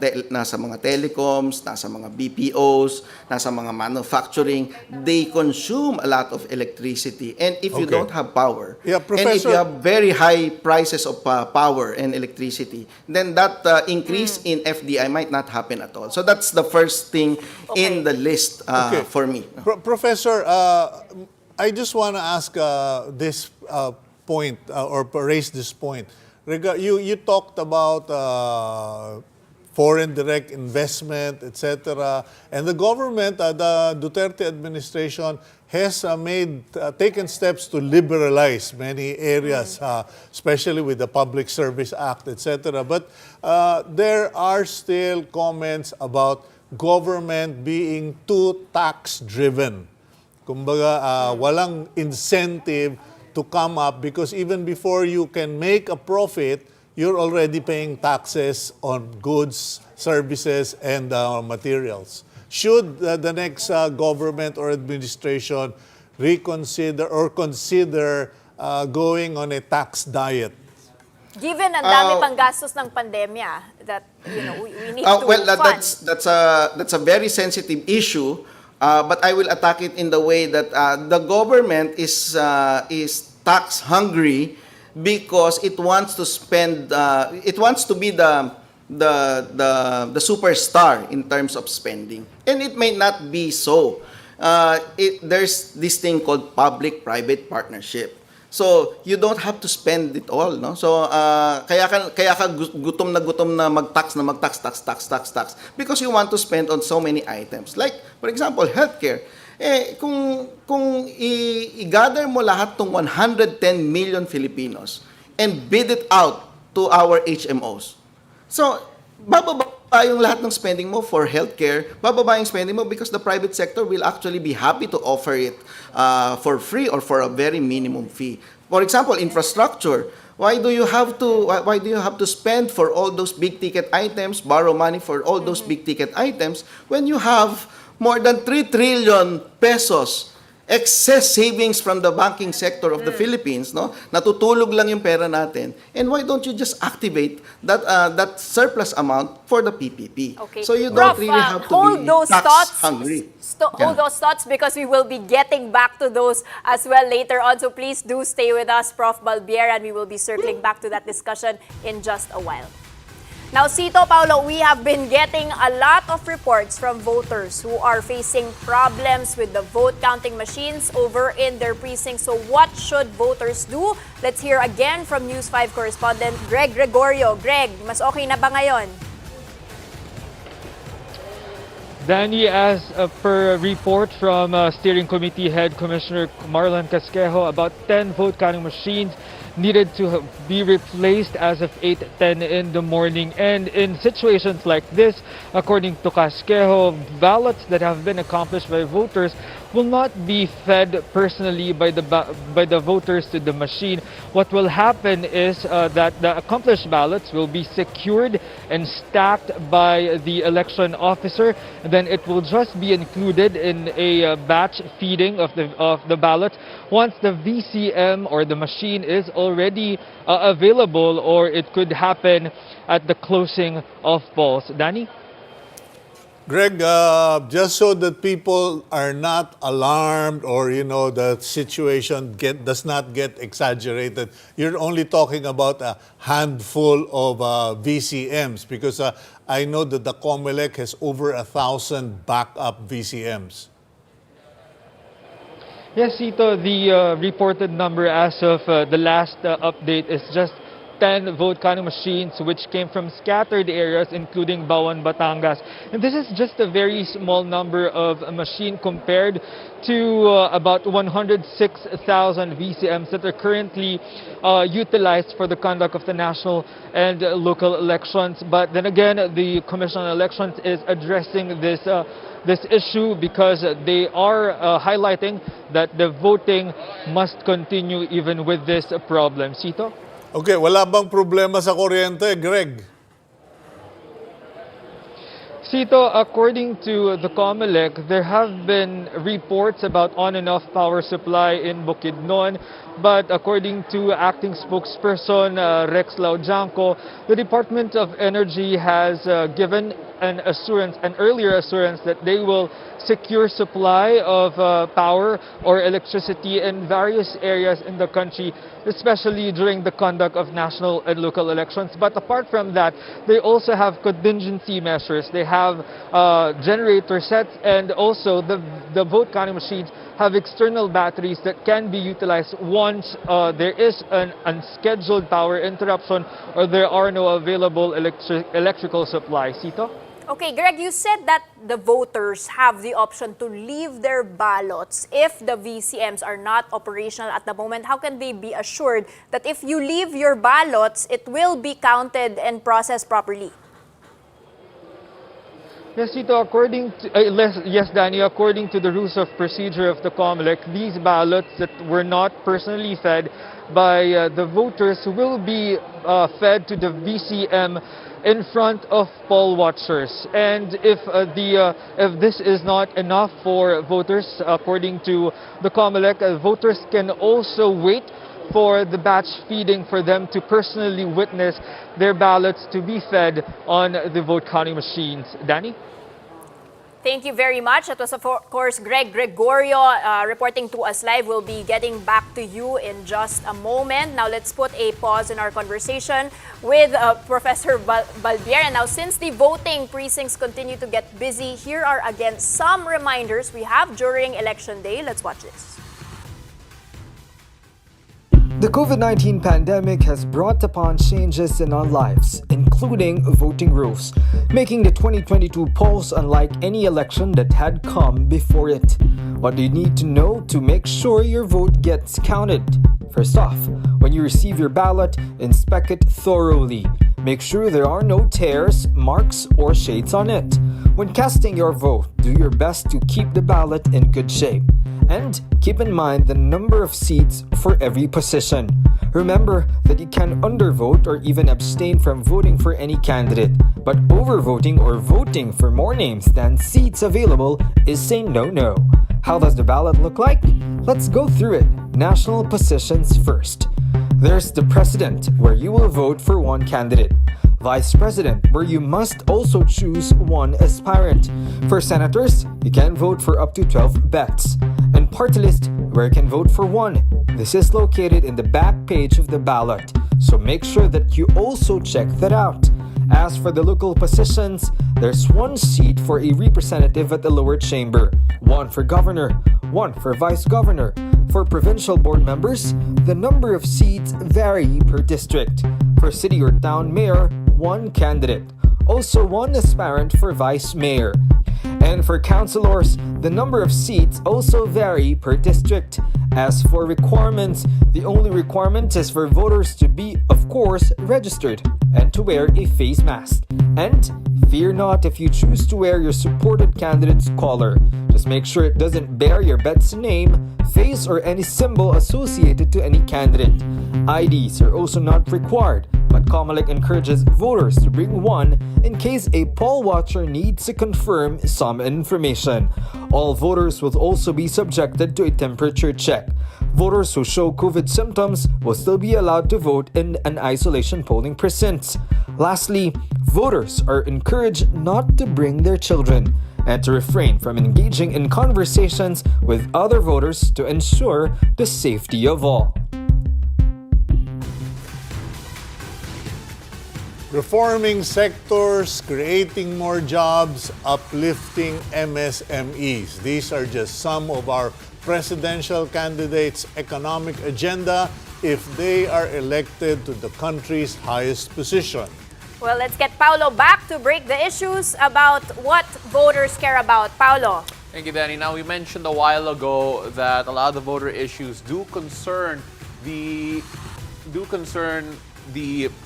telecoms, nasa mga BPOs, nasa mga manufacturing. They consume a lot of electricity, and if you don't have power, and if you have very high prices of power and electricity, then that increase in FDI might not happen at all. So that's the first thing in the list for me. Professor, I just want to ask this point or raise this point. You talked about foreign direct investment, etc. And the government, the Duterte administration, has taken steps to liberalize many areas, especially with the Public Service Act, etc. But there are still comments about government being too tax-driven. Kumbaga, walang incentive to come up because even before you can make a profit, you're already paying taxes on goods, services, and materials. Should the next government or administration reconsider or consider going on a tax diet? Given ang dami pang gastos ng pandemya that we need to fund. That's a very sensitive issue. But I will attack it in the way that the government is tax hungry because it wants to spend. It wants to be the superstar in terms of spending, and it may not be so. There's this thing called public-private partnership. So you don't have to spend it all, no? So kaya ka gutom na mag-tax because you want to spend on so many items. Like for example, healthcare. Kung i-gather mo lahat tong 110 million Filipinos and bid it out to our HMOs. So bababa yung lahat ng spending mo for healthcare, bababa yung spending mo because the private sector will actually be happy to offer it for free or for a very minimum fee. For example, infrastructure. Why do you have to spend for all those big ticket items, borrow money for all those big ticket items when you have more than 3 trillion pesos excess savings from the banking sector of the Philippines, no? Natutulog lang yung pera natin. And why don't you just activate that surplus amount for the PPP? Okay. So you Prof, don't really have to hold be those tax thoughts. hungry. Hold those thoughts because we will be getting back to those as well later on. So please do stay with us, Prof. Balbier, and we will be circling back to that discussion in just a while. Now, Cito, Paolo, we have been getting a lot of reports from voters who are facing problems with the vote counting machines over in their precincts. So what should voters do? Let's hear again from News 5 correspondent Greg Gregorio. Greg, mas okay na ba ngayon? Danie, as per report from Steering Committee Head Commissioner Marlon Casquejo, about 10 vote counting machines needed to be replaced as of 8:10 in the morning. And in situations like this, according to Casquejo, ballots that have been accomplished by voters will not be fed personally by the voters to the machine. What will happen is that the accomplished ballots will be secured and stacked by the election officer. And then it will just be included in a batch feeding of the ballots once the VCM or the machine is already available, or it could happen at the closing of polls. Danie? Greg, just so that people are not alarmed or, the situation does not get exaggerated, you're only talking about a handful of VCMs because I know that the COMELEC has over 1,000 backup VCMs. Yes, Cito, the reported number as of the last update is just 10 vote counting machines which came from scattered areas including Bawan, Batangas. And this is just a very small number of a machine compared to about 106,000 VCMs that are currently utilized for the conduct of the national and local elections. But then again, the Commission on Elections is addressing this issue because they are highlighting that the voting must continue even with this problem. Cito? Okay, wala bang problema sa kuryente, Greg? Cito, according to the COMELEC, there have been reports about on and off power supply in Bukidnon. But according to acting spokesperson Rex Laujanco, the Department of Energy has given an earlier assurance that they will secure supply of power or electricity in various areas in the country, especially during the conduct of national and local elections. But apart from that, they also have contingency measures. They have generator sets, and also the vote counting machines have external batteries that can be utilized once there is an unscheduled power interruption or there are no available electrical supplies. Cito? Okay, Greg, you said that the voters have the option to leave their ballots if the VCMs are not operational at the moment. How can they be assured that if you leave your ballots, it will be counted and processed properly? Yes, Cito, yes, Danie, according to the rules of procedure of the COMELEC, these ballots that were not personally fed by the voters will be fed to the VCM in front of poll watchers. And if this is not enough for voters, according to the COMELEC, voters can also wait for the batch feeding for them to personally witness their ballots to be fed on the vote counting machines. Danie? Thank you very much. That was, of course, Greg Gregorio reporting to us live. We'll be getting back to you in just a moment. Now, let's put a pause in our conversation with Professor Balbier. And now, since the voting precincts continue to get busy, here are again some reminders we have during Election Day. Let's watch this. The COVID-19 pandemic has brought upon changes in our lives, including voting rules, making the 2022 polls unlike any election that had come before it. What do you need to know to make sure your vote gets counted? First off, when you receive your ballot, inspect it thoroughly. Make sure there are no tears, marks, or shades on it. When casting your vote, do your best to keep the ballot in good shape. And keep in mind the number of seats for every position. Remember that you can undervote or even abstain from voting for any candidate, but overvoting or voting for more names than seats available is a no-no. How does the ballot look like? Let's go through it. National positions first. There's the president, where you will vote for one candidate. Vice President, where you must also choose one aspirant. For senators, you can vote for up to 12 bets. And party list, where you can vote for one. This is located in the back page of the ballot, so make sure that you also check that out. As for the local positions, there's one seat for a representative at the lower chamber, one for governor, one for vice governor. For provincial board members, the number of seats vary per district. For city or town mayor, one candidate. Also one aspirant for vice mayor. And for councilors, the number of seats also vary per district. As for requirements, the only requirement is for voters to be, of course, registered and to wear a face mask. And fear not if you choose to wear your supported candidate's collar. Just make sure it doesn't bear your bet's name, face, or any symbol associated to any candidate. IDs are also not required, but Comelec encourages voters to bring one in case a poll watcher needs to confirm some information. All voters will also be subjected to a temperature check. Voters who show COVID symptoms will still be allowed to vote in an isolation polling precinct. Lastly, voters are encouraged not to bring their children and to refrain from engaging in conversations with other voters to ensure the safety of all. Reforming sectors, creating more jobs, uplifting MSMEs. These are just some of our presidential candidates' economic agenda if they are elected to the country's highest position. Well, let's get Paolo back to break the issues about what voters care about. Paolo. Thank you, Danie. Now, we mentioned a while ago that a lot of the voter issues do concern the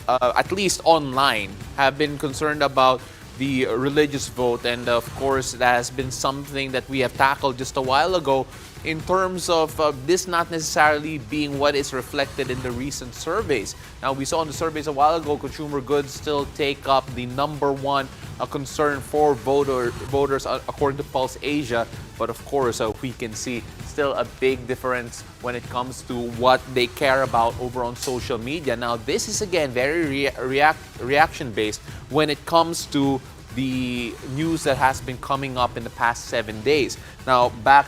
at least online, have been concerned about the religious vote. And of course, that has been something that we have tackled just a while ago in terms of this not necessarily being what is reflected in the recent surveys. Now, we saw in the surveys a while ago, consumer goods still take up the number one concern for voters according to Pulse Asia. But of course, we can see still a big difference when it comes to what they care about over on social media. Now, this is again very reaction-based when it comes to the news that has been coming up in the past 7 days. Now, back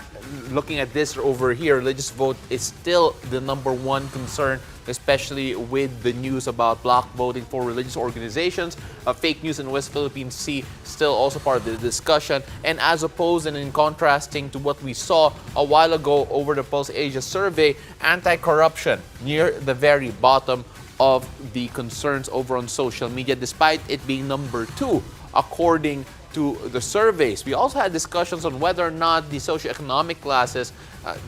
looking at this over here, religious vote is still the number one concern, especially with the news about block voting for religious organizations. Fake news in West Philippine Sea still also part of the discussion. And as opposed and in contrasting to what we saw a while ago over the Pulse Asia survey, anti-corruption near the very bottom of the concerns over on social media, despite it being number two according to the surveys. We also had discussions on whether or not the socioeconomic classes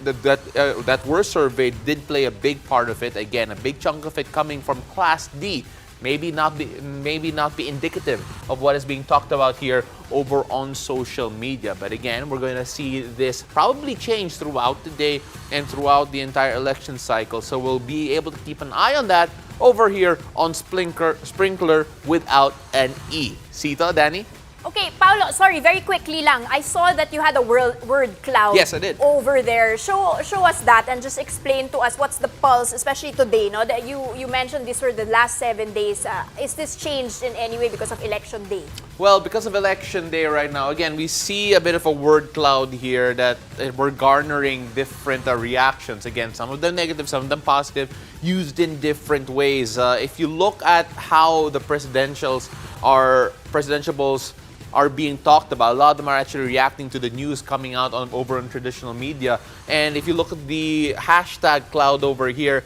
that were surveyed did play a big part of it. Again, a big chunk of it coming from Class D. Maybe not be indicative of what is being talked about here over on social media. But again, we're going to see this probably change throughout the day and throughout the entire election cycle. So we'll be able to keep an eye on that over here on Sprinkler without an E. Cito, Danie? Okay, Paolo, sorry, very quickly lang. I saw that you had a word cloud. Yes, I did. Over there. Show us that and just explain to us what's the pulse, especially today, no? That you mentioned this for the last 7 days. Is this changed in any way because of election day? Well, because of election day right now, again, we see a bit of a word cloud here that we're garnering different reactions. Again, some of them negative, some of them positive, used in different ways. If you look at how the presidential polls are being talked about, a lot of them are actually reacting to the news coming out over on traditional media. And if you look at the hashtag cloud over here,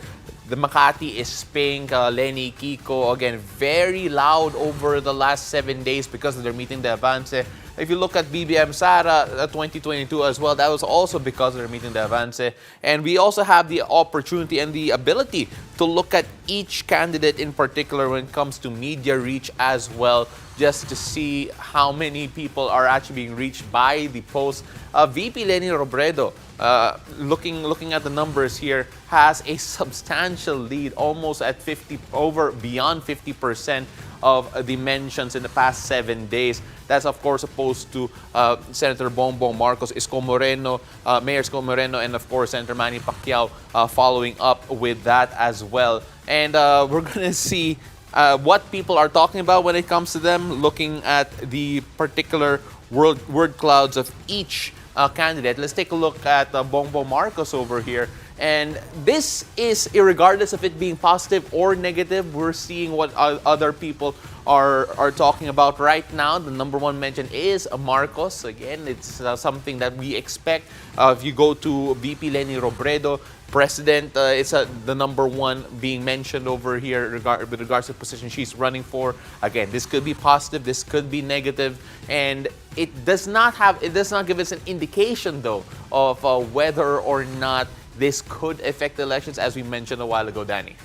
the Makati is pink, Lenny, Kiko, again, very loud over the last 7 days because they're meeting the Avance. If you look at BBM Sara 2022 as well, that was also because of Remittang de Avance. And we also have the opportunity and the ability to look at each candidate in particular when it comes to media reach as well, just to see how many people are actually being reached by the post. VP Leni Robredo, looking at the numbers here, has a substantial lead, almost at beyond 50% of the mentions in the past 7 days. That's of course opposed to Senator Bongbong Marcos, Isko Moreno, Mayor Isko Moreno, and of course Senator Manny Pacquiao following up with that as well. And we're gonna see what people are talking about when it comes to them, looking at the particular word clouds of each candidate. Let's take a look at Bongbong Marcos over here. And this is, irregardless of it being positive or negative, we're seeing what other people are talking about right now. The number one mention is Marcos. Again, it's something that we expect. If you go to VP Leni Robredo, President, it's the number one being mentioned over here with regards to the position she's running for. Again, this could be positive, this could be negative, and it does not give us an indication though of whether or not this could affect the elections, as we mentioned a while ago, Danie.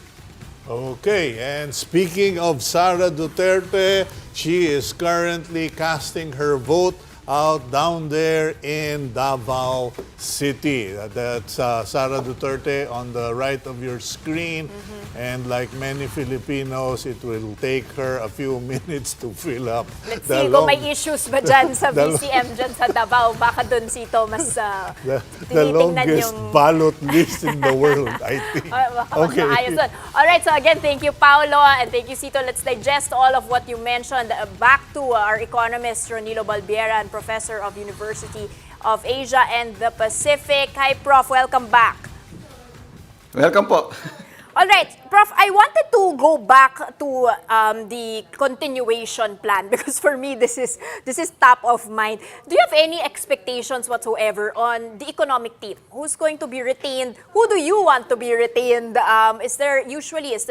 Okay, and speaking of Sara Duterte, she is currently casting her vote out down there in Davao City. That's Sara Duterte on the right of your screen. And like many Filipinos, it will take her a few minutes to fill up. Let's see kung may issues ba dyan sa VCM dyan sa Davao. Baka dun, Cito, mas the longest ballot list in the world, I think. Okay. Alright, so again, thank you, Paolo, and thank you, Cito. Let's digest all of what you mentioned. Back to our economist, Ronilo Balbiera, and Professor of University of Asia and the Pacific. Hi, Prof. Welcome back. Welcome po. All right, Prof, I wanted to go back to the continuation plan because for me this is top of mind. Do you have any expectations whatsoever on the economic team? Who's going to be retained? Who do you want to be retained? Is there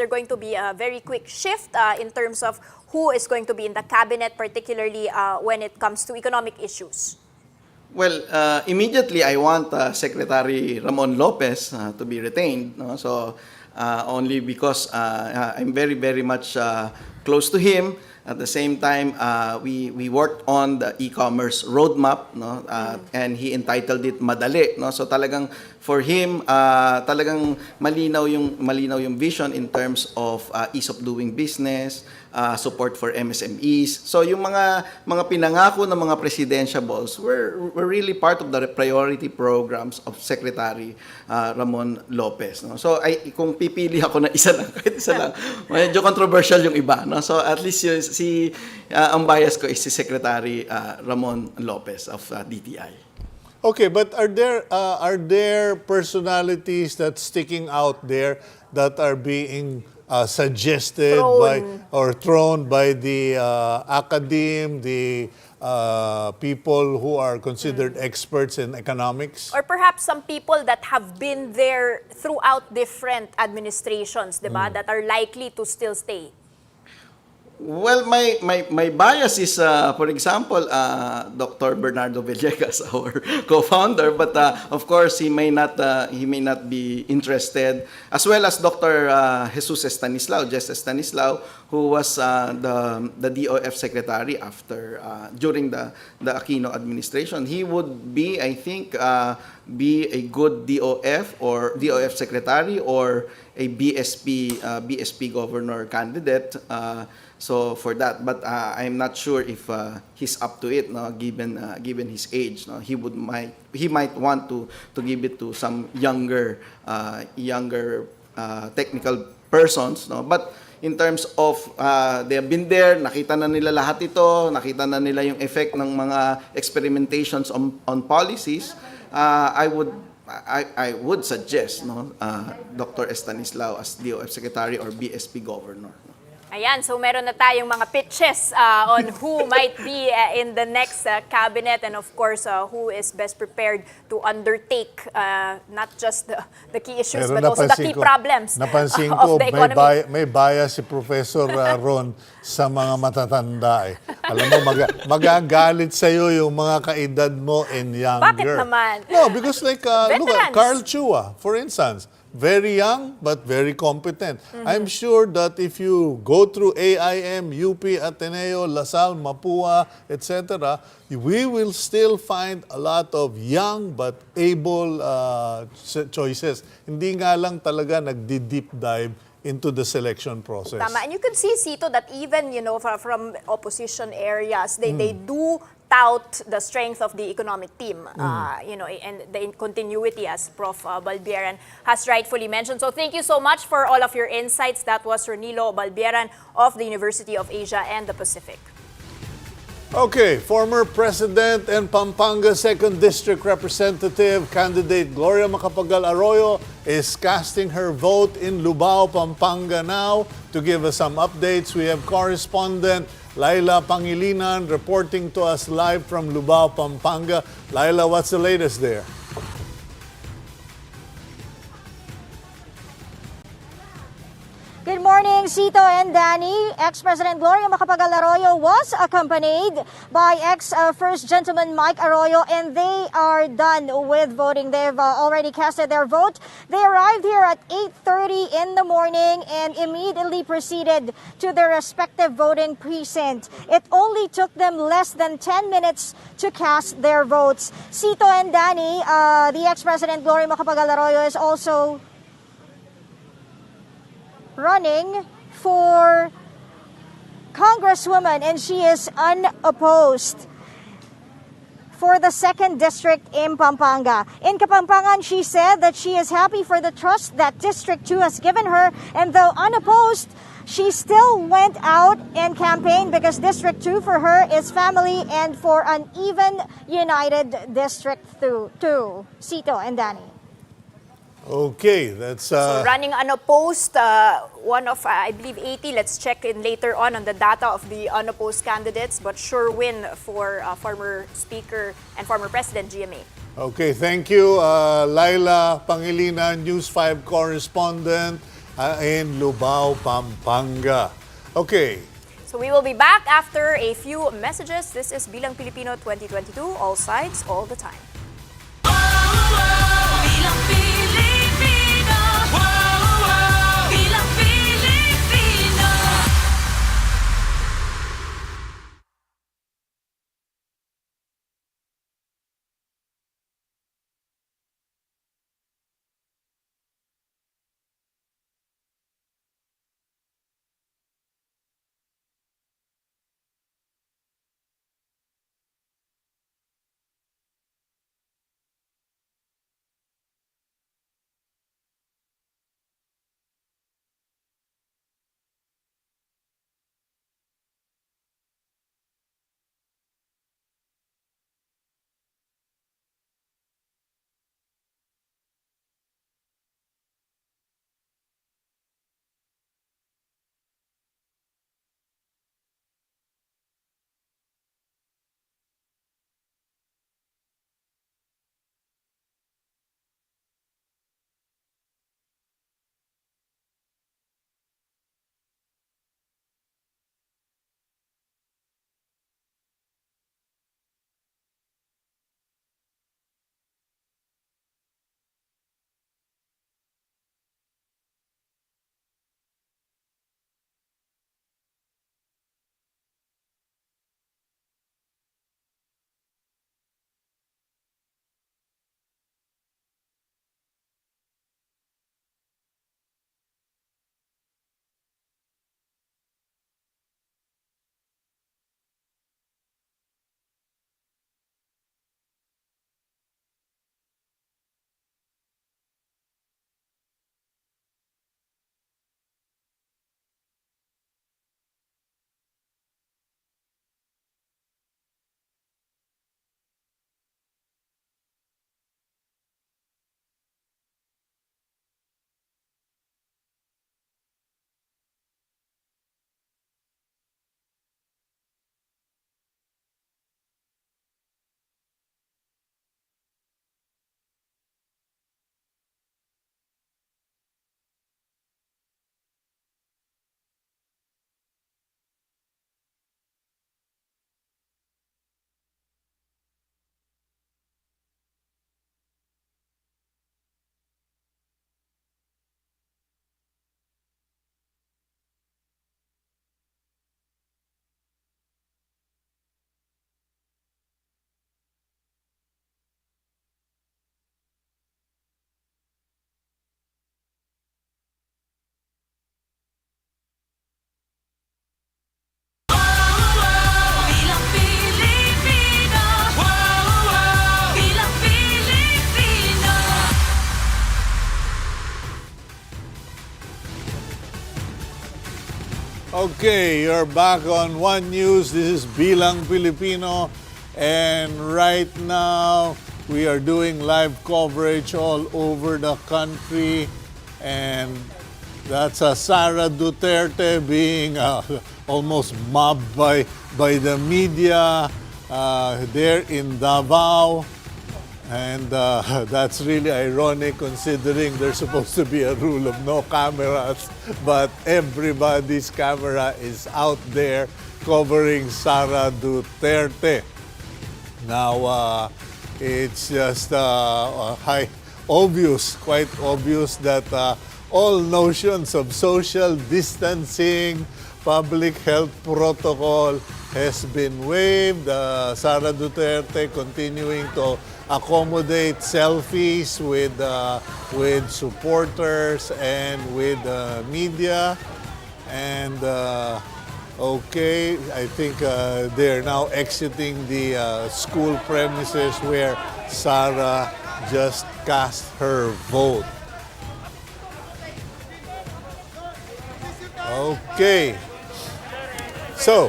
going to be a very quick shift in terms of who is going to be in the cabinet, particularly when it comes to economic issues? Well, immediately I want Secretary Ramon Lopez to be retained. No? So only because I'm very, very much close to him. At the same time, we worked on the e-commerce roadmap, no? And he entitled it Madali. No? So talagang for him, talagang malinaw yung vision in terms of ease of doing business, support for MSMEs. So yung mga pinangako ng mga presidentiables were really part of the priority programs of Secretary Ramon Lopez. No? So kung pipili ako na isa lang, kahit isa lang, medyo controversial yung iba. No? So at least ang bias ko is si Secretary Ramon Lopez of DTI. Okay, but are there personalities that's sticking out there that are being suggested thrown by the academe, the people who are considered experts in economics? Or perhaps some people that have been there throughout different administrations, diba? That are likely to still stay. Well, my bias is, for example, Dr. Bernardo Villegas, our co-founder, but of course he may not be interested, as well as Dr. Jesus Estanislao, who was the DOF secretary during the Aquino administration. He would be, I think, be a good DOF or DOF secretary or a BSP governor candidate. So for that, but I'm not sure if he's up to it. No, given his age, no, he might want to give it to some younger technical persons. No, but in terms of they have been there, nakita na nila lahat ito, nakita na nila yung effect ng mga experimentations on policies. I would suggest Dr. Estanislao as DOF secretary or BSP governor. Ayan, so meron na tayong mga pitches on who might be in the next cabinet and of course who is best prepared to undertake not just the key issues but also the key problems Napansin of ko, the economy. may bias si Professor Ron sa mga matatanda eh. Alam mo, magagalit sa'yo yung mga kaedad mo and younger. Bakit naman? No, because like, look at Veterans. Carl Chua, for instance. Very young but very competent. I'm sure that if you go through AIM, UP, Ateneo, LaSalle, Mapua, etc., we will still find a lot of young but able choices. Hindi nga lang talaga nagdi-deep dive into the selection process. Tama. And you could see, Cito, that even, from opposition areas, they do tout the strength of the economic team, and the continuity, as Prof. Balbieran has rightfully mentioned. So thank you so much for all of your insights. That was Ronilo Balbieran of the University of Asia and the Pacific. Okay, former President and Pampanga 2nd District Representative candidate Gloria Macapagal Arroyo is casting her vote in Lubao, Pampanga now. To give us some updates, we have correspondent Laila Pangilinan reporting to us live from Lubao, Pampanga. Laila, what's the latest there? Good morning, Cito and Danie. Ex-President Gloria Macapagal Arroyo was accompanied by ex-First Gentleman Mike Arroyo, and they are done with voting. They've already casted their vote. They arrived here at 8:30 in the morning and immediately proceeded to their respective voting precinct. It only took them less than 10 minutes to cast their votes. Cito and Danie, the ex-President Gloria Macapagal Arroyo is also running for Congresswoman, and she is unopposed for the 2nd District in Pampanga. In Kapampangan, she said that she is happy for the trust that District 2 has given her, and though unopposed, she still went out and campaigned because District 2 for her is family and for an even united District 2. Cito and Danie. Okay, that's... So running unopposed, one of, I believe, 80. Let's check in later on the data of the unopposed candidates, but sure win for former Speaker and former President GMA. Okay, thank you, Laila Pangilinan, News 5 correspondent in Lubao, Pampanga. Okay. So we will be back after a few messages. This is Bilang Pilipino 2022, all sides, all the time. Bilang Pilipino. Bilang Pilipino. Okay, you're back on One News. This is Bilang Pilipino. And right now, we are doing live coverage all over the country. And that's Sara Duterte being almost mobbed by the media there in Davao. And that's really ironic considering there's supposed to be a rule of no cameras, but everybody's camera is out there covering Sara Duterte. Now, it's just quite obvious that all notions of social distancing, public health protocol has been waived. Sara Duterte continuing to accommodate selfies with supporters and with media. And okay, I think they're now exiting the school premises where Sara just cast her vote. Okay. So,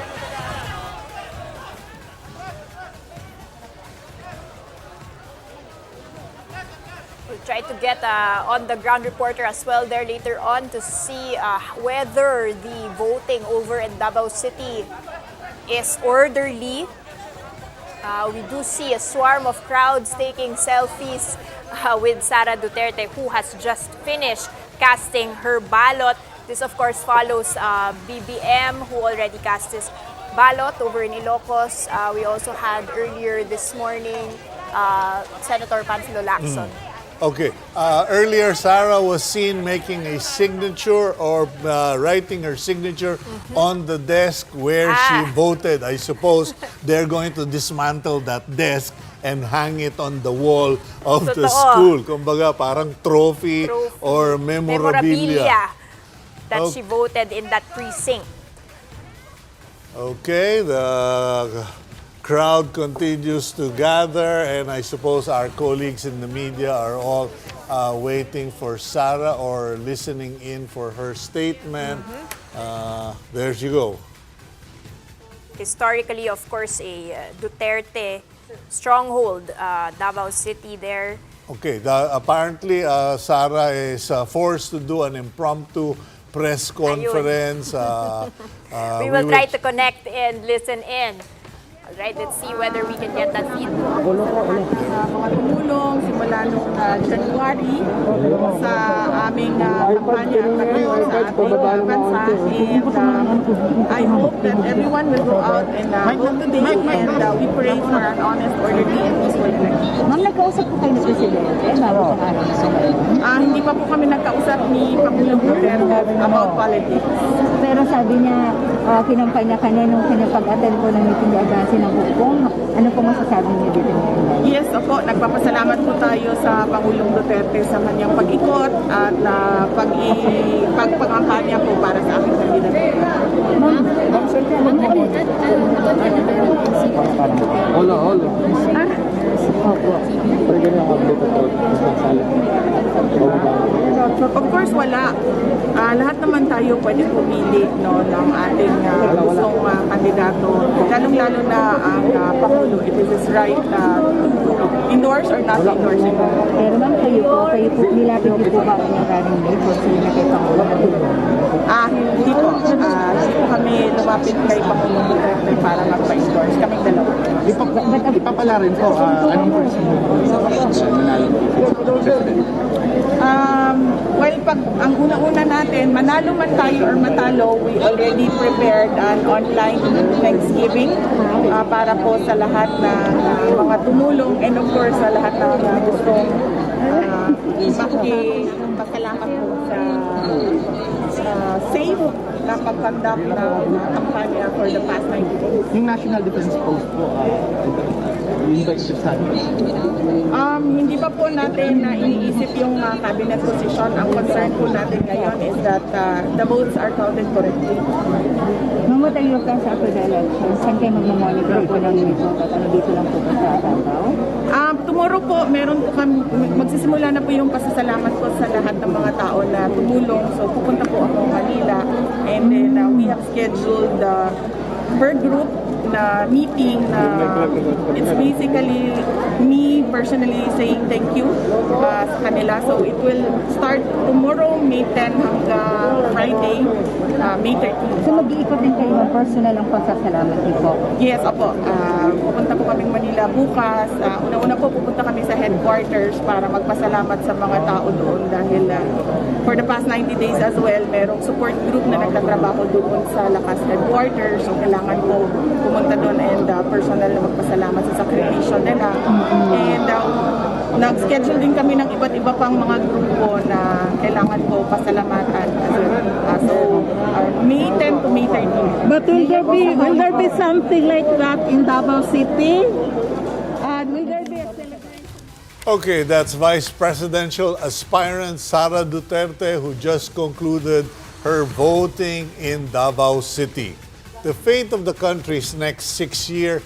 we'll try to get on-the-ground reporter as well there later on to see whether the voting over in Davao City is orderly. We do see a swarm of crowds taking selfies with Sara Duterte, who has just finished casting her ballot. This, of course, follows BBM, who already cast his ballot over in Ilocos. We also had earlier this morning Senator Panfilo Lacson. Okay. Earlier, Sara was seen making a signature or writing her signature on the desk where she voted. I suppose they're going to dismantle that desk and hang it on the wall of the school. Kumbaga, parang trophy or memorabilia. That she voted in that precinct. Okay, the crowd continues to gather, and I suppose our colleagues in the media are all waiting for Sara or listening in for her statement. There you go. Historically, of course, a Duterte stronghold, Davao City there. Okay, apparently Sara is forced to do an impromptu press conference. We will try to connect and listen in. Alright, let's see whether we can get that feedback. Mga tumulong simula noong January sa aming kampanya at ngayon sa ating bansa. And I hope that everyone will go out and vote today and we pray for an honest, orderly, and peaceful election. Ma'am, nagkausap po kayo ng Presidente bago sa araw na sa Hindi pa po kami nagkausap ni Pangulong Duterte about politics. Pero sabi niya, kinampanya ka na nung pinapag-attend po ng meeting ni Agassi ng Hukong. Ano po masasabi niyo dito ngayon? Yes, opo. Nagpapasalamat po tayo sa Pangulong Duterte sa kanyang pag-ikot at pagpangkampanya po para sa aking kandidatura. Of course, wala. Lahat naman tayo pwede pumili ng ating gustong kandidato. Lalong-lalo na ang Pangulo. It is his right to endorse or not endorse him. Pero ma'am, kayo po, nilapit niyo po ba ang running mate o sino na kay Pangulo? Hindi po. Hindi po kami lumapit kay Pangulong Duterte para magpa-endorse. Kaming dalawa. Ipapala rin po, anong person manalo President? Well, pag ang una-una natin, manalo man tayo or matalo, we already prepared an online Thanksgiving para po sa lahat ng mga tumulong and of course sa lahat ng gustong pasalamat po sa safe na pag-conduct ng kampanya for the past 90 days. Yung National Defense Post po, hindi pa po natin na iniisip yung cabinet position. Ang concern po natin ngayon is that the votes are counted correctly. Ma'am, what are your plans after the election? Saan kayo mag-monitor po ng result at ano dito lang po sa Davao? Tomorrow po, meron po kami, magsisimula na po yung pasasalamat ko sa lahat ng mga tao na tumulong. So pupunta po ako Manila, and then we have scheduled the per group na meeting na it's basically me personally saying thank you sa kanila. So it will start tomorrow, May 10 hanggang Friday, May 13. So mag-iikot din kayo ng personal ang pasasalamat niyo po? Yes, opo. Pupunta po kaming Manila bukas. Una-una po pupunta kami sa headquarters para magpasalamat sa mga tao doon dahil for the past 90 days as well, merong support group na nagtatrabaho doon sa Lakas headquarters. So kailangan po pumunta doon and personal na magpasalamat sa sakripisyo nila. And nag-schedule din kami ng iba't iba pang mga grupo na kailangan po pasalamatan. So, May 10 to May 13. But will there be something like that in Davao City? Will there be a celebration? Okay, that's Vice Presidential aspirant Sara Duterte, who just concluded her voting in Davao City. The fate of the country's next 6 years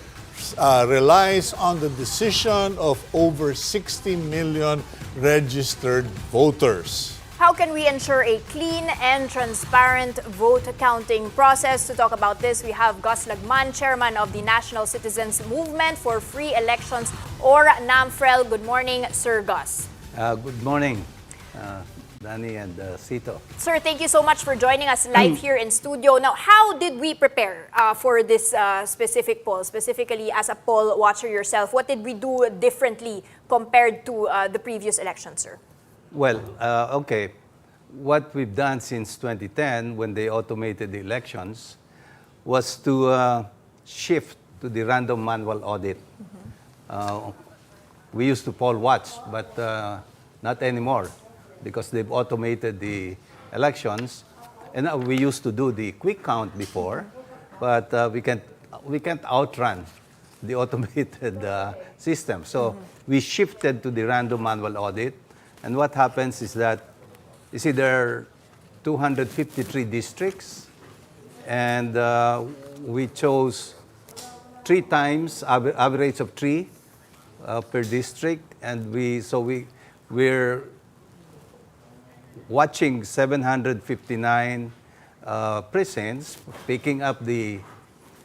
relies on the decision of over 60 million registered voters. How can we ensure a clean and transparent vote counting process? To talk about this, we have Gus Lagman, Chairman of the National Citizens Movement for Free Elections, or NAMFREL. Good morning, Sir Gus. Good morning, Danie and Cito. Sir, thank you so much for joining us live here in studio. Now, how did we prepare for this specific poll, specifically as a poll watcher yourself? What did we do differently compared to the previous election, sir? Well, okay. What we've done since 2010, when they automated the elections, was to shift to the random manual audit. We used to poll watch, but not anymore, because they've automated the elections. And we used to do the quick count before, but we can't outrun the automated system. So we shifted to the random manual audit. And what happens is that, you see, there are 253 districts, and we chose 3 times, average of 3 per district, and we're watching 759 precincts, picking up getting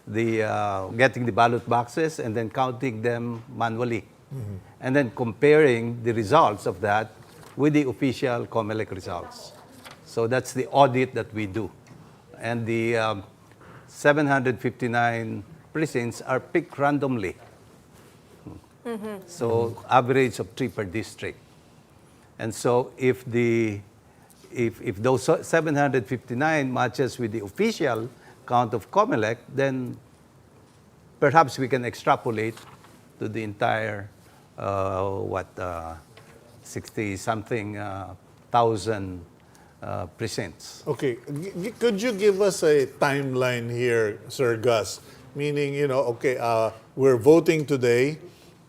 the ballot boxes and then counting them manually, and then comparing the results of that with the official COMELEC results. So that's the audit that we do. And the 759 precincts are picked randomly. So average of 3 per district. And so if those 759 matches with the official count of COMELEC, then perhaps we can extrapolate to the entire 60-something thousand precincts. Okay, could you give us a timeline here, Sir Gus? Meaning, we're voting today,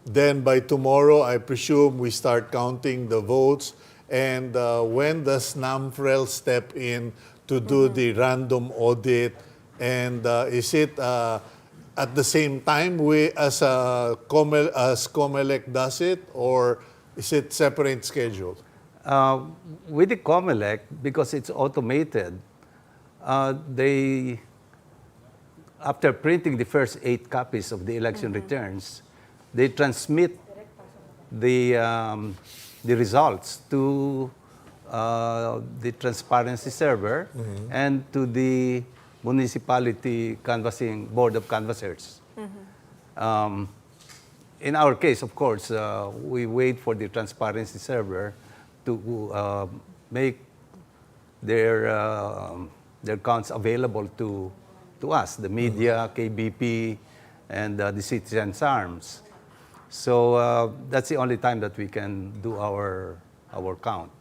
then by tomorrow, I presume we start counting the votes. And when does NAMFREL step in to do the random audit? And is it at the same time as COMELEC does it, or is it separate schedule? With the COMELEC, because it's automated, they, after printing the first 8 copies of the election returns, they transmit the results to the transparency server and to the municipality canvassing board of canvassers. In our case, of course, we wait for the transparency server to make their counts available to us, the media, KBP, and the Citizens Arms. So that's the only time that we can do our count.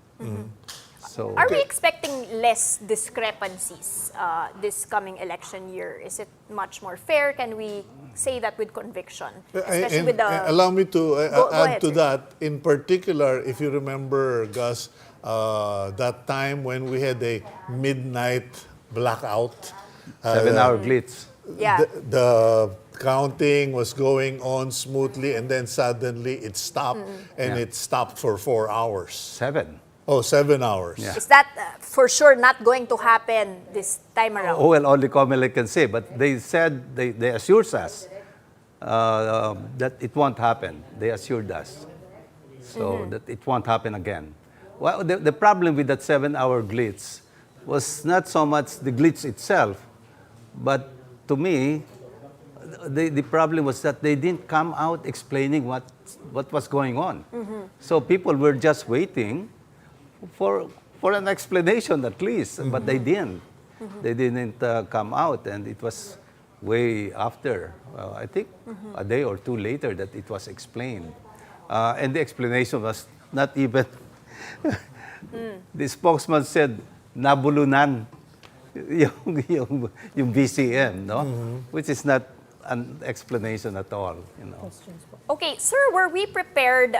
So, are we expecting less discrepancies this coming election year? Is it much more fair? Can we say that with conviction? Especially with the... Allow me to add ahead, to sir. that. In particular, if you remember, Gus, that time when we had a midnight blackout. 7-hour glitz. Yeah. The counting was going on smoothly, and then suddenly it stopped, and Yeah. it stopped for 4 hours. 7. Oh, 7 hours. Is that for sure not going to happen this time around? Oh, well, only Comelec can say, but they said, they assured us that it won't happen. They assured us. So that it won't happen again. Well, the problem with that 7-hour glitch was not so much the glitch itself, but to me, the problem was that they didn't come out explaining what was going on. So people were just waiting for an explanation at least, but they didn't. They didn't come out, and it was way after, I think a day or two later, that it was explained. And the explanation was not even, the spokesman said, nabulunan yung BCM, no? Which is not an explanation at all, you know. Okay, sir, were we prepared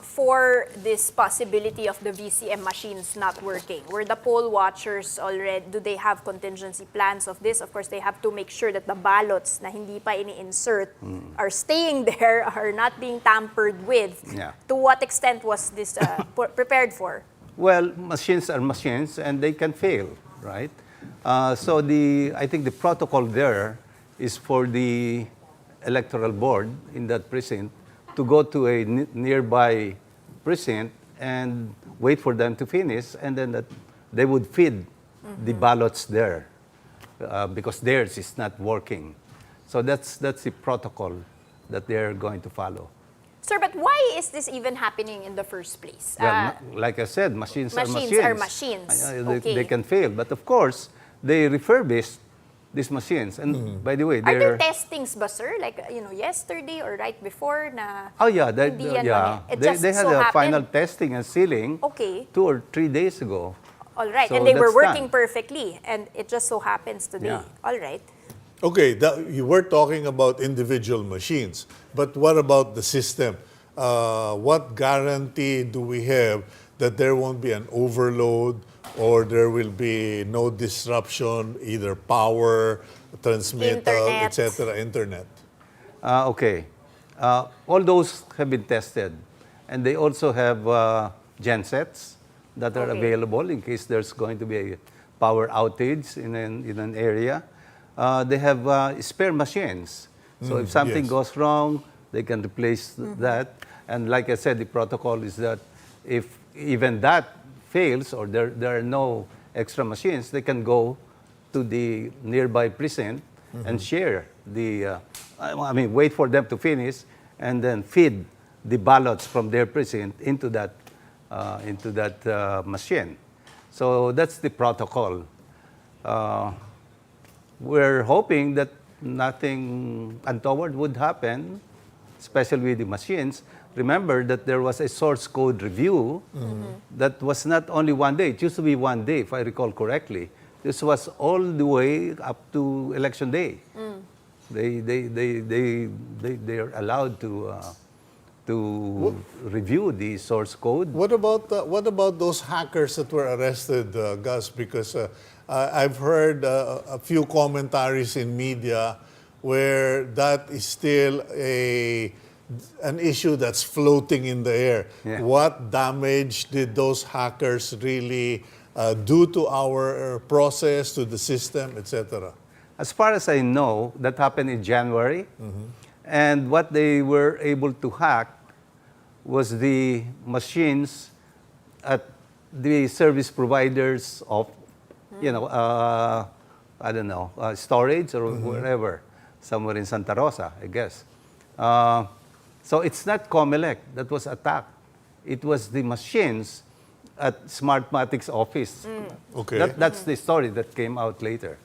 for this possibility of the VCM machines not working? Were the poll watchers already, do they have contingency plans of this? Of course, they have to make sure that the ballots na hindi pa ini-insert are staying there, are not being tampered with. Yeah. To what extent was this prepared for? Well, machines are machines, and they can fail, right? So I think the protocol there is for the electoral board in that precinct to go to a nearby precinct and wait for them to finish, and then that they would feed the ballots there because theirs is not working. So that's the protocol that they're going to follow. Sir, but why is this even happening in the first place? Well, like I said, machines are machines. Are machines. Okay. They can fail, but of course, they refurbished these machines. And by the way, Are there testings ba, sir? Like, yesterday or right before na... Oh yeah, hindi yan yeah. It They just had so a happened. final testing and sealing 2 or 3 days ago. All right, So and they were that's working done. perfectly, and it just so happens today. Yeah. All right. Okay, you were talking about individual machines, but what about the system? What guarantee do we have that there won't be an overload or there will be no disruption, either power, transmittal, Internet. etc., internet? Okay. All those have been tested. And they also have gensets that are available in case there's going to be a power outage in an area. They have spare machines. So if something goes wrong, they can replace that. And like I said, the protocol is that if even that fails or there are no extra machines, they can go to the nearby precinct and share the, wait for them to finish and then feed the ballots from their precinct into that machine. So that's the protocol. We're hoping that nothing untoward would happen, especially with the machines. Remember that there was a source code review that was not only 1 day. It used to be 1 day, if I recall correctly. This was all the way up to election day. They're allowed to review the source code. What about those hackers that were arrested, Gus? Because I've heard a few commentaries in media where that is still an issue that's floating in the air. Yeah. What damage did those hackers really do to our process, to the system, etc.? As far as I know, that happened in January. And what they were able to hack was the machines at the service providers of, storage or wherever, somewhere in Santa Rosa, I guess. So it's not Comelec that was attacked. It was the machines at Smartmatic's office. Okay. That's the story that came out later.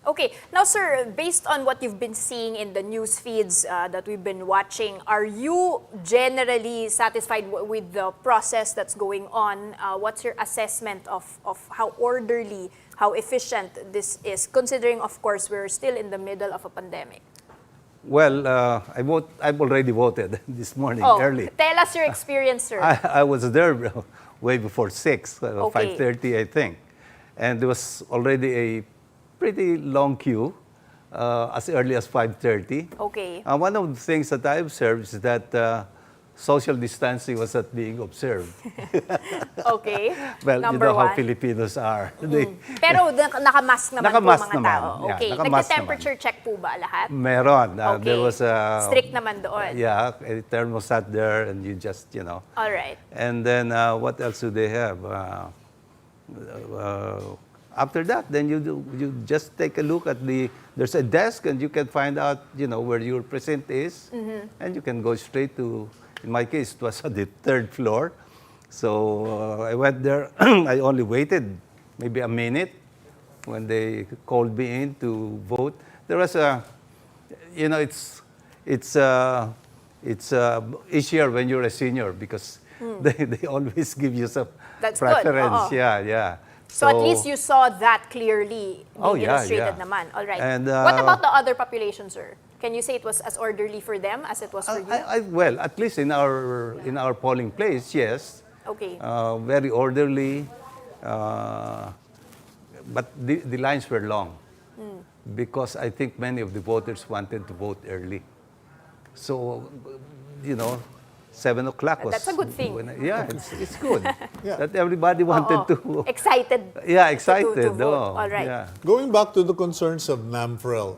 Okay. Now, sir, based on what you've been seeing in the news feeds that we've been watching, are you generally satisfied with the process that's going on? What's your assessment of how orderly, how efficient this is, considering, of course, we're still in the middle of a pandemic? Well, I've already voted this morning early. Tell us your experience, sir. I was there way before 6, Okay. 5:30, I think. And there was already a pretty long queue as early as 5:30. Okay. One of the things that I observed is that social distancing was not being observed. Okay. Well, Number you know how one. Filipinos are. They, Pero nakamask naman Nakamask po mga naman. tao. Yeah, Okay. nakamask Nagka-temperature check po ba lahat? meron. Okay. There was a... Strict naman doon. Yeah, a thermostat there and you just, All right. And then what else do they have? After that, then you just take a look at there's a desk and you can find out, where your precinct is. And you can go straight to, in my case, it was at the 3rd floor. So I went there, I only waited maybe a minute when they called me in to vote. There was it's easier when you're a senior because they always give you some That's good. preference. Oo. Yeah. So at least you saw that clearly Oh, being yeah, illustrated yeah. naman. All right. And, what about the other population, sir? Can you say it was as orderly for them as it was for you? Well, at least in our polling place, yes. Okay. Very orderly. But the lines were long because I think many of the voters wanted to vote early. So, 7 o'clock was... That's a good thing. It's good. That everybody wanted to... Excited. Yeah, excited. To vote. Oh, All right. yeah. Going back to the concerns of NAMFREL,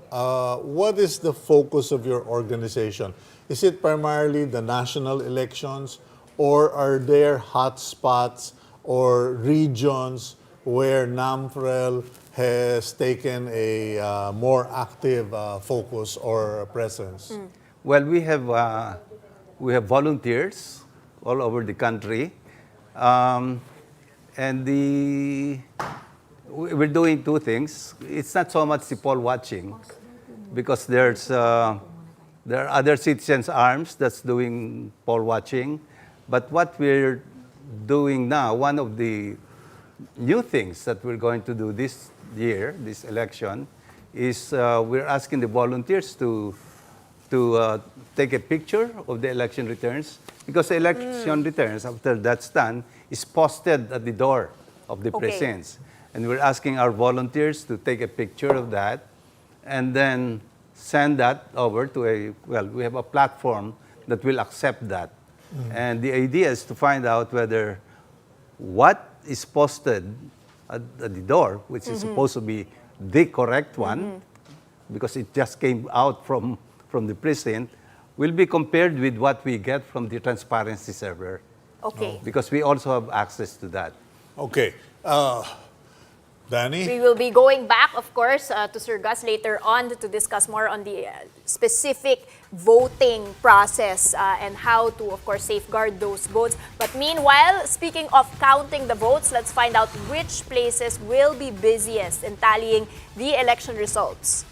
what is the focus of your organization? Is it primarily the national elections, or are there hotspots or regions where NAMFREL has taken a more active focus or presence? Well, we have volunteers all over the country, and we're doing two things. It's not so much the poll watching, because there are other citizens' arms that's doing poll watching. But what we're doing now, one of the new things that we're going to do this year, this election, is we're asking the volunteers to take a picture of the election returns, because the election returns, after that's done, is posted at the door of the precincts. And we're asking our volunteers to take a picture of that and then send that over to we have a platform that will accept that. And the idea is to find out whether what is posted at the door, which is supposed to be the correct one, because it just came out from the precinct, will be compared with what we get from the transparency server. Okay. Because we also have access to that. Okay. Danie? We will be going back, of course, to Sir Gus later on to discuss more on the specific voting process and how to, of course, safeguard those votes. But meanwhile, speaking of counting the votes, let's find out which places will be busiest in tallying the election results.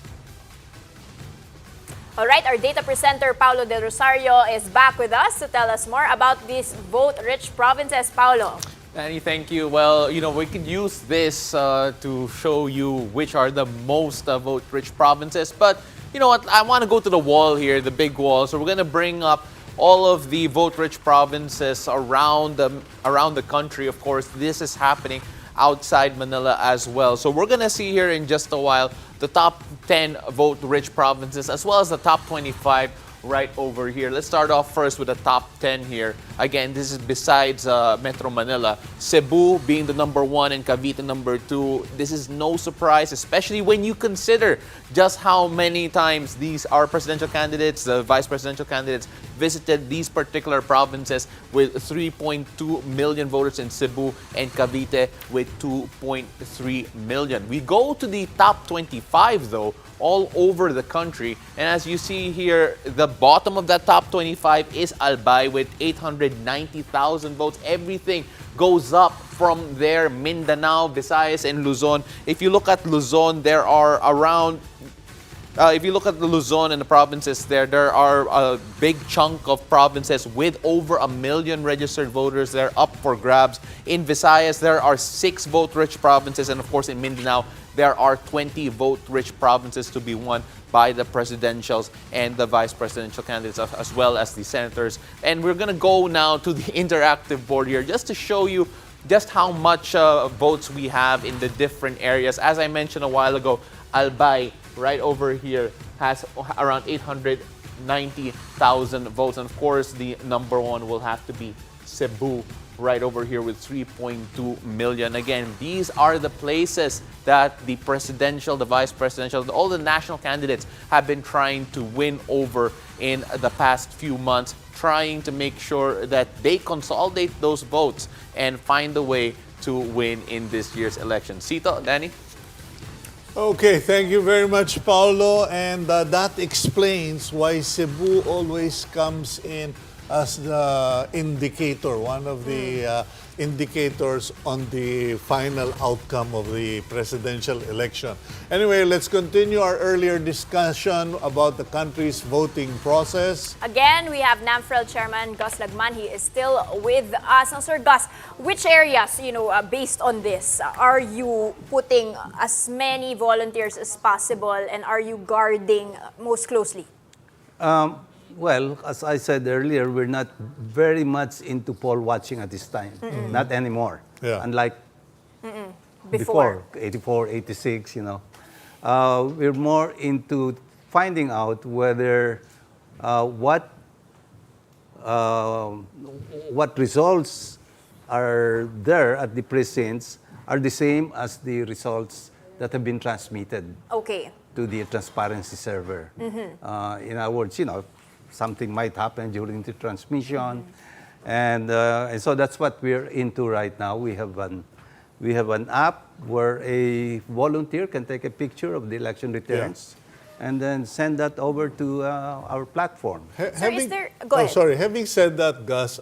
All right, our data presenter, Paulo De Rosario, is back with us to tell us more about these vote-rich provinces. Paulo. Danie, thank you. Well, we could use this to show you which are the most vote-rich provinces. But you know what? I want to go to the wall here, the big wall. So we're going to bring up all of the vote-rich provinces around the country. Of course, this is happening outside Manila as well. So we're going to see here in just a while the top 10 vote-rich provinces as well as the top 25 right over here. Let's start off first with the top 10 here. Again, this is besides Metro Manila. Cebu being the number 1 and Cavite number 2. This is no surprise, especially when you consider just how many times our presidential candidates, the vice presidential candidates, visited these particular provinces, with 3.2 million voters in Cebu and Cavite with 2.3 million. We go to the top 25 though, all over the country. And as you see here, the bottom of that top 25 is Albay with 890,000 votes. Everything goes up from there. Mindanao, Visayas, and Luzon. If you look at Luzon, there are around... if you look at the Luzon and the provinces there are a big chunk of provinces with over 1 million registered voters. They're up for grabs. In Visayas, there are 6 vote-rich provinces. And of course, in Mindanao, there are 20 vote-rich provinces to be won by the presidentials and the vice presidential candidates, as well as the senators. And we're going to go now to the interactive board here just to show you just how much votes we have in the different areas. As I mentioned a while ago, Albay right over here has around 890,000 votes. And of course, the number one will have to be Cebu, right over here with 3.2 million. Again, these are the places that the presidential, the vice presidential, all the national candidates have been trying to win over in the past few months, trying to make sure that they consolidate those votes and find a way to win in this year's election. Cito, Danie? Okay, thank you very much, Paulo. And that explains why Cebu always comes in as the indicator, one of the indicators on the final outcome of the presidential election. Anyway, let's continue our earlier discussion about the country's voting process. Again, we have NAMFREL Chairman Gus Lagman. He is still with us. Now, Sir Gus, which areas, based on this, are you putting as many volunteers as possible, and are you guarding most closely? Well, as I said earlier, we're not very much into poll watching at this time. Not anymore. Yeah. Unlike Before. 84, 86, we're more into finding out whether what results are there at the precincts are the same as the results that have been transmitted Okay. to the transparency server. In other words, something might happen during the transmission, and so that's what we're into right now. We have an app where a volunteer can take a picture of the election returns, and then send that over to our platform. Go ahead. Having said that, Gus,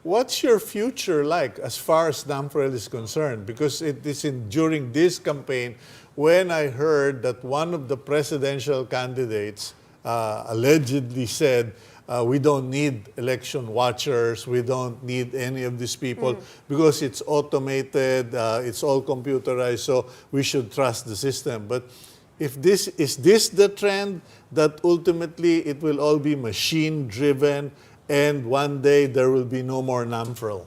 what's your future like as far as NAMFREL is concerned? Because it is during this campaign when I heard that one of the presidential candidates allegedly said, we don't need election watchers, we don't need any of these people because it's automated, it's all computerized, so we should trust the system. But is this the trend that ultimately it will all be machine driven and one day there will be no more NAMFREL?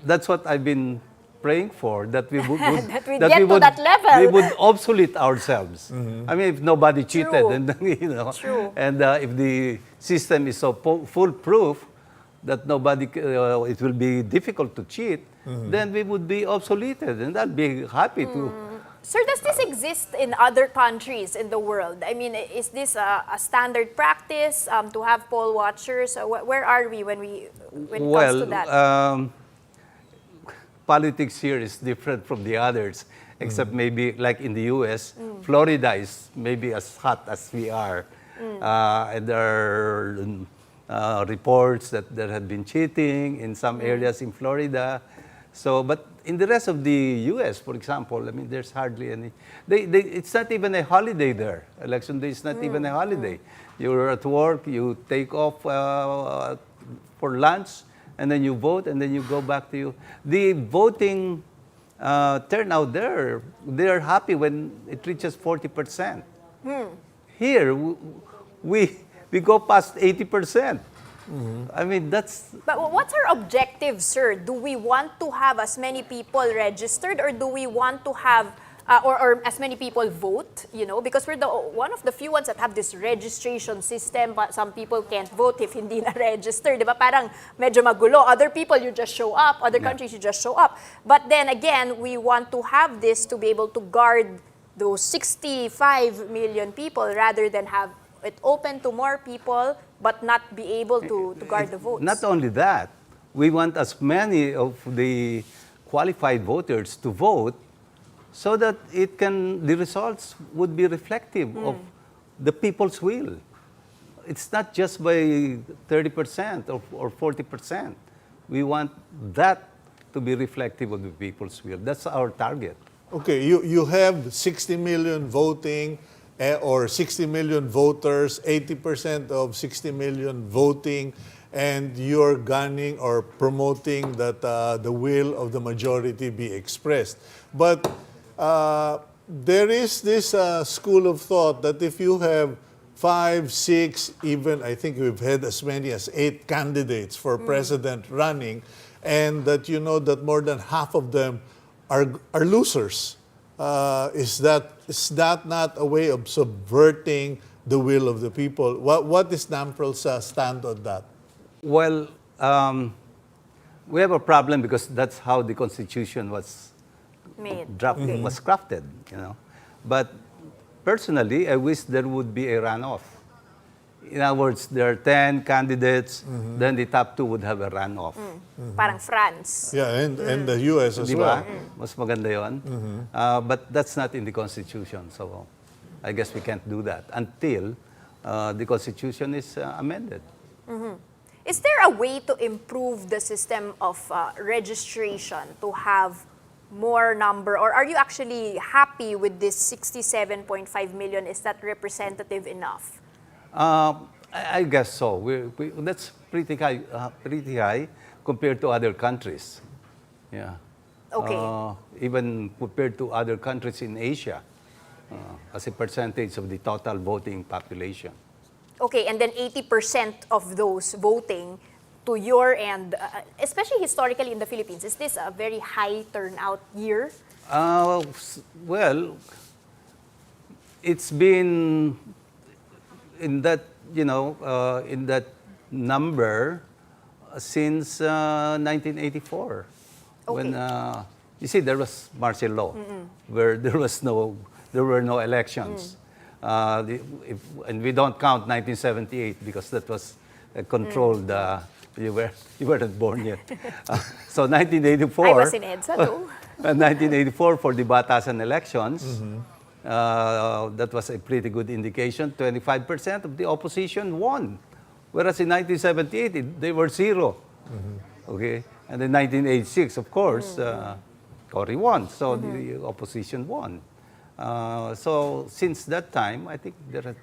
That's what I've been praying for, that we would That we get to that level. We would obsolete ourselves. I mean, if nobody cheated, True. and True. and if the system is so foolproof that nobody, it will be difficult to cheat, then we would be obsoleted, and I'd be happy to. Sir, does this exist in other countries in the world? I mean, is this a standard practice to have poll watchers? Where are we when it comes to that? Politics here is different from the others, except maybe like in the U.S., Florida is maybe as hot as we are. And there are reports that there had been cheating in some areas in Florida. So, but in the rest of the U.S., for example, I mean, there's hardly any. It's not even a holiday there. Election day is not even a holiday. You're at work, you take off for lunch, and then you vote, and then you go back to you. The voting turnout there, they're happy when it reaches 40%. Here, we go past 80%. I mean, that's... But what's our objective, sir? Do we want to have as many people registered, or do we want to have, or as many people vote, Because we're one of the few ones that have this registration system, but some people can't vote if hindi na register, di ba? Parang medyo magulo. Other people, you just show up. Other countries, you just show up. But then again, we want to have this to be able to guard those 65 million people rather than have it open to more people but not be able to guard the votes. Not only that, we want as many of the qualified voters to vote so that the results would be reflective of the people's will. It's not just by 30% or 40%. We want that to be reflective of the people's will. That's our target. Okay, you have 60 million voting or 60 million voters, 80% of 60 million voting, and you're gunning or promoting that the will of the majority be expressed. But there is this school of thought that if you have 5, 6, even I think we've had as many as 8 candidates for president running, and that that more than half of them are losers. is that not a way of subverting the will of the people? What is NAMPRO's stand on that? Well, we have a problem because that's how the Constitution was was crafted, you know. But personally, I wish there would be a runoff. In other words, there are 10 candidates, then the top 2 would have a runoff. Parang France. Yeah, and the US as well. Mas maganda yun. But that's not in the Constitution, so I guess we can't do that until the Constitution is amended. Is there a way to improve the system of registration to have more number, or are you actually happy with this 67.5 million? Is that representative enough? I guess so. That's pretty high compared to other countries. Yeah. Okay. Even compared to other countries in Asia, as a percentage of the total voting population. Okay, and then 80% of those voting to your end, especially historically in the Philippines, is this a very high turnout year? Well, it's been in that, in that number since 1984. Okay. When, you see, there was martial law, where there were no elections. And we don't count 1978 because that was a controlled, you weren't born yet. So 1984. I was in EDSA too. 1984 for the Batasan elections, that was a pretty good indication. 25% of the opposition won. Whereas in 1978, they were 0. Okay? And in 1986, of course, Cory won. So the opposition won. So since that time, I think there have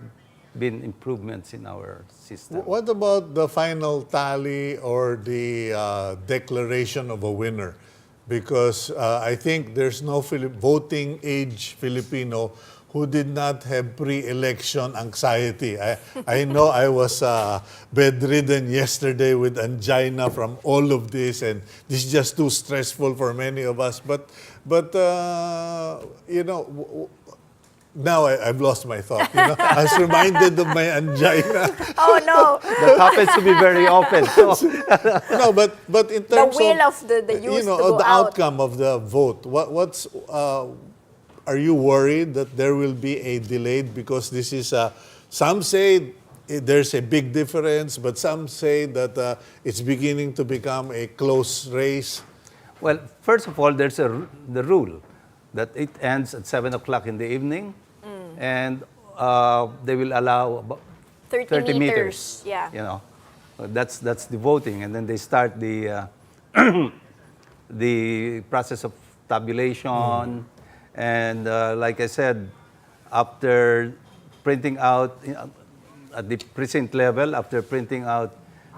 been improvements in our system. What about the final tally or the declaration of a winner? Because I think there's no voting age Filipino who did not have pre-election anxiety. I know I was bedridden yesterday with angina from all of this, and this is just too stressful for many of us. But now I've lost my thought. I was reminded of my angina. Oh no! That happens to be very often. So. No, but in terms the will of the youth to go the out. outcome of the vote, are you worried that there will be a delay because this is some say there's a big difference, but some say that it's beginning to become a close race? Well, first of all, there's the rule that it ends at 7 o'clock in the evening, and they will allow about 30 meters. Yeah. That's the voting, and then they start the the process of tabulation, and like I said, after printing out at the precinct level, after printing out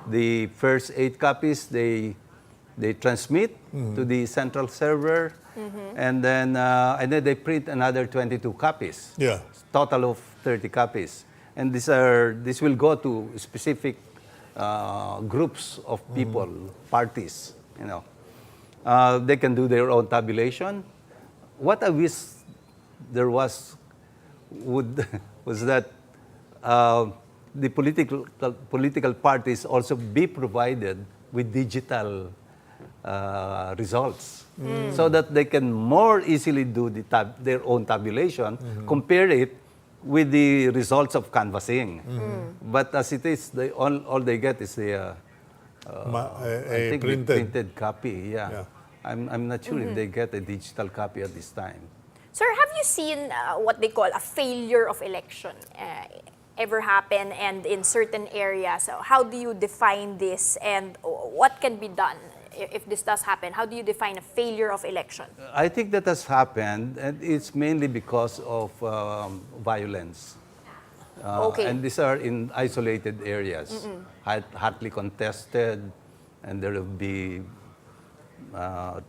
the first 8 copies, they transmit to the central server, and then they print another 22 copies. Yeah. Total of 30 copies. And this will go to specific groups of people, parties, They can do their own tabulation. What I wish there was that the political parties also be provided with digital results, so that they can more easily do their own tabulation, compare it with the results of canvassing. But as it is, all they get is the printed copy. Yeah. I'm not sure if they get a digital copy at this time. Sir, have you seen what they call a failure of election ever happen, and in certain areas? How do you define this, and what can be done if this does happen? How do you define a failure of election? I think that has happened, and it's mainly because of violence. And these are in isolated areas, hotly contested, and there will be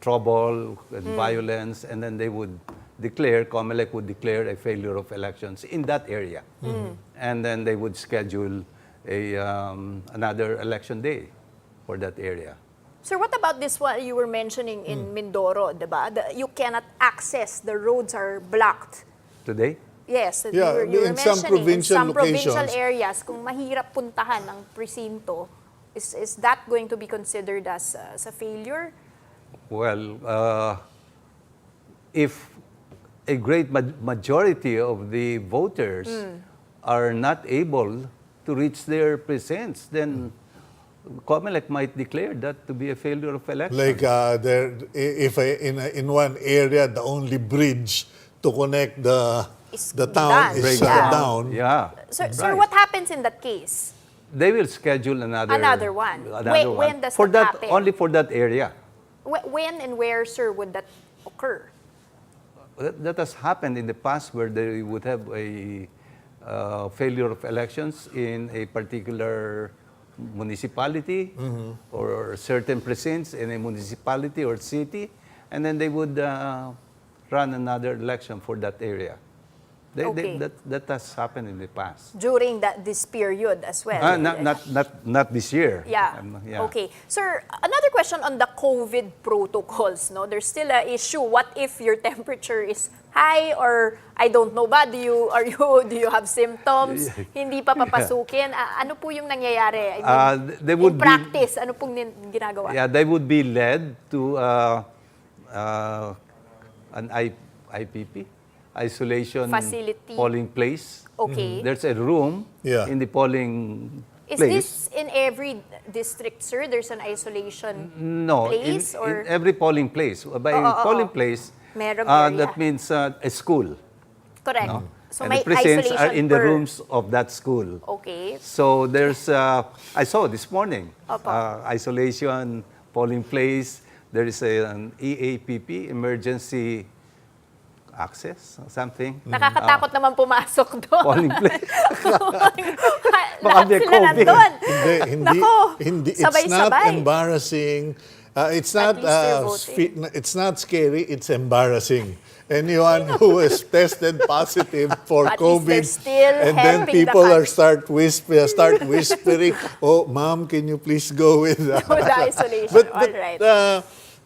trouble and violence, and then they would declare, COMELEC would declare a failure of elections in that area. And then they would schedule another election day for that area. Sir, what about this one you were mentioning in Mindoro, diba? You cannot access, the roads are blocked. Today? Yes, Yeah, you were in some mentioning provincial in some provincial locations. areas, kung mahirap puntahan ng presinto, is that going to be considered as a failure? Well, if a great majority of the voters are not able to reach their precincts, then COMELEC might declare that to be a failure of election. Like in one area, the only bridge to connect the town is down. Yeah. Sir, what happens in that case? They will schedule another one. Another When does for that that happen? only for that area. When and where, sir, would that occur? That has happened in the past where they would have a failure of elections in a particular municipality or certain precincts in a municipality or city, and then they would run another election for that area. That has happened in the past. During this period as well? Not this year. Yeah. Okay. Sir, another question on the COVID protocols. No, there's still an issue. What if your temperature is high, or I don't know ba? Do you have symptoms? Hindi pa papasukin? Ano po yung nangyayari? I mean, in practice, ano pong ginagawa? Yeah, they would be led to an IPP. Isolation facility, polling place. Okay. There's a room in the polling place. Is this in every district, sir? There's an isolation place? In every polling place. By polling place, that means a school. Correct. No? So and may the precincts isolation are in the rooms of that school. Okay. So there's, I saw this morning, isolation polling place. There is an EAPP, emergency access, something. Nakakatakot naman pumasok doon. Polling place. Lahat sila nandun. Hindi. It's not embarrassing. It's not scary. It's embarrassing. Anyone who is tested positive for COVID, and then people start whispering, "Oh, ma'am, can you please go with the isolation?" All right.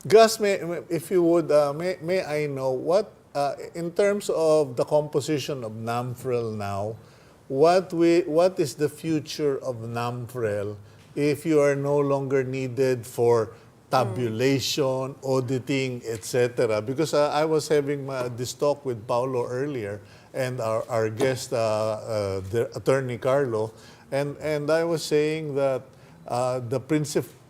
Gus, if you would, may I know what? In terms of the composition of NAMFREL now, what is the future of NAMFREL if you are no longer needed for tabulation, auditing, etc.? Because I was having this talk with Paulo earlier and our guest, the Attorney Carlo, and I was saying that the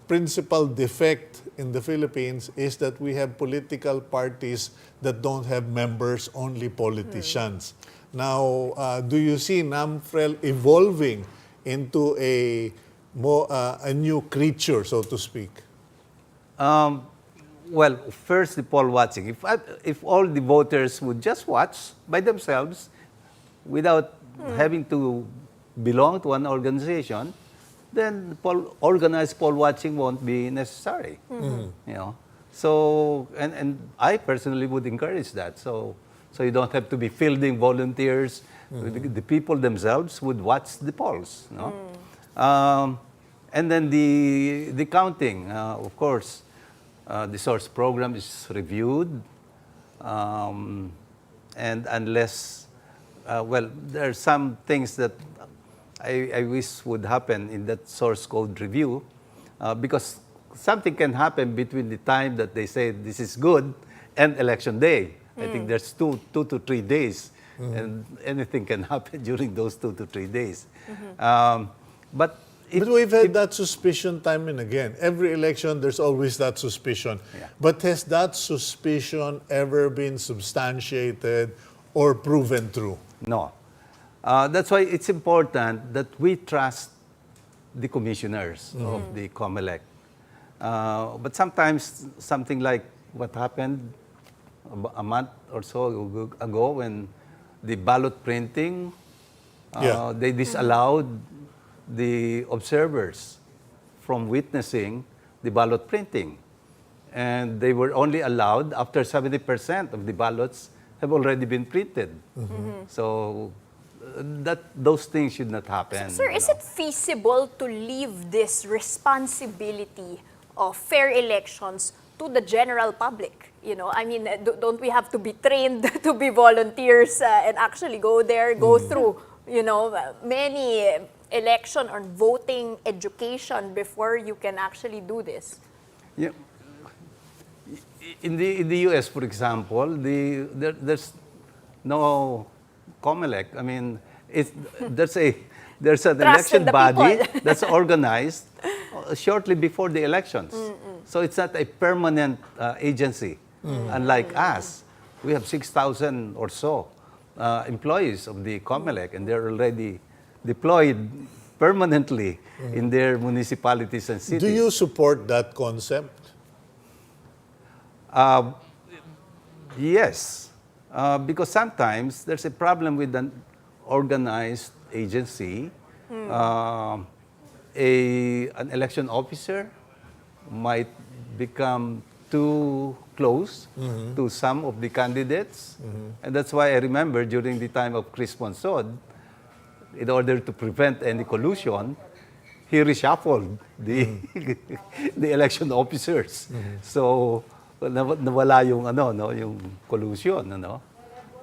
principal defect in the Philippines is that we have political parties that don't have members, only politicians. Now, do you see NAMFREL evolving into a new creature, so to speak? Well, first, the poll watching. If all the voters would just watch by themselves without having to belong to an organization, then organized poll watching won't be necessary. You know, so and I personally would encourage that. So you don't have to be fielding volunteers. The people themselves would watch the polls. No? And then the counting, of course, the source program is reviewed, and unless there are some things that I wish would happen in that source code review, because something can happen between the time that they say this is good and election day. I think there's two to 3 days, and anything can happen during those 2 to 3 days. But we've had that suspicion time and again. Every election, there's always that suspicion. Yeah. But has that suspicion ever been substantiated or proven true? No. That's why it's important that we trust the commissioners of the COMELEC. But sometimes something like what happened a month or so ago when the ballot printing, they disallowed the observers from witnessing the ballot printing. And they were only allowed after 70% of the ballots have already been printed. So those things should not happen. Sir, is it feasible to leave this responsibility fair elections to the general public? I mean, don't we have to be trained to be volunteers and actually go there, go through, many election or voting education before you can actually do this? Yeah. In the U.S., for example, there's no COMELEC. I mean, there's an election body that's organized shortly before the elections. So it's not a permanent agency. Unlike us, we have 6,000 or so employees of the COMELEC, and they're already deployed permanently in their municipalities and cities. Do you support that concept? Yes, because sometimes there's a problem with an organized agency. An election officer might become too close to some of the candidates. And that's why I remember during the time of Chris Monsod, in order to prevent any collusion, he reshuffled the election officers. So nawala yung yung collusion,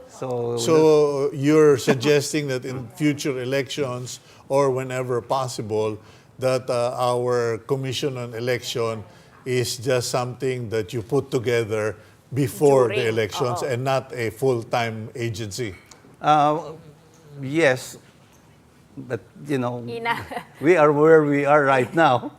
So you're suggesting that in future elections or whenever possible, that our Commission on Election is just something that you put together before the elections and not a full-time agency? Yes, but we are where we are right now.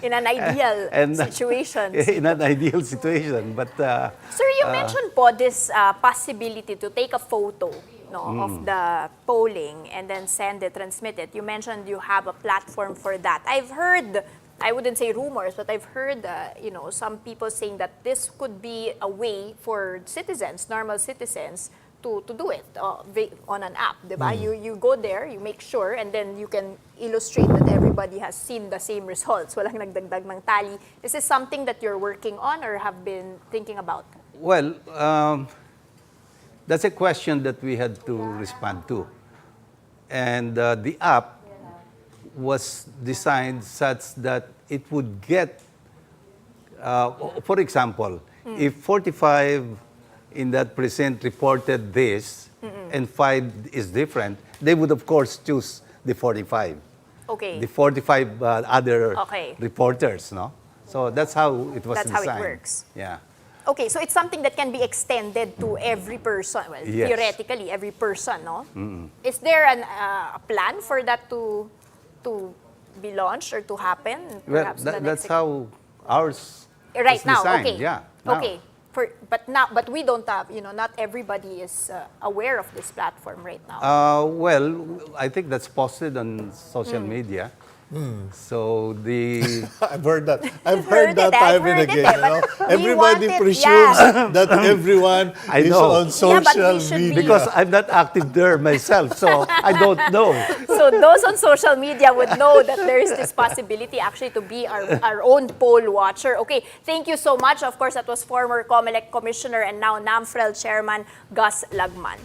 In an ideal situation. In an ideal situation, but sir, you mentioned po this possibility to take a photo of the polling and then transmit it. You mentioned you have a platform for that. I've heard, I wouldn't say rumors, but I've heard some people saying that this could be a way for citizens, normal citizens, to do it on an app, diba? You go there, you make sure, and then you can illustrate that everybody has seen the same results. Walang nagdagdag ng tally. Is this something that you're working on or have been thinking about? Well, that's a question that we had to respond to. And the app was designed such that it would get, for example, if 45 in that precinct reported this and 5 is different, they would of course choose the 45. Okay. The 45 other reporters, no? So that's how it was designed. That's how it works. Yeah. Okay, so it's something that can be extended to every person. Well, yes. Theoretically, every person, no? Is there a plan for that to be launched or to happen? Well, that's how ours right is now. designed. Okay. Yeah. Now. Okay. But we don't have, not everybody is aware of this platform right now. Well, I think that's posted on social media. So I've heard that. I've heard that time and again. Everybody presumes that everyone is on social media. Because I'm not active there myself, so I don't know. So those on social media would know that there is this possibility actually to be our own poll watcher. Okay, thank you so much. Of course, that was former COMELEC Commissioner and now NAMFREL Chairman Gus Lagman.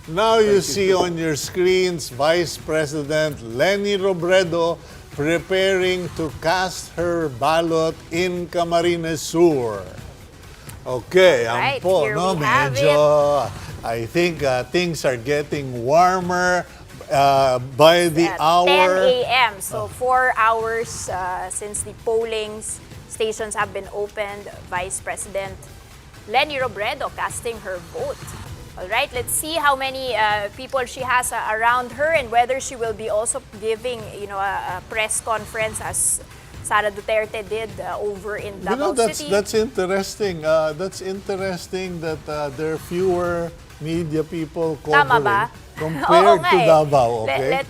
Now you see on your screens Vice President Leni Robredo preparing to cast her ballot in Camarines Sur. Okay, right, here we have medyo, I think things are getting warmer by the hour. 10 a.m. So 4 hours since the polling stations have been opened. Vice President Leni Robredo casting her vote. All right, let's see how many people she has around her and whether she will be also giving, a press conference as Sara Duterte did over in Davao City. That's interesting. That's interesting that there are fewer media people covering compared to Davao. Okay.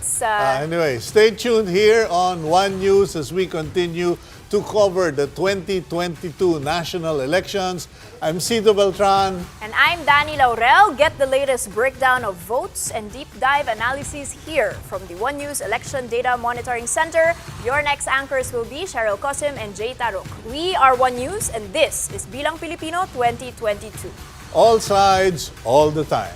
Anyway, stay tuned here on One News as we continue to cover the 2022 national elections. I'm Cito Beltran. And I'm Danie Laurel. Get the latest breakdown of votes and deep dive analyses here from the One News Election Data Monitoring Center. Your next anchors will be Cheryl Cosim and Jay Tarok. We are One News and this is Bilang Pilipino 2022. All sides, all the time.